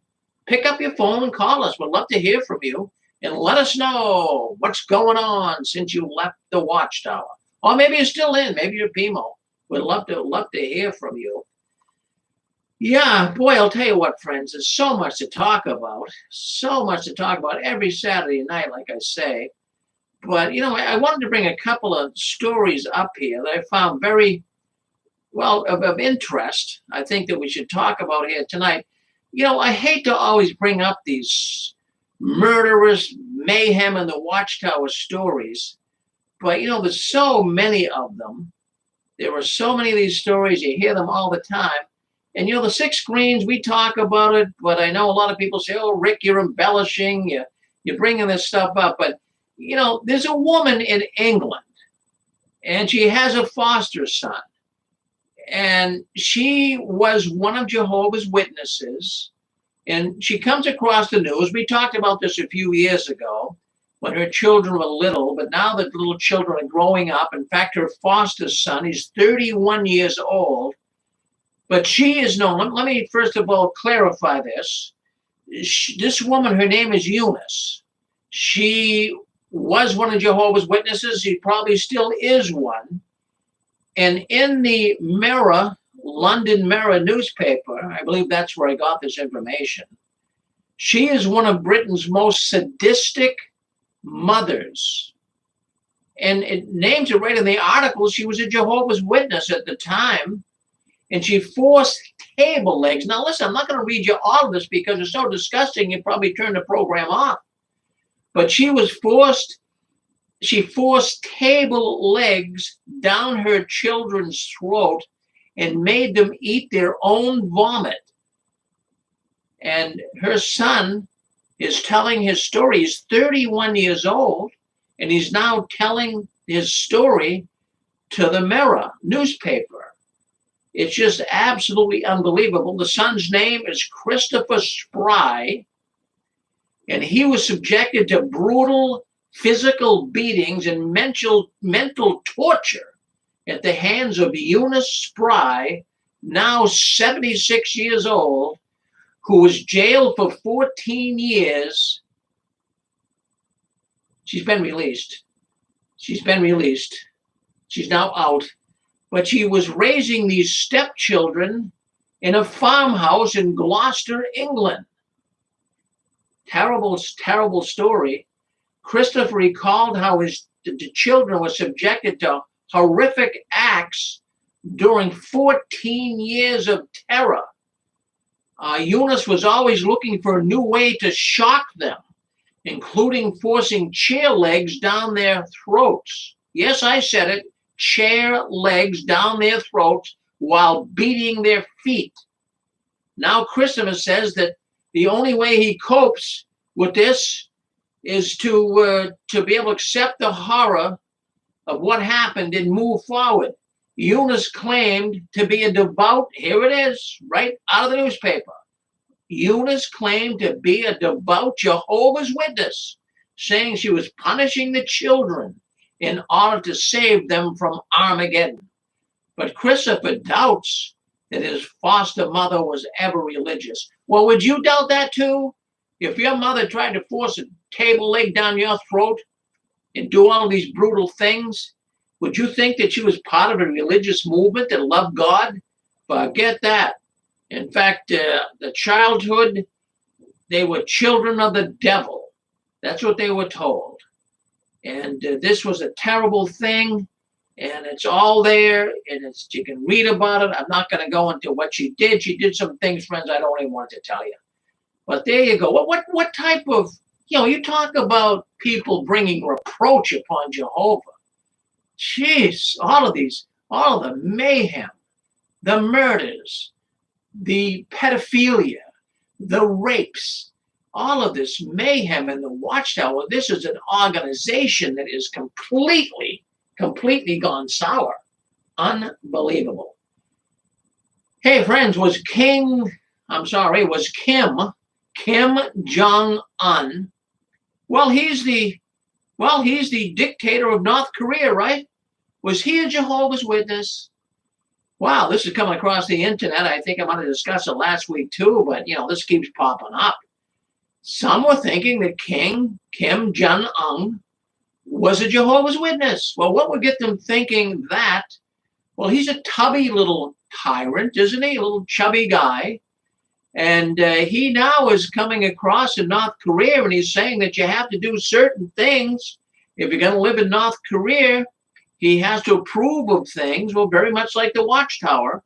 Pick up your phone and call us. We'd love to hear from you. And let us know what's going on since you left the Watchtower. Or maybe you're still in. Maybe you're PMO. We'd love to hear from you. Yeah, boy, I'll tell you what, friends. There's so much to talk about. So much to talk about every Saturday night, like I say. But, I wanted to bring a couple of stories up here that I found very, well, of interest. I think that we should talk about here tonight. I hate to always bring up these murderous mayhem and the Watchtower stories, but there's so many of them. There are so many of these stories, you hear them all the time, And, the 6 screens, we talk about it, but I know a lot of people say, oh, Rick, you're embellishing, you're bringing this stuff up. But, there's a woman in England, and she has a foster son. And she was one of Jehovah's Witnesses. And she comes across the news. We talked about this a few years ago when her children were little, but now the little children are growing up. In fact, her foster son is 31 years old. But she is known, let me first of all clarify this. This woman, her name is Eunice. She was one of Jehovah's Witnesses. She probably still is one. And in the Mirror, London Mirror newspaper, I believe that's where I got this information, she is one of Britain's most sadistic mothers. And it names it right in the article. She was a Jehovah's Witness at the time. And she forced table legs. Now, listen, I'm not going to read you all of this because it's so disgusting, you'd probably turn the program off. But she forced table legs down her children's throat and made them eat their own vomit. And her son is telling his story. He's 31 years old, and he's now telling his story to the Mirror newspaper. It's just absolutely unbelievable. The son's name is Christopher Spry, and he was subjected to brutal physical beatings and mental torture at the hands of Eunice Spry, now 76 years old, who was jailed for 14 years. She's been released. She's now out. But she was raising these stepchildren in a farmhouse in Gloucester, England. Terrible, terrible story. Christopher recalled how the children were subjected to horrific acts during 14 years of terror. Eunice was always looking for a new way to shock them, including forcing chair legs down their throats. Yes, I said it. Chair legs down their throats while beating their feet. Now Christopher says that the only way he copes with this is to be able to accept the horror of what happened and move forward. Eunice claimed to be a devout, here it is, right out of the newspaper. Eunice claimed to be a devout Jehovah's Witness, saying she was punishing the children in order to save them from Armageddon. But Christopher doubts that his foster mother was ever religious. Well, would you doubt that too? If your mother tried to force a table leg down your throat and do all these brutal things, would you think that she was part of a religious movement that loved God? Forget that. In fact, the childhood, they were children of the devil. That's what they were told. And this was a terrible thing, and it's all there, and you can read about it. I'm not going to go into what she did. She did some things, friends, I don't even want to tell you. But there you go. What type of, you talk about people bringing reproach upon Jehovah. Jeez, all of the mayhem, the murders, the pedophilia, the rapes, all of this mayhem in the Watchtower. This is an organization that is completely gone sour. Unbelievable. Hey, friends, was Kim Jong-un, he's the dictator of North Korea, right? Was he a Jehovah's Witness? Wow, this is coming across the internet. I think I might have discussed it last week too, but this keeps popping up. Some were thinking that Kim Jong-un was a Jehovah's Witness. Well, what would get them thinking that? Well, he's a tubby little tyrant, isn't he? A little chubby guy. And he now is coming across in North Korea, and he's saying that you have to do certain things. If you're going to live in North Korea, he has to approve of things. Well, very much like the Watchtower.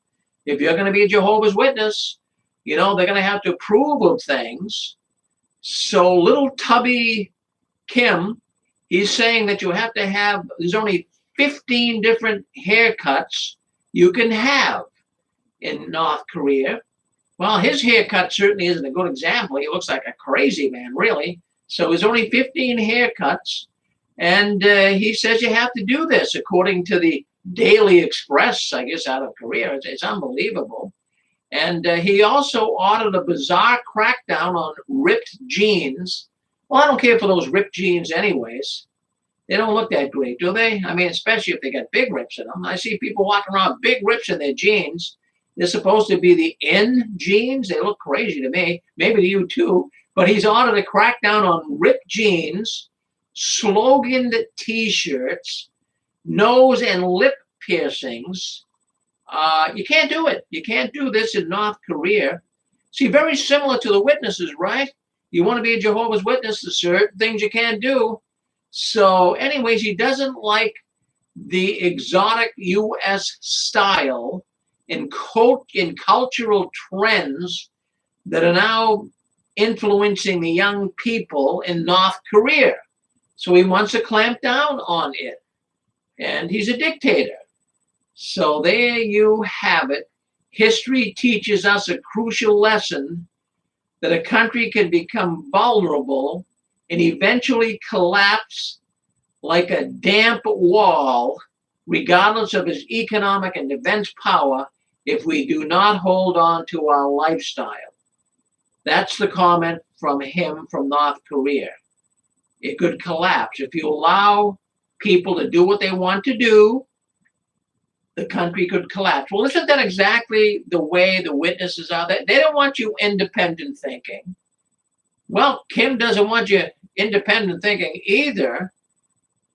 If you're going to be a Jehovah's Witness, they're going to have to approve of things. So little tubby Kim, he's saying that you have to have, there's only 15 different haircuts you can have. in North Korea. Well, his haircut certainly isn't a good example. He looks like a crazy man, really. So there's only 15 haircuts. And he says you have to do this according to the Daily Express, I guess, out of Korea. It's unbelievable. And he also ordered a bizarre crackdown on ripped jeans. Well, I don't care for those ripped jeans anyways. They don't look that great, do they? I mean, especially if they got big rips in them. I see people walking around with big rips in their jeans. They're supposed to be the in jeans. They look crazy to me. Maybe to you too. But he's ordered a crackdown on ripped jeans, sloganed T-shirts, nose and lip piercings. You can't do it. You can't do this in North Korea. See, very similar to the witnesses, right? You want to be a Jehovah's Witness, there's certain things you can't do. So anyways, he doesn't like the exotic U.S. style in cultural trends that are now influencing the young people in North Korea. So he wants to clamp down on it. And he's a dictator. So there you have it. History teaches us a crucial lesson that a country can become vulnerable and eventually collapse like a damp wall, regardless of its economic and defense power, if we do not hold on to our lifestyle. That's the comment from him from North Korea. It could collapse. If you allow people to do what they want to do, the country could collapse. Well, isn't that exactly the way the witnesses are? They don't want you independent thinking. Well, Kim doesn't want you independent thinking either.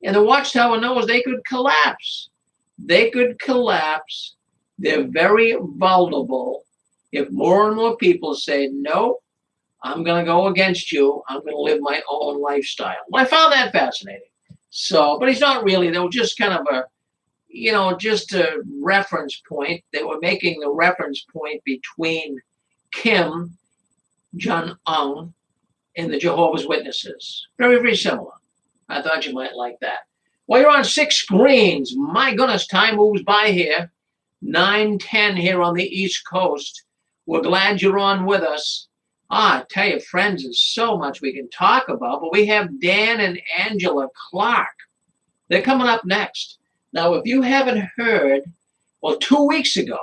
And the Watchtower knows they could collapse. They could collapse. They're very vulnerable. If more and more people say, no, I'm going to go against you. I'm going to live my own lifestyle. Well, I found that fascinating. So, but he's not really, they were just kind of a, just a reference point. They were making the reference point between Kim Jong-un and the Jehovah's Witnesses. Very, very similar. I thought you might like that. Well, you're on 6 screens. My goodness, time moves by here. 9:10 here on the East Coast. We're glad you're on with us. I tell you, friends, there's so much we can talk about, but we have Dan and Angela Clark. They're coming up next. Now, if you haven't heard, well, 2 weeks ago,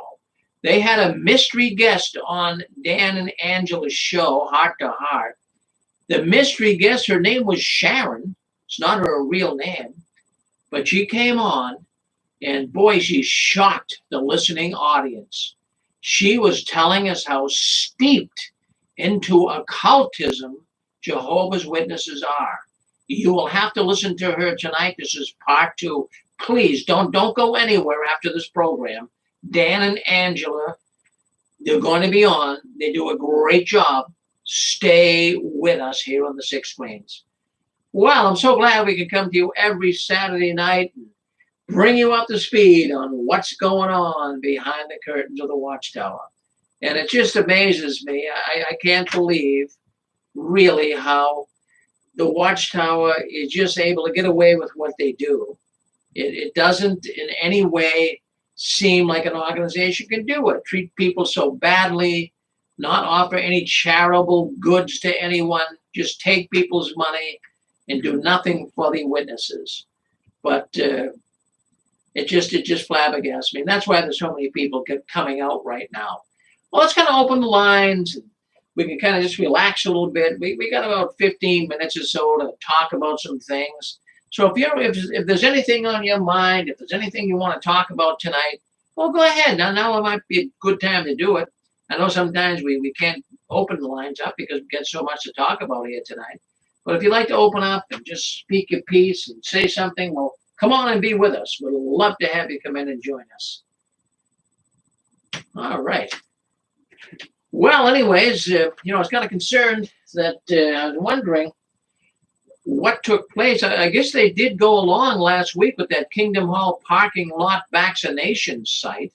they had a mystery guest on Dan and Angela's show, Heart to Heart. The mystery guest, her name was Sharon. It's not her real name, but she came on, and boy, she shocked the listening audience. She was telling us how steeped into occultism Jehovah's Witnesses are. You will have to listen to her tonight. This is part 2. Please don't go anywhere after this program. Dan and Angela, they're going to be on. They do a great job. Stay with us here on the 6 screens. Well, I'm so glad we can come to you every Saturday night and bring you up to speed on what's going on behind the curtains of the Watchtower. And it just amazes me. I can't believe really how the Watchtower is just able to get away with what they do. It doesn't in any way seem like an organization can do it. Treat people so badly, not offer any charitable goods to anyone, just take people's money and do nothing for the witnesses. But it just flabbergasts me. And that's why there's so many people coming out right now. Well, let's kind of open the lines. We can kind of just relax a little bit. We got about 15 minutes or so to talk about some things. So if there's anything on your mind, if there's anything you want to talk about tonight, well, go ahead. Now it might be a good time to do it. I know sometimes we can't open the lines up because we get so much to talk about here tonight. But if you'd like to open up and just speak your piece and say something, well, come on and be with us. We'd love to have you come in and join us. All right. Well, anyways, I was kind of concerned that I was wondering what took place. I guess they did go along last week with that Kingdom Hall parking lot vaccination site.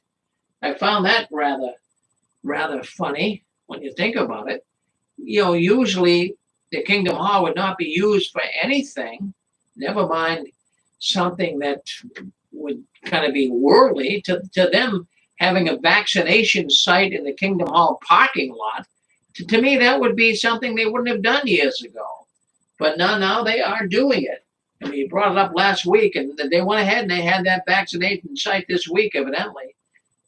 I found that rather funny when you think about it. Usually the Kingdom Hall would not be used for anything, never mind something that would kind of be worldly. To them, having a vaccination site in the Kingdom Hall parking lot. To me, that would be something they wouldn't have done years ago. But now they are doing it. I mean, you brought it up last week, and they went ahead and they had that vaccination site this week, evidently.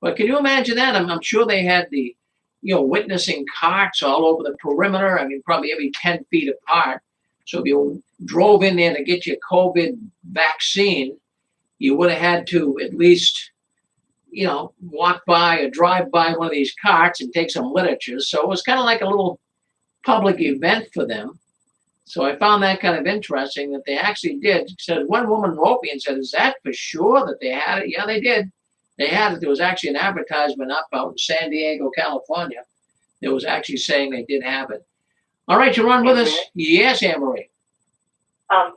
But can you imagine that? I'm sure they had the, witnessing carts all over the perimeter. I mean, probably every 10 feet apart. So if you drove in there to get your COVID vaccine, you would have had to at least, walk by or drive by one of these carts and take some literature. So it was kind of like a little public event for them. So I found that kind of interesting that they actually did. So one woman wrote me and said, "Is that for sure that they had it?" Yeah, they did. They had it. There was actually an advertisement up out in San Diego, California. That was actually saying they did have it. All right, you're on with us. Yes, Anne-Marie.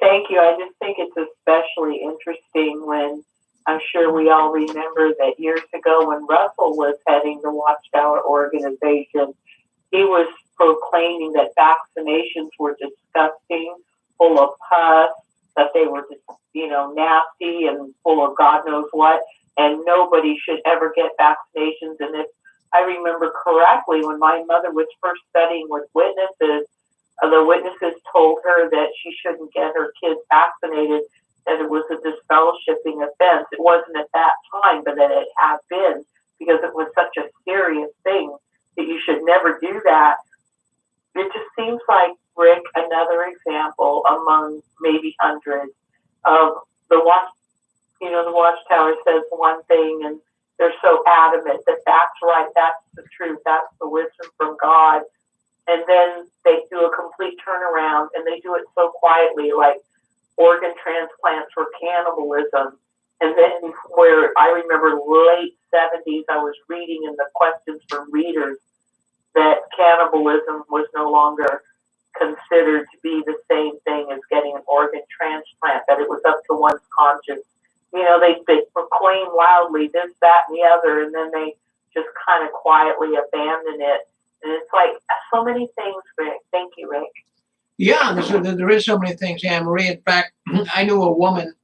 Thank you. I just think it's especially interesting when I'm sure we all remember that years ago when Russell was heading the Watchtower organization, he was proclaiming that vaccinations were disgusting, full of pus, that they were just, nasty and full of God knows what, and nobody should ever get vaccinations. And if I remember correctly, when my mother was first studying with witnesses, the witnesses told her that she shouldn't get her kids vaccinated, that it was a disfellowshipping offense. It wasn't at that time, but that it had been, because it was such a serious thing that you should never do that. It just seems like, Rick, another example among maybe hundreds of the Watchtower says one thing and they're so adamant that that's right, that's the truth, that's the wisdom from God. And then they do a complete turnaround and they do it so quietly, like organ transplants for cannibalism. And then where I remember late 70s, I was reading in the questions from readers that cannibalism was no longer considered to be the same thing as getting an organ transplant, that it was up to one's conscience. They proclaim loudly this, that, and the other, and then they just kind of quietly abandon it. And it's like so many things, Rick. Thank you, Rick. Yeah, there is so many things, Anne-Marie. In fact, I knew a woman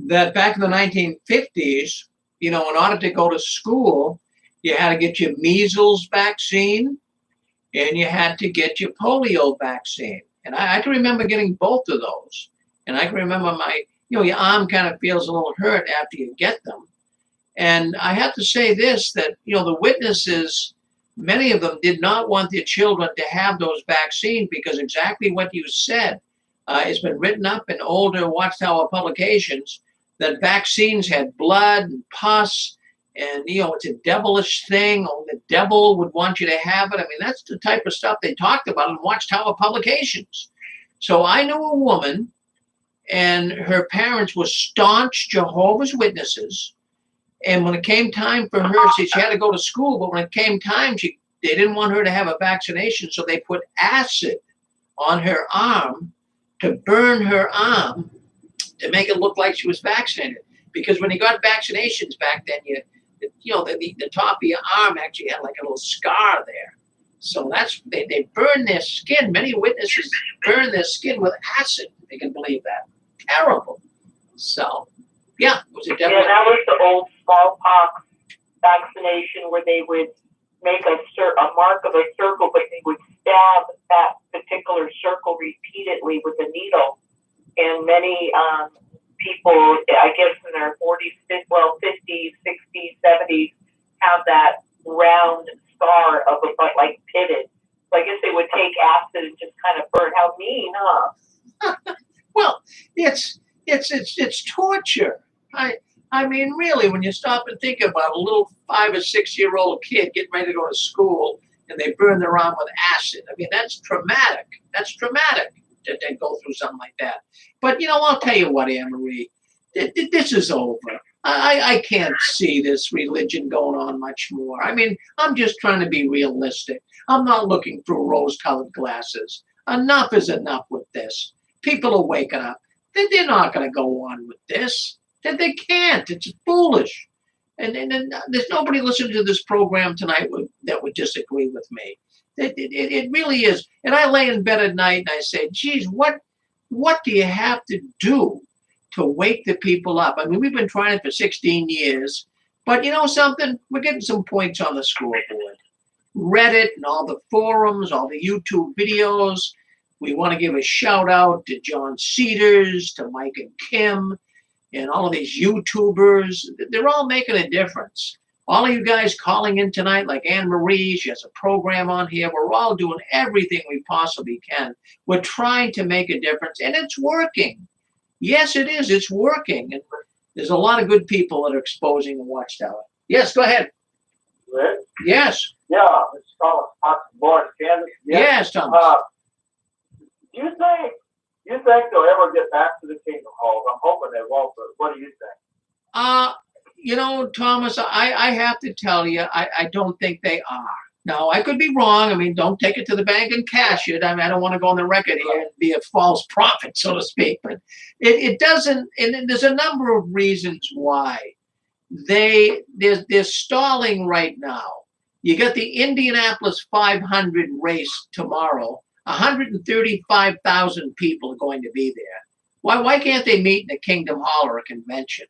that back in the 1950s, in order to go to school, you had to get your measles vaccine and you had to get your polio vaccine. And I can remember getting both of those. And I can remember your arm kind of feels a little hurt after you get them. And I have to say this, that, the witnesses, many of them did not want their children to have those vaccines because exactly what you said, it's been written up in older Watchtower publications that vaccines had blood and pus, and it's a devilish thing. Only the devil would want you to have it. I mean, that's the type of stuff they talked about in Watchtower publications. So I knew a woman, and her parents were staunch Jehovah's Witnesses. And when it came time for her, she had to go to school, but when it came time, they didn't want her to have a vaccination, so they put acid on her arm to burn her arm to make it look like she was vaccinated. Because when you got vaccinations back then, the top of your arm actually had like a little scar there. So they burn their skin. Many witnesses burn their skin with acid. They can believe that. Terrible. So, yeah, it was a devil. Yeah, that was the old smallpox vaccination where they would make a mark of a circle, but they would stab that particular circle repeatedly with a needle. And many people, I guess in their 40s, 50s, 60s, 70s, have that round scar of a butt, like pitted. So I guess they would take acid and just kind of burn. How mean, huh? Well, it's torture. I mean, really, when you stop and think about a little 5 or 6 year old kid getting ready to go to school and they burn their arm with acid. I mean, that's traumatic. That's traumatic that they go through something like that. But, I'll tell you what, Anne-Marie, this is over. I can't see this religion going on much more. I mean, I'm just trying to be realistic. I'm not looking through rose-colored glasses. Enough is enough with this. People are waking up. They're not going to go on with this. They can't. It's foolish. And there's nobody listening to this program tonight that would disagree with me. It really is. And I lay in bed at night and I say, geez, what do you have to do to wake the people up? I mean, we've been trying it for 16 years But you know something? We're getting some points on the scoreboard. Reddit and all the forums, all the YouTube videos. We want to give a shout out to John Cedars, to Mike and Kim, and all of these YouTubers. They're all making a difference. All of you guys calling in tonight, like Anne Marie, she has a program on here. We're all doing everything we possibly can. We're trying to make a difference, and it's working. Yes, it is. It's working. And there's a lot of good people that are exposing the Watchtower. Yes, go ahead. Rick? Yes. Yeah, it's called Boris, Kansas. Yes, Thomas. Do you think they'll ever get back to the Kingdom Halls? I'm hoping they won't, but what do you think? You know, Thomas, I have to tell you, I don't think they are. Now, I could be wrong. I mean, don't take it to the bank and cash it. I mean, I don't want to go on the record here and be a false prophet, so to speak. But it doesn't, and there's a number of reasons why. They're stalling right now. You got the Indianapolis 500 race tomorrow. 135,000 people are going to be there. Why can't they meet in a Kingdom Hall or a convention?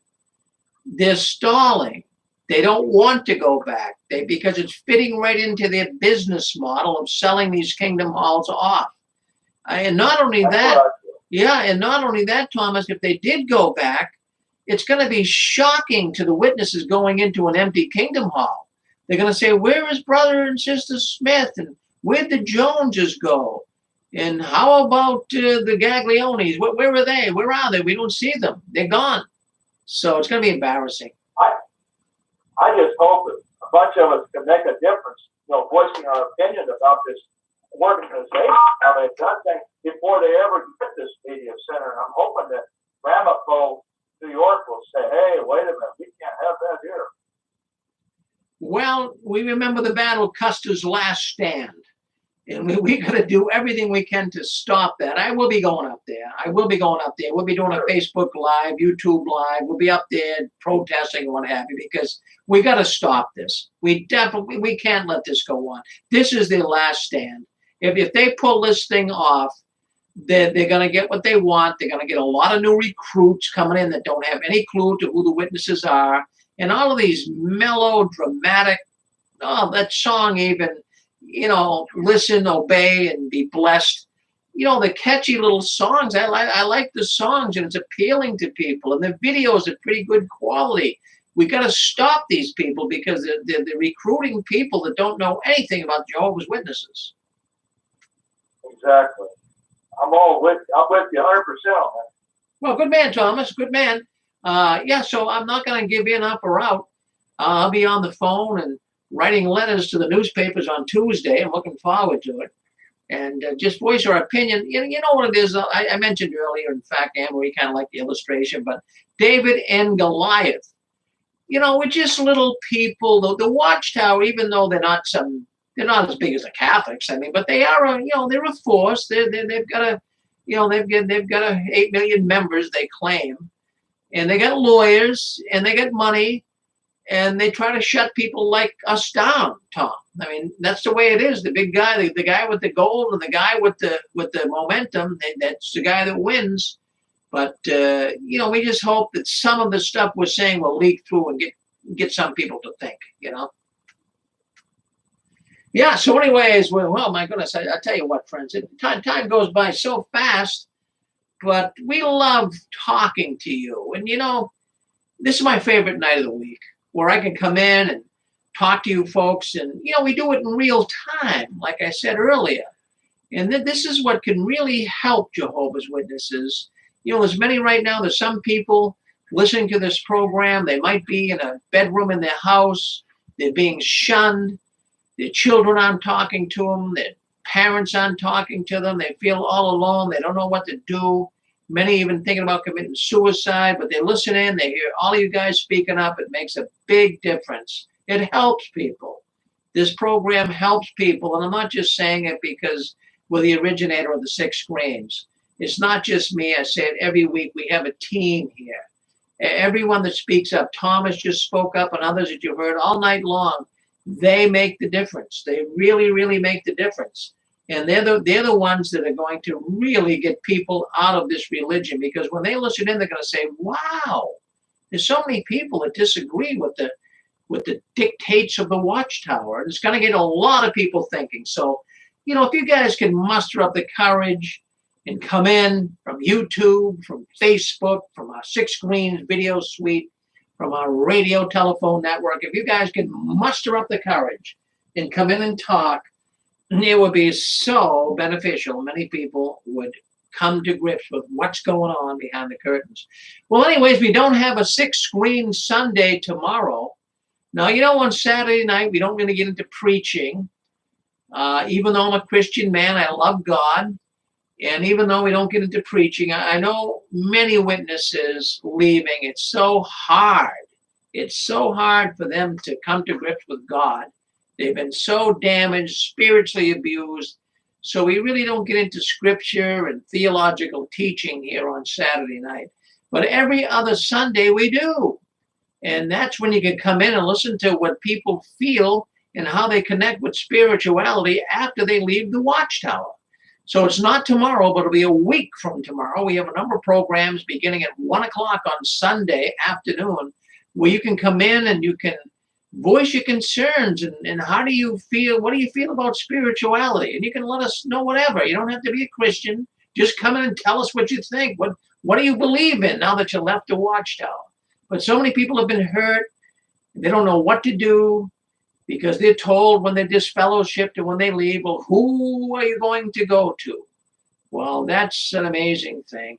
They're stalling. They don't want to go back because it's fitting right into their business model of selling these Kingdom Halls off. And not only that, and not only that, Thomas, if they did go back, it's going to be shocking to the witnesses going into an empty Kingdom Hall. They're going to say, where is Brother and Sister Smith? And where'd the Joneses go? And how about the Gaglionis? Where are they? Where are they? We don't see them. They're gone. So it's going to be embarrassing. I just hope that a bunch of us can make a difference, voicing our opinion about this organization, how they've done things before they ever get this media center. And I'm hoping that Ramapo, New York, will say, hey, wait a minute, we can't have that here. Well, we remember the battle Custer's Last Stand. And we got to do everything we can to stop that. I will be going up there. We'll be doing a Facebook Live, YouTube Live. We'll be up there protesting and what have you, because we got to stop this. We can't let this go on. This is their last stand. If they pull this thing off, they're going to get what they want. They're going to get a lot of new recruits coming in that don't have any clue to who the witnesses are. And all of these melodramatic, that song even, listen, obey, and be blessed. The catchy little songs. I like the songs, and it's appealing to people. And the videos are pretty good quality. We got to stop these people because they're recruiting people that don't know anything about Jehovah's Witnesses. Exactly. I'm with you 100% on that. Well, good man, Thomas. Good man. So I'm not going to give in, up, or out. I'll be on the phone and writing letters to the newspapers on Tuesday. I'm looking forward to it. And just voice our opinion. You know what it is? I mentioned earlier, in fact, Anne-Marie kind of liked the illustration, but David and Goliath. We're just little people. The Watchtower, even though they're not as big as the Catholics, but they are, they're a force. They've got 8 million members, they claim. And they got lawyers, and they got money, and they try to shut people like us down, Tom. That's the way it is. The big guy, the guy with the gold, and the guy with the momentum, that's the guy that wins. But we just hope that some of the stuff we're saying will leak through and get some people to think. Yeah. So, anyways, well, my goodness, I tell you what, friends, time goes by so fast. But we love talking to you. And, this is my favorite night of the week, where I can come in and talk to you folks. And, we do it in real time, like I said earlier. And this is what can really help Jehovah's Witnesses. There's many right now. There's some people listening to this program. They might be in a bedroom in their house. They're being shunned. Their children aren't talking to them. Their parents aren't talking to them. They feel all alone. They don't know what to do. Many even thinking about committing suicide, but they listen in. They hear all of you guys speaking up. It makes a big difference. It helps people. This program helps people. And I'm not just saying it because we're the originator of the 6 screens. It's not just me. I say it every week. We have a team here. Everyone that speaks up, Thomas just spoke up, and others that you've heard all night long, they make the difference. They really, really make the difference. And they're the ones that are going to really get people out of this religion, because when they listen in, they're going to say, wow, there's so many people that disagree with with the dictates of the Watchtower. It's going to get a lot of people thinking. So, you know, if you guys can muster up the courage and come in from YouTube, from Facebook, from our 6 Screens video suite, from our radio telephone network, if you guys can muster up the courage and come in and talk, it would be so beneficial. Many people would come to grips with what's going on behind the curtains. Well, anyways, we don't have a 6 Screen Sunday tomorrow. Now, you know, on Saturday night, we don't really get into preaching. Even though I'm a Christian man, I love God. And even though we don't get into preaching, I know many witnesses leaving. It's so hard. It's so hard for them to come to grips with God. They've been so damaged, spiritually abused. So we really don't get into scripture and theological teaching here on Saturday night. But every other Sunday we do. And that's when you can come in and listen to what people feel and how they connect with spirituality after they leave the Watchtower. So it's not tomorrow, but it'll be a week from tomorrow. We have a number of programs beginning at 1 o'clock on Sunday afternoon where you can come in and you can voice your concerns and how do you feel, what do you feel about spirituality? And you can let us know whatever. You don't have to be a Christian. Just come in and tell us what you think. What do you believe in now that you left the Watchtower? But so many people have been hurt. They don't know what to do because they're told when they're disfellowshipped and when they leave, well, who are you going to go to? Well, that's an amazing thing.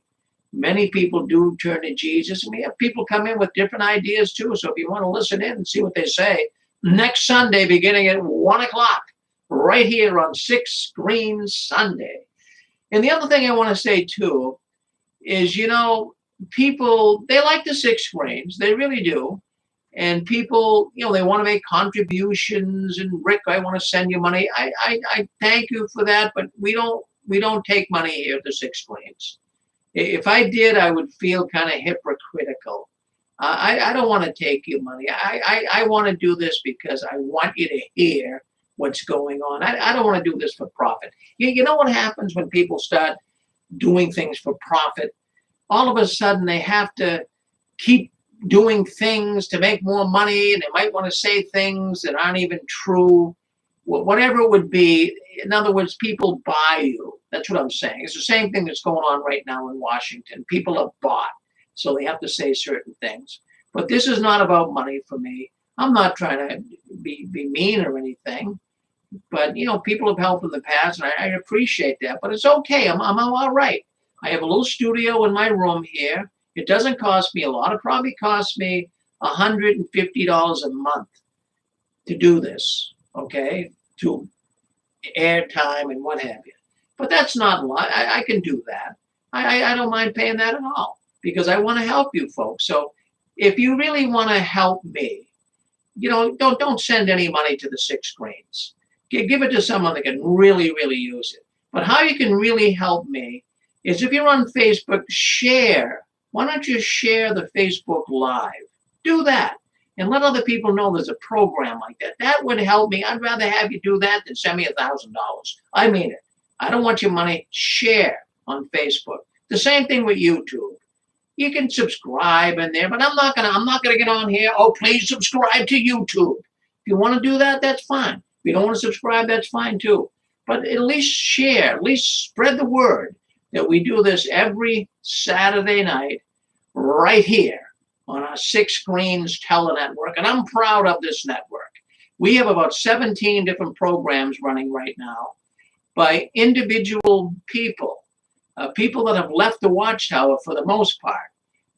Many people do turn to Jesus, and we have people come in with different ideas too. So if you want to listen in and see what they say, next Sunday, beginning at 1 o'clock, right here on 6 Screens Sunday. And the other thing I want to say too is, you know, people, they like the 6 Screens, they really do. And people, you know, they want to make contributions. And Rick, I want to send you money. I thank you for that, but we don't take money here at the 6 Screens. If I did, I would feel kind of hypocritical. I don't want to take your money. I want to do this because I want you to hear what's going on. I don't want to do this for profit. You know what happens when people start doing things for profit? All of a sudden, they have to keep doing things to make more money, and they might want to say things that aren't even true. Whatever it would be, in other words, people buy you. That's what I'm saying. It's the same thing that's going on right now in Washington. People are bought, so they have to say certain things. But this is not about money for me. I'm not trying to be mean or anything. But, you know, people have helped in the past, and I appreciate that. But it's okay. I'm all right. I have a little studio in my room here. It doesn't cost me a lot. It probably costs me $150 a month to do this, okay, to airtime and what have you. But that's not a lot. I can do that. I don't mind paying that at all because I want to help you folks. So if you really want to help me, you know, don't send any money to the 6 Screens. Give it to someone that can really, really use it. But how you can really help me is if you're on Facebook, share. Why don't you share the Facebook Live? Do that and let other people know there's a program like that. That would help me. I'd rather have you do that than send me $1,000. I mean it. I don't want your money. Share on Facebook. The same thing with YouTube. You can subscribe in there, but I'm not gonna get on here. Oh, please subscribe to YouTube. If you want to do that, that's fine. If you don't want to subscribe, that's fine too. But at least share, at least spread the word that we do this every Saturday night right here on our 6 Screens Telenetwork. And I'm proud of this network. We have about 17 different programs running right now by individual people, people that have left the Watchtower for the most part.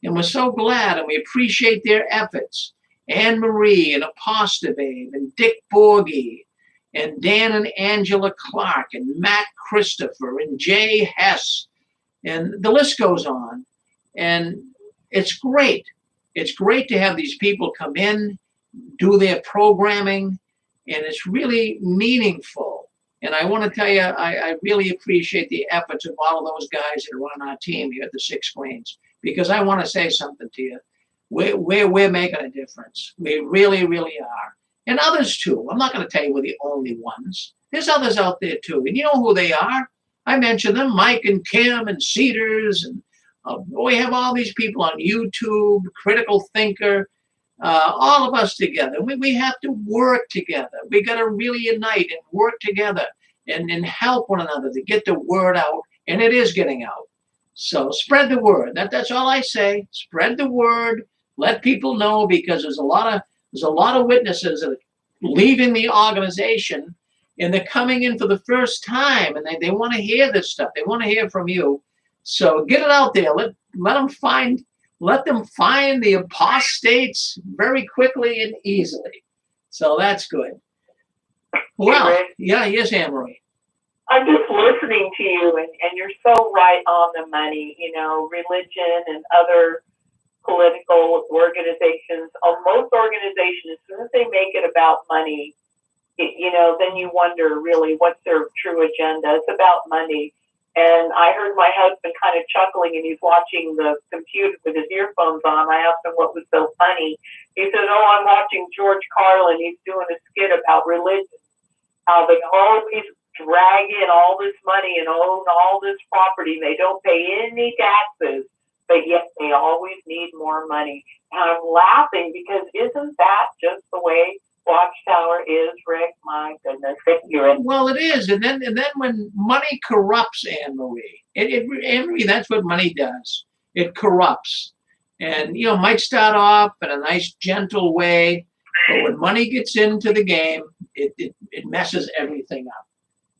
And we're so glad and we appreciate their efforts. Anne Marie and Apostavabe and Dick Borgie and Dan and Angela Clark and Matt Christopher and Jay Hess. And the list goes on. And it's great. It's great to have these people come in, do their programming, and it's really meaningful. And I want to tell you, I really appreciate the efforts of all of those guys that are on our team here at the 6 Screens, because I want to say something to you. We're making a difference. We really, really are. And others too. I'm not going to tell you we're the only ones. There's others out there too. And you know who they are. I mentioned them, Mike and Kim and Cedars. And we have all these people on YouTube, Critical Thinker. all of us together. We have to work together. We got to really unite and work together and help one another to get the word out. And it is getting out. So spread the word. That's all I say. Spread the word. Let people know, because there's a lot of witnesses that are leaving the organization, and they're coming in for the first time, and they want to hear this stuff. They want to hear from you. So get it out there. Let them find the apostates very quickly and easily. So that's good. Well, Rick, yeah, yes, Anne-Marie. I'm just listening to you, and you're so right on the money. You know, religion and other political organizations, most organizations, as soon as they make it about money, then you wonder really what's their true agenda. It's about money. And I heard my husband kind of chuckling, and he's watching the computer with his earphones on. I asked him what was so funny. He said, "Oh, I'm watching George Carlin. He's doing a skit about religion, how they always drag in all this money and own all this property. They don't pay any taxes, but yet they always need more money." And I'm laughing because isn't that just the way Watchtower is, Rick? My goodness, Well, it is, and then when money corrupts, Anne-Marie, Anne-Marie, that's what money does. It corrupts, and might start off in a nice, gentle way, but when money gets into the game, it messes everything up.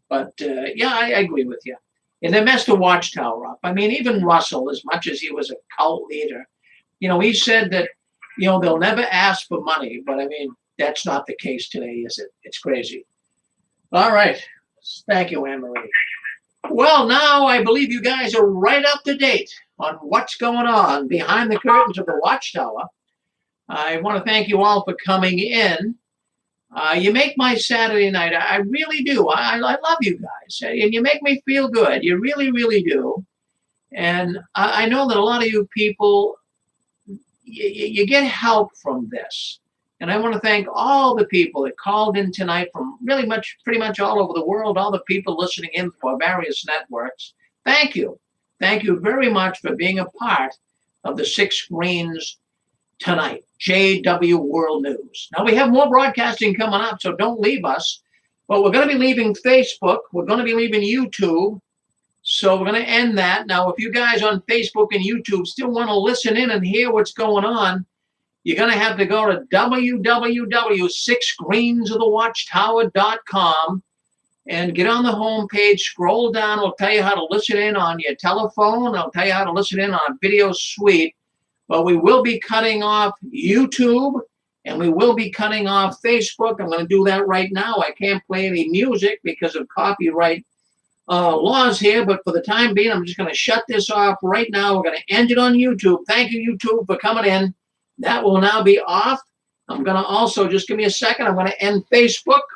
But yeah, I agree with you. And they messed the Watchtower up. I mean, even Russell, as much as he was a cult leader, he said that they'll never ask for money, but I mean, that's not the case today, is it? It's crazy. All right. Thank you, Anne-Marie. Well, now I believe you guys are right up to date on what's going on behind the curtains of the Watchtower. I want to thank you all for coming in. You make my Saturday night. I really do. I love you guys. And you make me feel good. You really, really do. And I know that a lot of you people, you get help from this. And I want to thank all the people that called in tonight from pretty much all over the world, all the people listening in through our various networks. Thank you. Thank you very much for being a part of the 6 Screens tonight, JW World News. Now, we have more broadcasting coming up, so don't leave us. But we're going to be leaving Facebook. We're going to be leaving YouTube. So we're going to end that. Now, if you guys on Facebook and YouTube still want to listen in and hear what's going on, you're going to have to go to www.sixscreensofthewatchtower.com and get on the home page, scroll down. It'll tell you how to listen in on your telephone. It'll tell you how to listen in on Video Suite. But we will be cutting off YouTube, and we will be cutting off Facebook. I'm going to do that right now. I can't play any music because of copyright laws here, but for the time being, I'm just going to shut this off right now. We're going to end it on YouTube. Thank you, YouTube, for coming in. That will now be off. I'm going to also, just give me a second, I'm going to end Facebook.